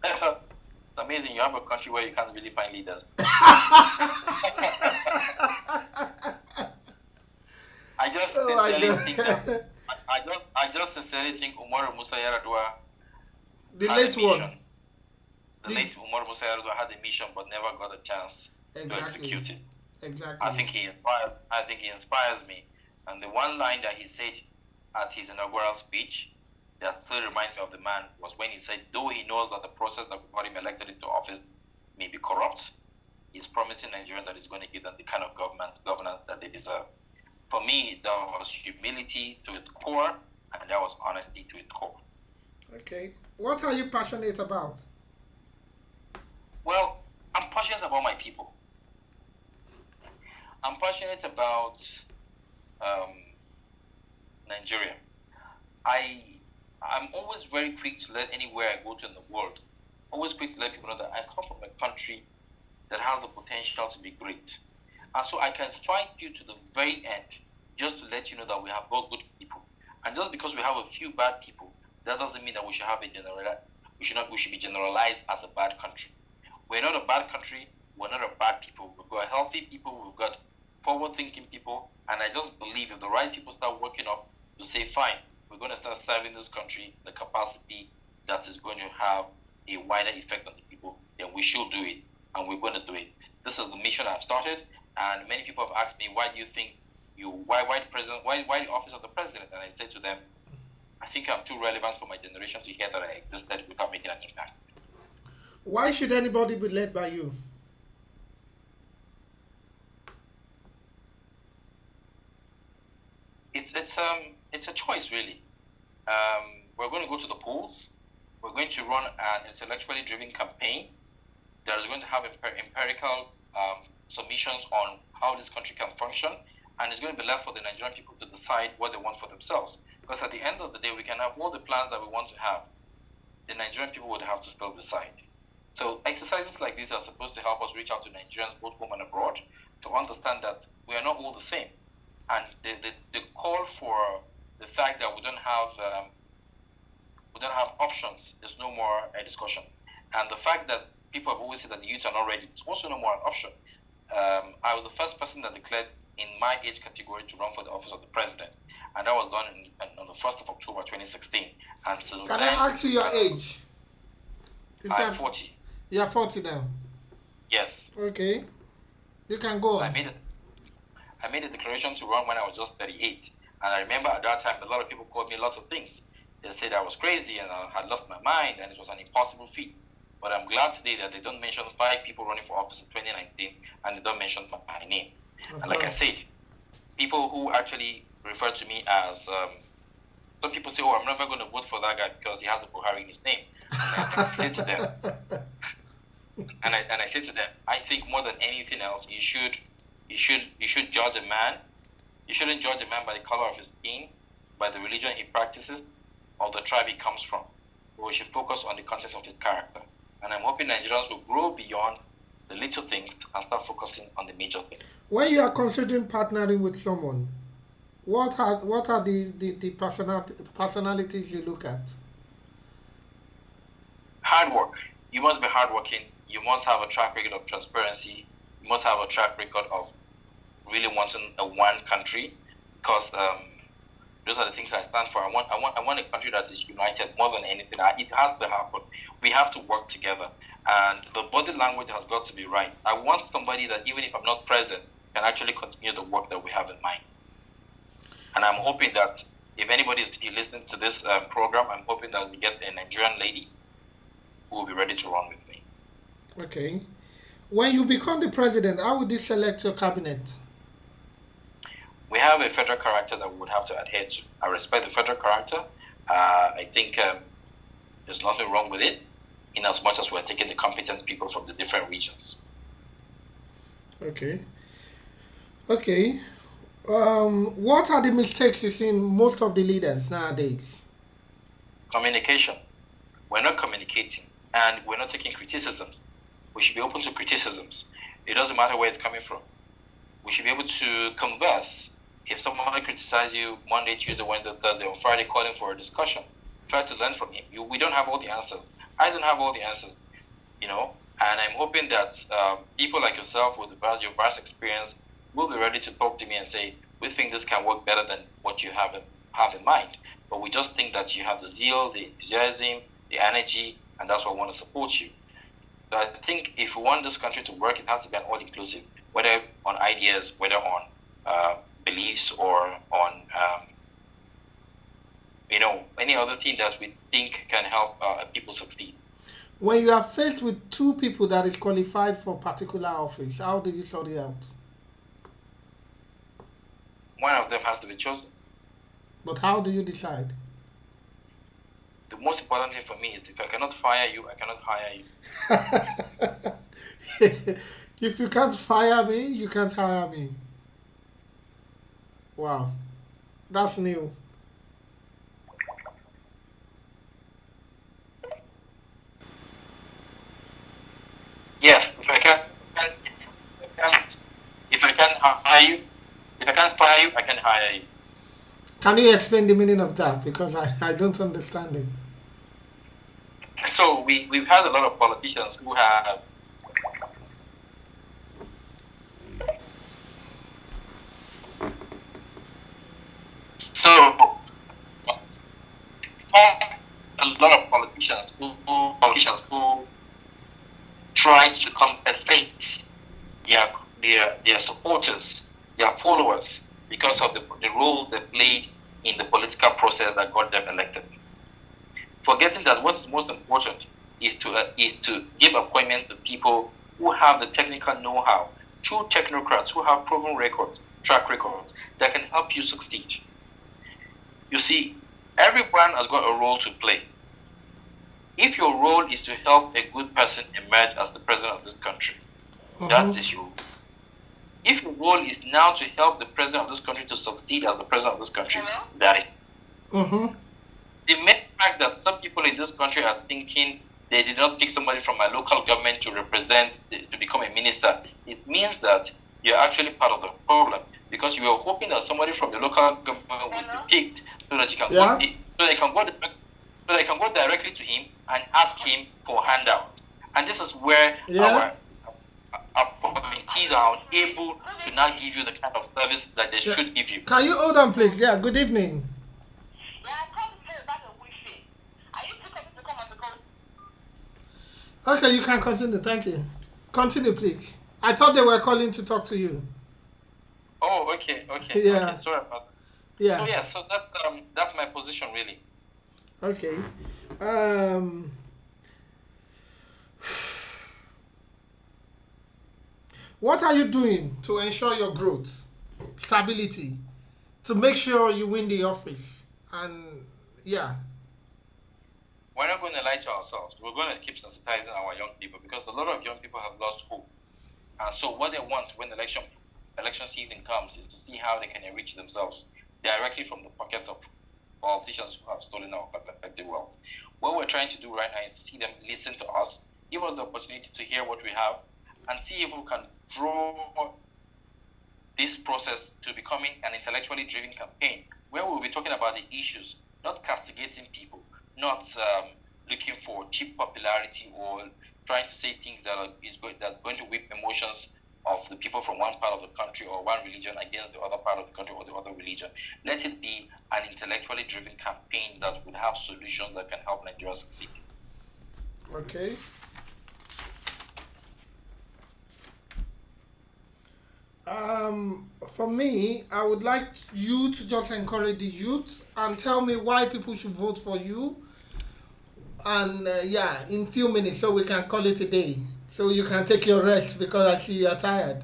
it's amazing. You have a country where you can't really find leaders. I just sincerely think Umar Musa Yar'Adua, the late one. The late Umar Musa Yar'Adua had a mission but never got a chance to execute it. Exactly. I think he inspires me. And the one line that he said at his inaugural speech that still reminds me of the man was when he said, though he knows that the process that got him elected into office may be corrupt, he's promising Nigerians that he's going to give them the kind of governance that they deserve. For me, that was humility to its core, and that was honesty to its core. Okay. What are you passionate about? Well, I'm passionate about my people. I'm passionate about Nigeria. I'm always very quick to let anywhere I go to in the world, always quick to let people know that I come from a country that has the potential to be great. And so I can fight you to the very end just to let you know that we have got good people. And just because we have a few bad people, that doesn't mean that we should have we should be generalized as a bad country. We're not a bad country, we're not a bad people. We've got healthy people, we've got forward-thinking people, and I just believe if the right people start working up to say, fine, we're going to start serving this country the capacity that is going to have a wider effect on the people, then we should do it, and we're going to do it. This is the mission I've started, and many people have asked me, why do you think why the office of the president? And I said to them, I think I'm too relevant for my generation to hear that I existed without making an impact. Why should anybody be led by you? It's a choice, really. We're going to go to the polls. We're going to run an intellectually driven campaign that is going to have empirical submissions on how this country can function, and it's going to be left for the Nigerian people to decide what they want for themselves. Because at the end of the day, we can have all the plans that we want to have. The Nigerian people would have to still decide. So exercises like these are supposed to help us reach out to Nigerians, both home and abroad, to understand that we are not all the same. And the call for the fact that we don't have options is no more a discussion. And the fact that people have always said that the youth are not ready is also no more an option. I was the first person that declared in my age category to run for the office of the president, and that was done on the 1st of October 2016. And can I ask you your age? I'm 40. You are 40 now. Yes. Okay. You can go on. I made a declaration to run when I was just 38. And I remember at that time, a lot of people called me lots of things. They said I was crazy and I had lost my mind and it was an impossible feat. But I'm glad today that they don't mention 5 people running for office in 2019 and they don't mention my name. And like I said, people who actually refer to me as, some people say, oh, I'm never going to vote for that guy because he has a Buhari in his name. And I say to them, I say to them, I think more than anything else, you should judge a man. You shouldn't judge a man by the color of his skin, by the religion he practices, or the tribe he comes from. But we should focus on the content of his character. And I'm hoping Nigerians will grow beyond the little things and start focusing on the major things. When you are considering partnering with someone, what are the personalities you look at? Hard work. You must be hardworking. You must have a track record of transparency. You must have a track record of really wanting a one country, because those are the things I stand for. I want a country that is united more than anything. It has to happen. We have to work together, and the body language has got to be right. I want somebody that even if I'm not present, can actually continue the work that we have in mind. And I'm hoping that if anybody is listening to this program, I'm hoping that we get a Nigerian lady who will be ready to run with me. Okay. When you become the president, how would you select your cabinet? We have a federal character that we would have to adhere to. I respect the federal character. I think there's nothing wrong with it, in as much as we're taking the competent people from the different regions. Okay. Okay. What are the mistakes you see in most of the leaders nowadays? Communication. We're not communicating, and we're not taking criticisms. We should be open to criticisms. It doesn't matter where it's coming from. We should be able to converse. If someone criticizes you Monday, Tuesday, Wednesday, Thursday, or Friday, calling for a discussion, try to learn from him. We don't have all the answers. I don't have all the answers, and I'm hoping that people like yourself with your vast experience will be ready to talk to me and say, we think this can work better than what you have in mind. But we just think that you have the zeal, the enthusiasm, the energy, and that's why I want to support you. So I think if we want this country to work, it has to be an all-inclusive, whether on ideas, whether on beliefs, or on any other thing that we think can help people succeed. When you are faced with 2 people that is qualified for particular office, how do you sort it out? One of them has to be chosen. But how do you decide? The most important thing for me is if I cannot fire you, I cannot hire you. If you can't fire me, you can't hire me. Wow. That's new. Yes, if I can't hire you, if I can't fire you, I can hire you. Can you explain the meaning of that? Because I don't understand it. So we've had a lot of politicians who have who try to compensate their supporters, their followers, because of the roles they played in the political process that got them elected. Forgetting that what is most important is to give appointments to people who have the technical know-how, true technocrats who have proven track records that can help you succeed. You see, everyone has got a role to play. If your role is to help a good person emerge as the president of this country, that is your role. If your role is now to help the president of this country to succeed as the president of this country, that is. The main fact that some people in this country are thinking they did not pick somebody from my local government to represent, to become a minister, it means that you're actually part of the problem, because you are hoping that somebody from your local government will be picked so that you can go directly to him and ask him for a handout. And this is where our committees are unable to now give you the kind of service that they should give you. Can you hold on, please? Yeah, good evening. Okay, you can continue. Thank you. Continue, please. I thought they were calling to talk to you. Oh, okay. Yeah. Okay, sorry about that. Yeah. So yeah, so that's my position really. Okay. Um. What are you doing to ensure your growth, stability, to make sure you win the office? And yeah. We're not going to lie to ourselves. We're going to keep sensitizing our young people because a lot of young people have lost hope. And so what they want when election season comes is to see how they can enrich themselves directly from the pockets of politicians who have stolen our collective wealth. What we're trying to do right now is to see them listen to us, give us the opportunity to hear what we have, and see if we can draw this process to becoming an intellectually driven campaign where we'll be talking about the issues, not castigating people, not looking for cheap popularity or trying to say things that are going to whip emotions of the people from one part of the country or one religion against the other part of the country or the other religion. Let it be an intellectually driven campaign that would have solutions that can help Nigeria succeed. Okay. For me, I would like you to just encourage the youth and tell me why people should vote for you. And yeah, in few minutes, so we can call it a day. So you can take your rest because I see you're tired.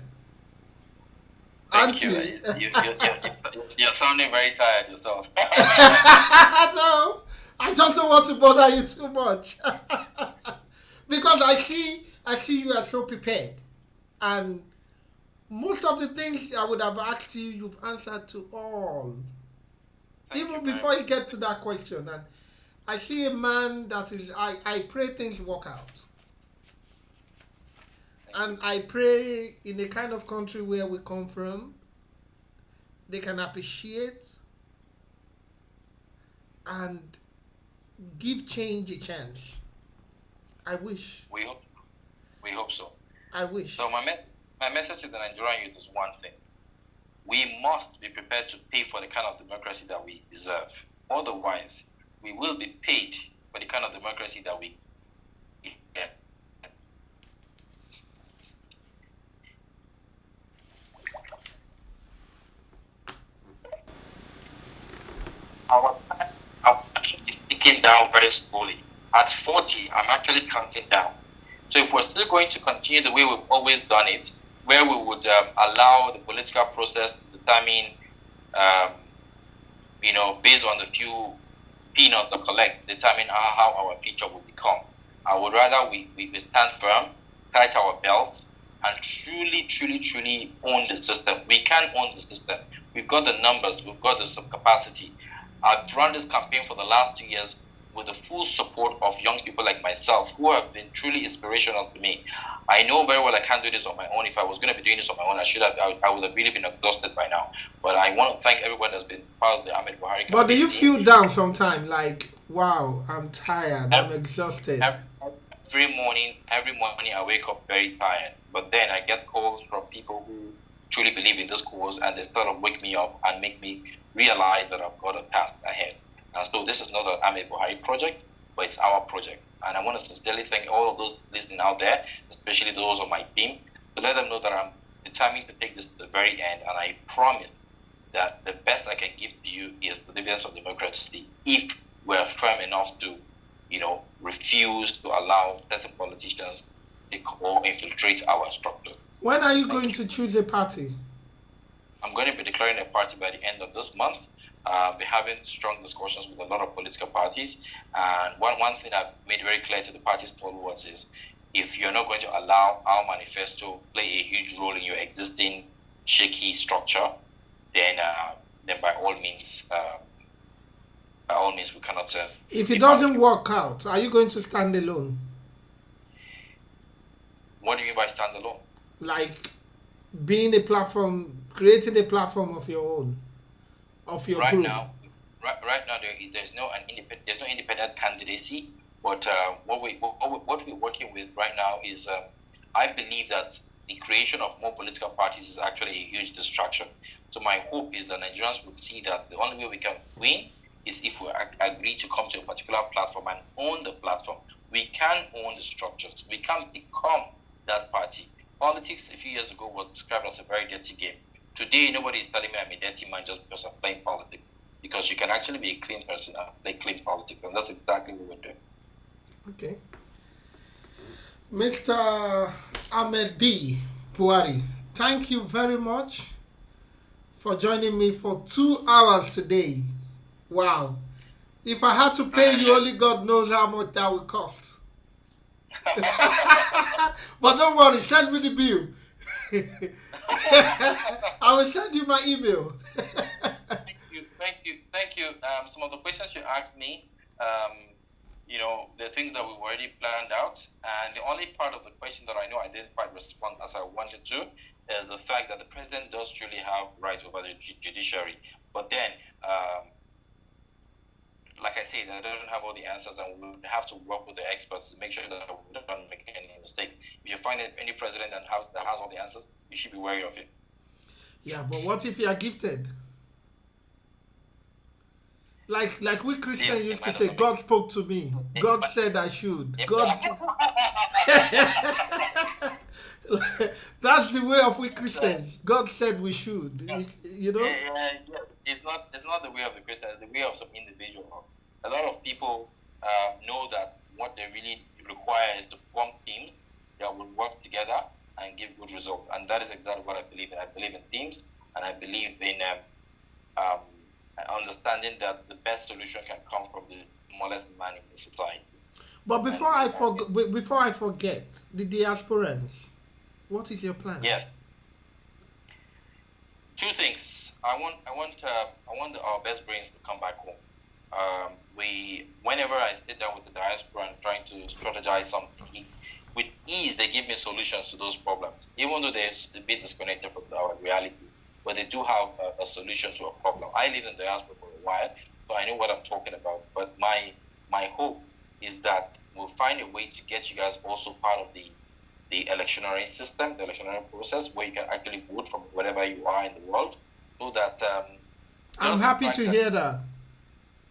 Thank you. You're sounding very tired yourself. No, I don't want to bother you too much. Because I see you are so prepared. And most of the things I would have asked you, you've answered to all. Even before you get to that question. And I see a man that is, I pray things work out. And I pray in the kind of country where we come from, they can appreciate and give change a chance. I wish. We hope so. I wish. So my message to the Nigerian youth is one thing. We must be prepared to pay for the kind of democracy that we deserve. Otherwise, we will be paid for the kind of democracy that we get. Our action is ticking down very slowly. At 40, I'm actually counting down. So if we're still going to continue the way we've always done it, where we would allow the political process to determine, based on the few peanuts that collect, determine how our future will become. I would rather we stand firm, tight our belts, and truly own the system. We can own the system. We've got the numbers, we've got the capacity. I've run this campaign for the last 2 years with the full support of young people like myself who have been truly inspirational to me. I know very well I can't do this on my own. If I was going to be doing this on my own, I would have really been exhausted by now. But I want to thank everyone that's been part of the Ahmed Buhari campaign. But do you feel down sometime? Like, wow, I'm tired, I'm exhausted. Every morning I wake up very tired. But then I get calls from people who truly believe in this cause and they sort of wake me up and make me realize that I've got a path ahead. And so this is not an Ahmed Buhari project, but it's our project. And I want to sincerely thank all of those listening out there, especially those on my team, to let them know that I'm determined to take this to the very end. And I promise that the best I can give to you is the dividends of democracy if we're firm enough to, refuse to allow certain politicians to infiltrate our structure. When are you going to choose a party? I'm going to be declaring a party by the end of this month. We're having strong discussions with a lot of political parties. And one thing I've made very clear to the parties stalwarts is if you're not going to allow our manifesto play a huge role in your existing shaky structure, then by all means we cannot. If it doesn't work out, are you going to stand alone? What do you mean by stand alone? Like being a platform, creating a platform of your own, of your group. Right now, there's no independent candidacy. But what we're working with right now is, I believe that the creation of more political parties is actually a huge distraction. So my hope is that Nigerians would see that the only way we can win is if we agree to come to a particular platform and own the platform. We can own the structures. We can become that party. Politics a few years ago was described as a very dirty game. Today, nobody is telling me I'm a dirty man just because I'm playing politics. Because you can actually be a clean person and play clean politics, and that's exactly what we're doing. Okay. Mr. Ahmed B. Buhari, thank you very much for joining me for 2 hours today. Wow. If I had to pay you, only God knows how much that would cost. But don't worry, send me the bill. I will send you my email. Thank you. Some of the questions you asked me, the things that we've already planned out, and the only part of the question that I know I didn't quite respond as I wanted to is the fact that the president does truly have rights over the judiciary. But then, like I said, I don't have all the answers, and we have to work with the experts to make sure that we don't make any mistakes. If you find any president that has all the answers, you should be wary of it. Yeah, but what if you are gifted? Like we Christians used to say, God spoke to me. God said I should. God. That's the way of we Christians. God said we should. You know. It's not the way of the Christians. It's the way of some individuals. A lot of people know that what they really require is to form teams that will work together and give good results. And that is exactly what I believe in. I believe in teams, and I believe in understanding that the best solution can come from the smallest man in the society. But before I forget, the diasporans, what is your plan? Yes. Two things. I want our best brains to come back home. Whenever I sit down with the diaspora and trying to strategize something, with ease they give me solutions to those problems, even though they're a bit disconnected from our reality. But they do have a solution to a problem. I lived in the diaspora for a while, so I know what I'm talking about. But my hope is that we'll find a way to get you guys also part of the electionary system, the electionary process, where you can actually vote from wherever you are in the world, so that I'm happy to hear that.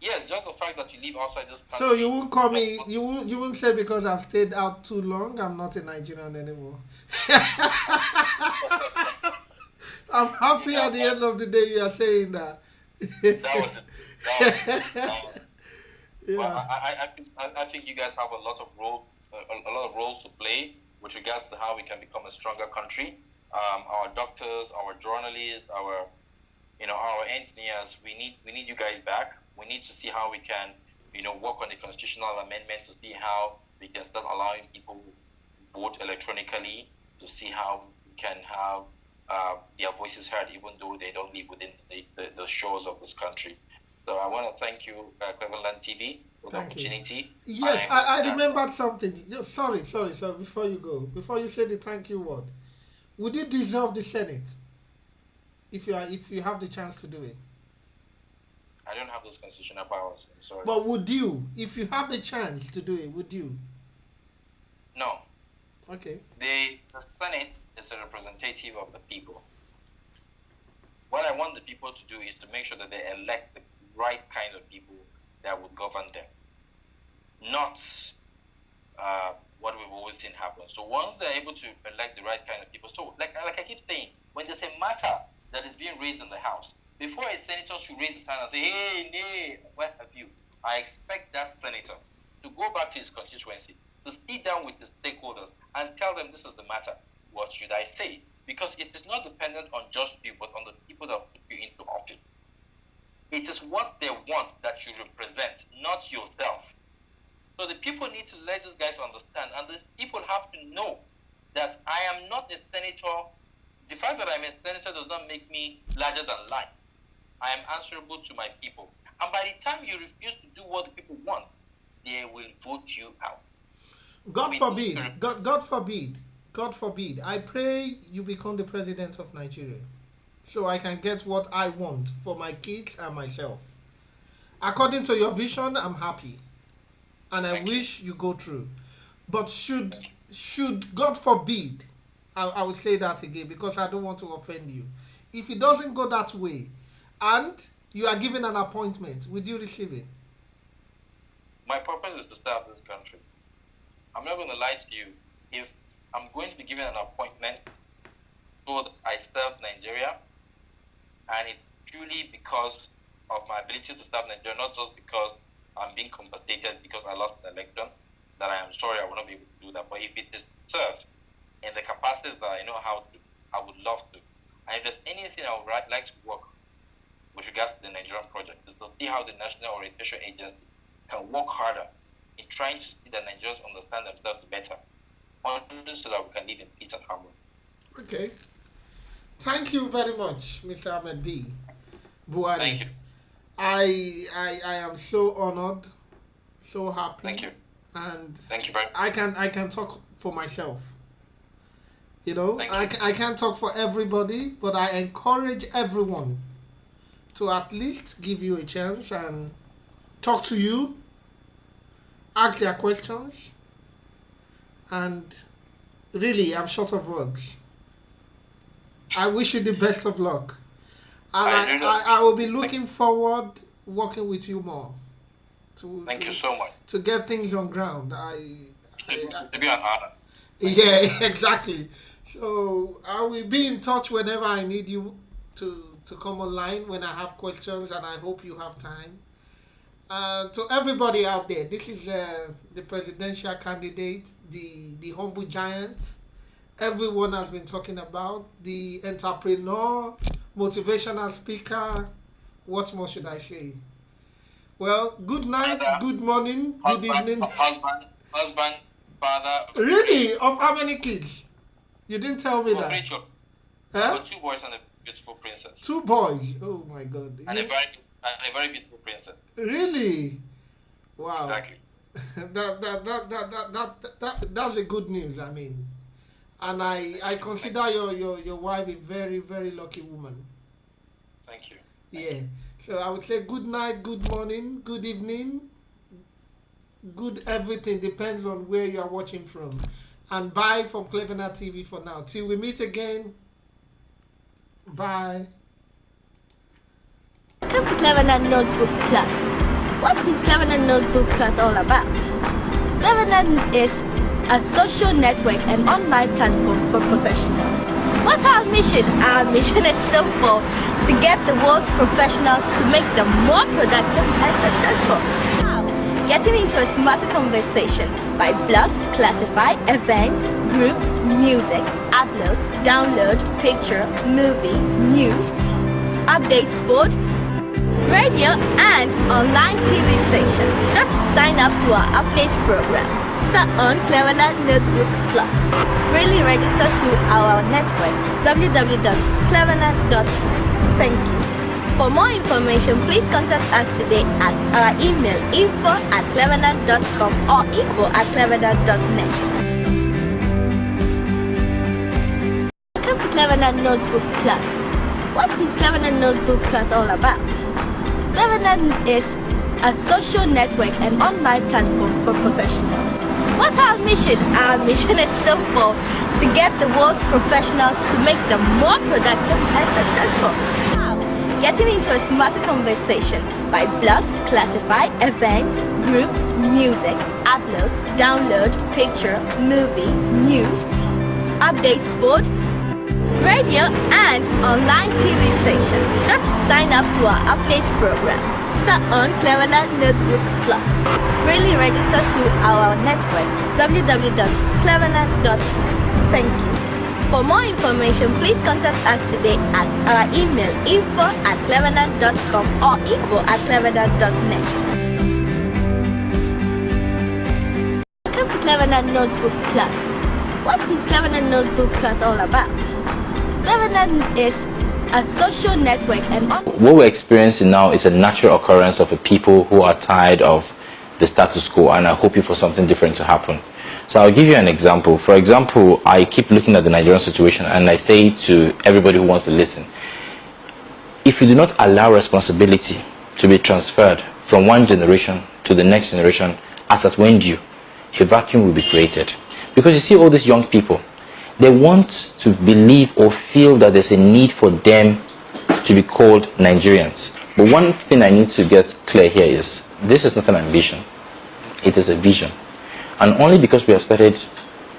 Yes, just the fact that you live outside this country. So you won't call me. You won't say because I've stayed out too long, I'm not a Nigerian anymore. I'm happy at the end of the day you are saying that. That was it. Yeah. Well, I think you guys have a lot of roles to play with regards to how we can become a stronger country. Our doctors, our journalists, our engineers, we need you guys back. We need to see how we can, work on the constitutional amendment to see how we can start allowing people to vote electronically, to see how we can have their voices heard, even though they don't live within the shores of this country. So I want to thank you, Cleveland TV, for the opportunity. Yes, I remembered something. Sorry. Before you go, before you say the thank you word, would you dissolve the Senate if you have the chance to do it? I don't have those constitutional powers. I'm sorry. But would you, if you have the chance to do it, would you? No. Okay. The Senate is a representative of the people. What I want the people to do is to make sure that they elect the right kind of people that would govern them, not what we've always seen happen. So once they're able to elect the right kind of people, so like I keep saying, when there's a matter that is being raised in the House, before a senator should raise his hand and say, hey, nay, what have you? I expect that senator to go back to his constituency, to sit down with the stakeholders and tell them this is the matter. What should I say? Because it is not dependent on just you, but on the people that put you into office. It is what they want that you represent, not yourself. So the people need to let these guys understand, and these people have to know that I am not a senator. The fact that I'm a senator does not make me larger than life. I am answerable to my people. And by the time you refuse to do what the people want, they will vote you out. God forbid. God forbid. God forbid. I pray you become the president of Nigeria, so I can get what I want for my kids and myself. According to your vision, I'm happy, and I wish you go through. But should God forbid, I would say that again because I don't want to offend you. If it doesn't go that way, and you are given an appointment, would you receive it? My purpose is to serve this country. I'm not going to lie to you. If I'm going to be given an appointment so that I serve Nigeria, and it's truly because of my ability to serve Nigeria, not just because I'm being compensated because I lost the election, that I am sorry I will not be able to do that. But if it is served in the capacity that I know how to, I would love to. And if there's anything I would like to work with regards to the Nigerian project, is to see how the National Orientation Agency can work harder in trying to see that Nigerians understand themselves better, only so that we can live in peace and harmony. Okay. Thank you very much, Mr. Ahmed B. Buhari. Thank you. I am so honored, so happy. Thank you. And thank you very much. I can talk for myself. You know, Thank you. I can't talk for everybody, but I encourage everyone to at least give you a chance and talk to you, ask their questions, and really, I'm short of words. I wish you the best of luck. And I will be looking forward working with you more. Thank you so much. To get things on ground. To be an honor. Yeah, exactly. So I will be in touch whenever I need you to come online when I have questions, and I hope you have time. To everybody out there, this is the presidential candidate, the humble giant. Everyone has been talking about the entrepreneur, motivational speaker. What more should I say? Well, good night, good morning, good evening. Husband, father. Really? Of how many kids? You didn't tell me that. 3 children. Huh? 2 boys and a beautiful princess. 2 boys. Oh my God. And a very beautiful princess. Really? Wow. Exactly. That's a good news. I mean, and I consider your wife a very, very lucky woman. Thank you. Yeah. So I would say good night, good morning, good evening, good everything, depends on where you are watching from. And bye from Cleveland TV for now. Till we meet again. Bye. Welcome to Cleveland Notebook Plus. What's Cleveland Notebook Plus all about? Cleveland is a social network and online platform for professionals. What's our mission? Our mission is simple: to get the world's professionals to make them more productive and successful. How? Getting into a smarter conversation by blog, classify, events, group, music, upload, download, picture, movie, news, update sport, radio, and online TV station. Just sign up to our affiliate program. Start on Cleveland Notebook Plus. Freely register to our network www.cleveland.net. Thank you. For more information, please contact us today at our email info@cleveland.com or info@cleveland.net. Welcome to Cleveland Notebook Plus. What's Cleveland Notebook Plus all about? Cleveland is a social network and online platform for professionals. What's our mission? Our mission is simple: to get the world's professionals to make them more productive and successful. How? Getting into a smarter conversation by blog, classify, events, group, music, upload, download, picture, movie, news, update sport, radio, and online TV station. Just sign up to our affiliate program. Start on Cleveland Notebook Plus. Freely register to our network www.cleveland.net. Thank you. For more information, please contact us today at our email info@cleveland.com or info@cleveland.net. Welcome to Cleveland Notebook Plus. What's Cleveland Notebook Plus all about? Cleveland is a social network and what we're experiencing now is a natural occurrence of a people who are tired of the status quo and are hoping for something different to happen. So I'll give you an example. For example, I keep looking at the Nigerian situation and I say to everybody who wants to listen, if you do not allow responsibility to be transferred from one generation to the next generation as at when due, a vacuum will be created. Because you see all these young people, they want to believe or feel that there's a need for them to be called Nigerians. But one thing I need to get clear here is, this is not an ambition, it is a vision. And only because we have started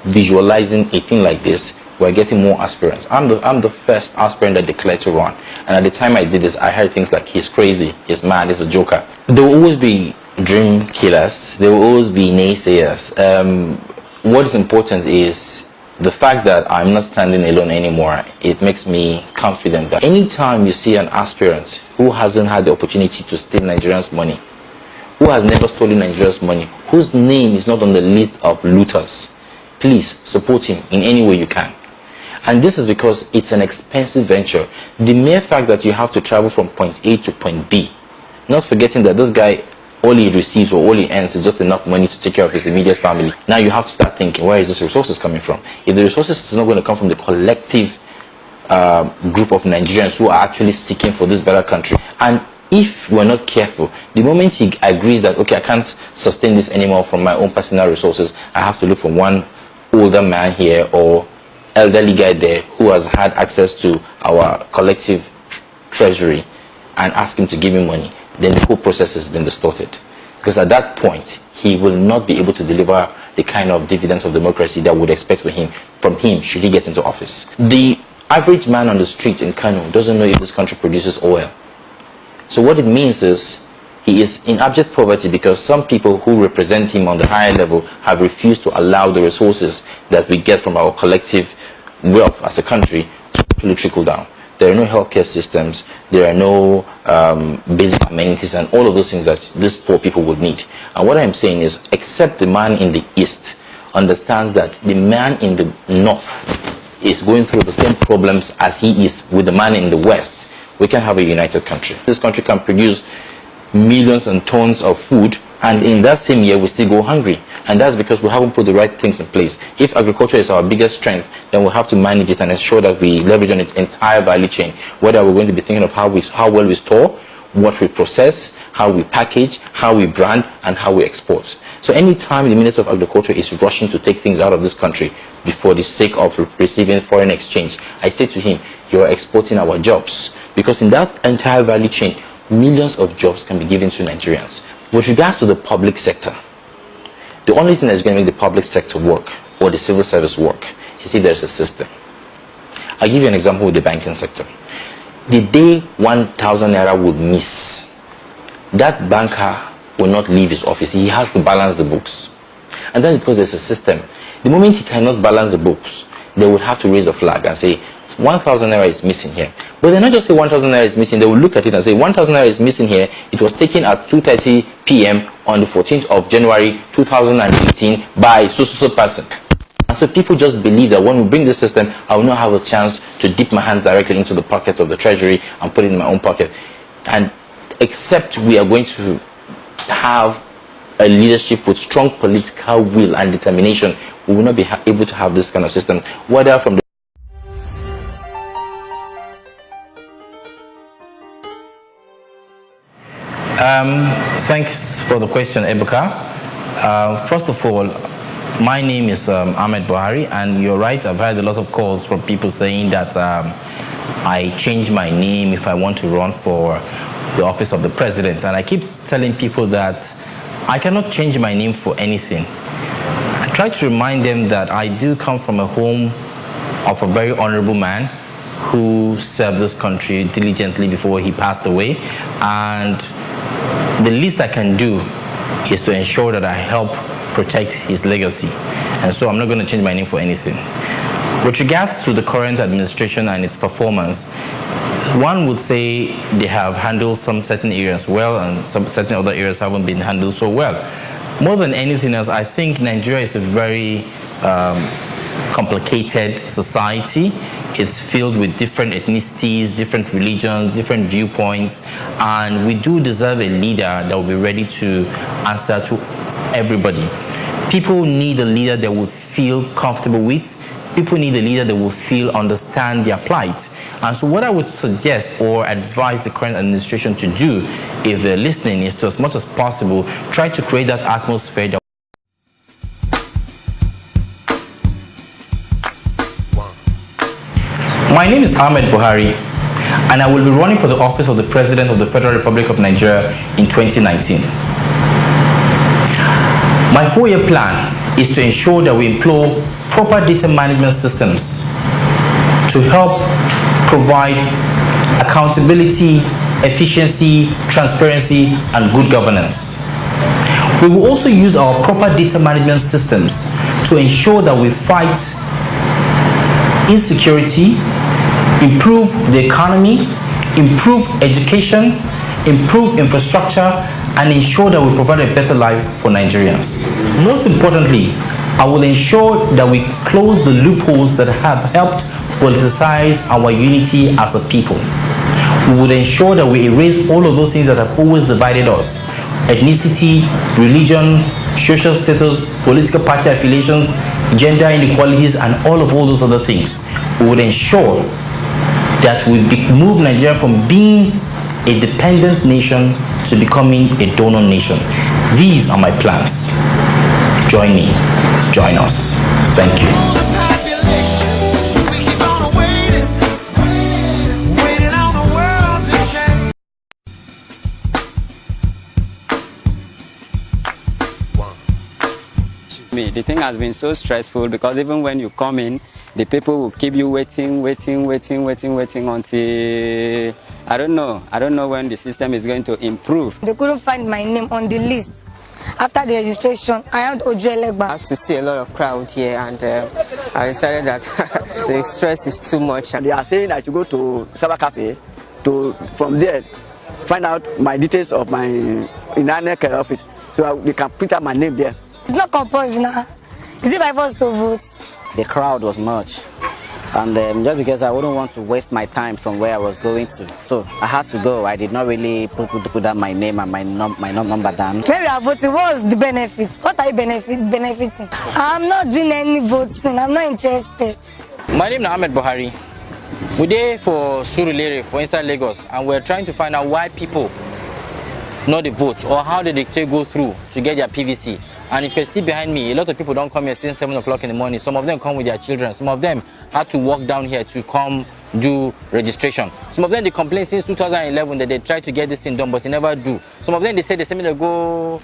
visualizing a thing like this, we're getting more aspirants. I'm the first aspirant that declared to run. And at the time I did this, I heard things like, he's crazy, he's mad, he's a joker. There will always be dream killers. There will always be naysayers. What is important is the fact that I'm not standing alone anymore. It makes me confident that anytime you see an aspirant who hasn't had the opportunity to steal Nigerians' money, who has never stolen Nigeria's money, whose name is not on the list of looters, please support him in any way you can. And this is because it's an expensive venture. The mere fact that you have to travel from point A to point B, not forgetting that this guy, all he receives or all he earns is just enough money to take care of his immediate family. Now you have to start thinking, where is this resources coming from? If the resources is not going to come from the collective group of Nigerians who are actually seeking for this better country, and if we're not careful, the moment he agrees that, okay, I can't sustain this anymore from my own personal resources, I have to look for one older man here or elderly guy there who has had access to our collective treasury and ask him to give me money, then the whole process has been distorted. Because at that point, he will not be able to deliver the kind of dividends of democracy that we would expect from him should he get into office. The average man on the street in Kano doesn't know if this country produces oil. So what it means is he is in abject poverty because some people who represent him on the higher level have refused to allow the resources that we get from our collective wealth as a country to actually trickle down. There are no healthcare systems, there are no basic amenities and all of those things that these poor people would need. And what I'm saying is, except the man in the east understands that the man in the north is going through the same problems as he is with the man in the west, we can have a united country. This country can produce millions and tons of food, and in that same year we still go hungry, and that's because we haven't put the right things in place. If agriculture is our biggest strength, then we'll have to manage it and ensure that we leverage on its entire value chain, whether we're going to be thinking of how well we store, what we process, how we package, how we brand, and how we export. So anytime the Minister of Agriculture is rushing to take things out of this country for the sake of receiving foreign exchange, I say to him, you're exporting our jobs, because in that entire value chain, millions of jobs can be given to Nigerians. With regards to the public sector, the only thing that's going to make the public sector work or the civil service work is if there's a system. I'll give you an example with the banking sector. The day 1,000 naira would miss, that banker will not leave his office. He has to balance the books. And that's because there's a system. The moment he cannot balance the books, they would have to raise a flag and say, 1,000 naira is missing here. But they not just say 1,000 naira is missing, they will look at it and say 1,000 naira is missing here. It was taken at 2:30 p.m. on the 14th of January 2018 by so person. And so people just believe that when we bring this system, I will not have a chance to dip my hands directly into the pockets of the treasury and put it in my own pocket. And except we are going to have a leadership with strong political will and determination, we will not be able to have this kind of system, whether from the Thanks for the question, Ebuka. First of all, my name is Ahmed Buhari, and you're right, I've had a lot of calls from people saying that I change my name if I want to run for the office of the president. And I keep telling people that I cannot change my name for anything. I try to remind them that I do come from a home of a very honorable man who served this country diligently before he passed away, and the least I can do is to ensure that I help protect his legacy. And so I'm not going to change my name for anything. With regards to the current administration and its performance, one would say they have handled some certain areas well and some certain other areas haven't been handled so well. More than anything else, I think Nigeria is a very complicated society. It's filled with different ethnicities, different religions, different viewpoints, and we do deserve a leader that will be ready to answer to everybody. People need a leader they will feel comfortable with. People need a leader that will understand their plight. And so what I would suggest or advise the current administration to do, if they're listening, is to, as much as possible, try to create that atmosphere that My name is Ahmed Buhari, and I will be running for the office of the President of the Federal Republic of Nigeria in 2019. My 4-year plan is to ensure that we employ proper data management systems to help provide accountability, efficiency, transparency, and good governance. We will also use our proper data management systems to ensure that we fight insecurity, improve the economy, improve education, improve infrastructure, and ensure that we provide a better life for Nigerians. Most importantly, I will ensure that we close the loopholes that have helped politicize our unity as a people. We would ensure that we erase all of those things that have always divided us: ethnicity, religion, social status, political party affiliations, gender inequalities, and all those other things. We would ensure that we move Nigeria from being a dependent nation to becoming a donor nation. These are my plans. Join me. Join us. Thank you. The thing has been so stressful because even when you come in, the people will keep you waiting until I don't know when the system is going to improve. They couldn't find my name on the list. After the registration, I had Ojuelegba. I had to see a lot of crowd here, and I decided that the stress is too much. And they are saying I should go to Cyber Cafe to from there find out my details of my Ahmed office, so they can print out my name there. It's not compulsory now. Is it by force to vote? The crowd was much, and just because I wouldn't want to waste my time from where I was going to, so I had to go. I did not really put down my name and my number down. Maybe I voted. What's the benefits? What are you benefiting? I'm not doing any voting. I'm not interested. My name is Ahmed Buhari. We're there for Surulere, for inside Lagos, and we're trying to find out why people not the vote or how did they go through to get their PVC. And if you see behind me, a lot of people don't come here since 7 o'clock in the morning. Some of them come with their children. Some of them had to walk down here to come do registration. Some of them, they complain since 2011 that they tried to get this thing done, but they never do. Some of them, they say they send me to go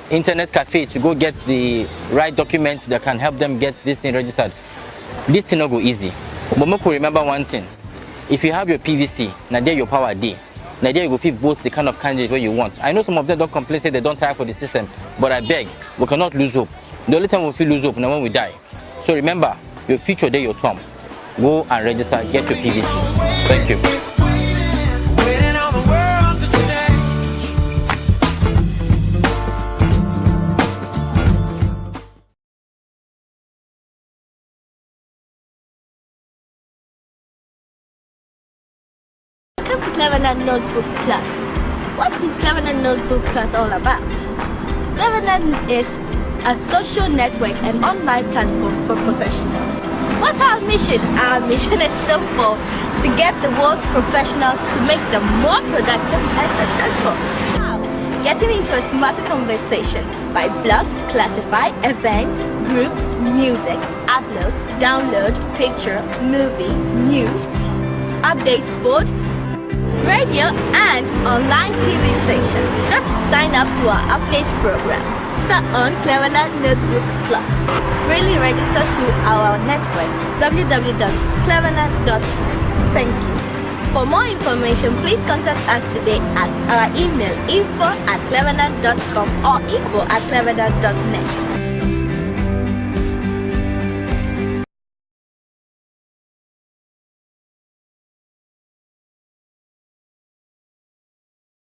internet cafe to go get the right documents that can help them get this thing registered. This thing not go easy. But Moko, remember one thing. If you have your PVC, now there your power day. Now there you go vote the kind of candidate where you want. I know some of them don't complain, say they don't tire for the system, but I beg, we cannot lose hope. The only time we feel lose hope now when we die. So remember, your future day, your term. Go and register, get your PVC. Thank you. Welcome to Cleverland Notebook Plus. What's the Cleverland Notebook Plus all about? Cleverland is a social network and online platform for professionals. What's our mission? Our mission is simple: to get the world's professionals to make them more productive and successful. How? Getting into a smarter conversation by blog, classify, events, group, music, upload, download, picture, movie, news, update sport, radio, and online TV station. Just sign up to our affiliate program. Start on Cleverland Notebook Plus. Freely register to our network www.cleverland.net. Thank you. For more information, please contact us today at our email info@cleverland.com or info@cleverland.net.